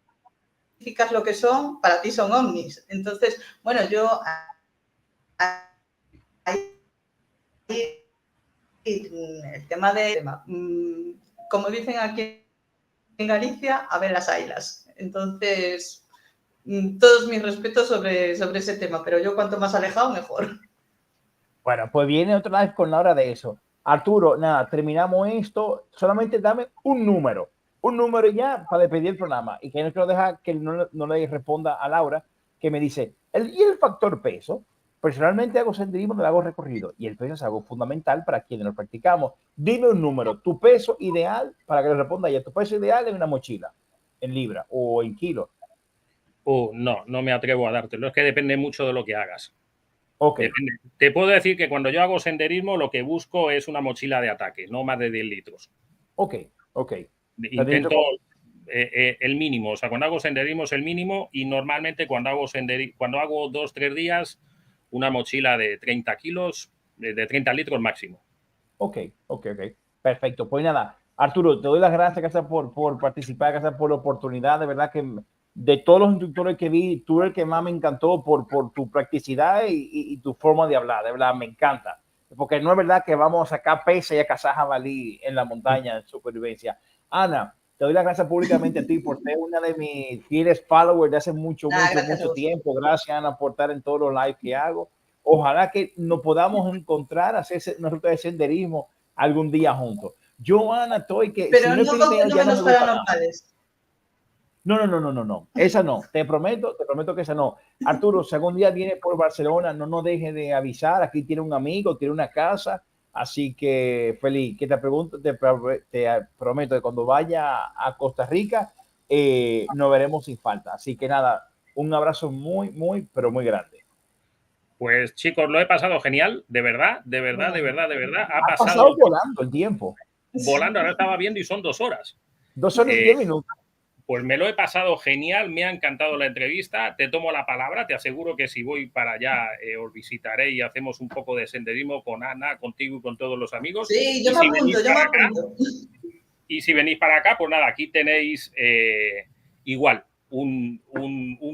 identificas lo que son, para ti son ovnis. Entonces, bueno, yo el tema de, como dicen aquí en Galicia, a ver las ailas. Entonces, todos mis respetos sobre ese tema, pero yo cuanto más alejado, mejor. Bueno, pues viene otra vez con la hora de eso. Arturo, nada, terminamos esto. Solamente dame un número ya para despedir el programa. Y que no quiero dejar que no le responda a Laura, que me dice, ¿y el factor peso? Personalmente hago senderismo, no hago recorrido. Y el peso es algo fundamental para quienes lo practicamos. Dime un número, tu peso ideal, para que le responda ella. Tu peso ideal en una mochila, en libra o en kilos. No me atrevo a dártelo. Es que depende mucho de lo que hagas. Okay. Depende. Te puedo decir que cuando yo hago senderismo, lo que busco es una mochila de ataque, no más de 10 litros. Ok. Intento el mínimo. O sea, cuando hago senderismo es el mínimo y normalmente cuando hago 2-3 días, una mochila de 30 kilos, de 30 litros máximo. Ok. Perfecto. Pues nada, Arturo, te doy las gracias por participar, gracias por la oportunidad. De verdad que de todos los instructores que vi, tú eres el que más me encantó por tu practicidad y tu forma de hablar. De verdad, me encanta. Porque no es verdad que vamos a sacar pesa y a cazar jabalí en la montaña en supervivencia. Ana, te doy las gracias públicamente a ti por ser una de mis fieles followers de hace mucho tiempo. Gracias, Ana, por estar en todos los lives que hago. Ojalá que nos podamos encontrar, hacer una ruta de senderismo algún día juntos. Yo, Ana, estoy que... Pero si no con fenómenos paranormales. No. Esa no. Te prometo que esa no. Arturo, si algún día viene por Barcelona, no nos deje de avisar. Aquí tiene un amigo, tiene una casa. Así que, feliz, que te prometo que cuando vaya a Costa Rica, nos veremos sin falta. Así que nada, un abrazo pero muy grande. Pues chicos, lo he pasado genial, de verdad. Ha pasado volando el tiempo. Volando, ahora estaba viendo y son 2 horas. 2 horas y 10 minutos. Pues me lo he pasado genial, me ha encantado la entrevista, te tomo la palabra, te aseguro que si voy para allá os visitaré y hacemos un poco de senderismo con Ana, contigo y con todos los amigos. Sí, yo me apunto. Y si venís para acá, pues nada, aquí tenéis igual un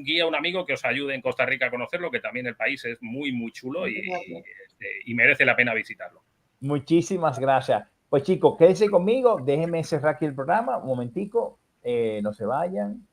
guía, un amigo que os ayude en Costa Rica a conocerlo, que también el país es muy chulo y merece la pena visitarlo. Muchísimas gracias. Pues chicos, quédense conmigo, déjenme cerrar aquí el programa un momentico. No se vayan.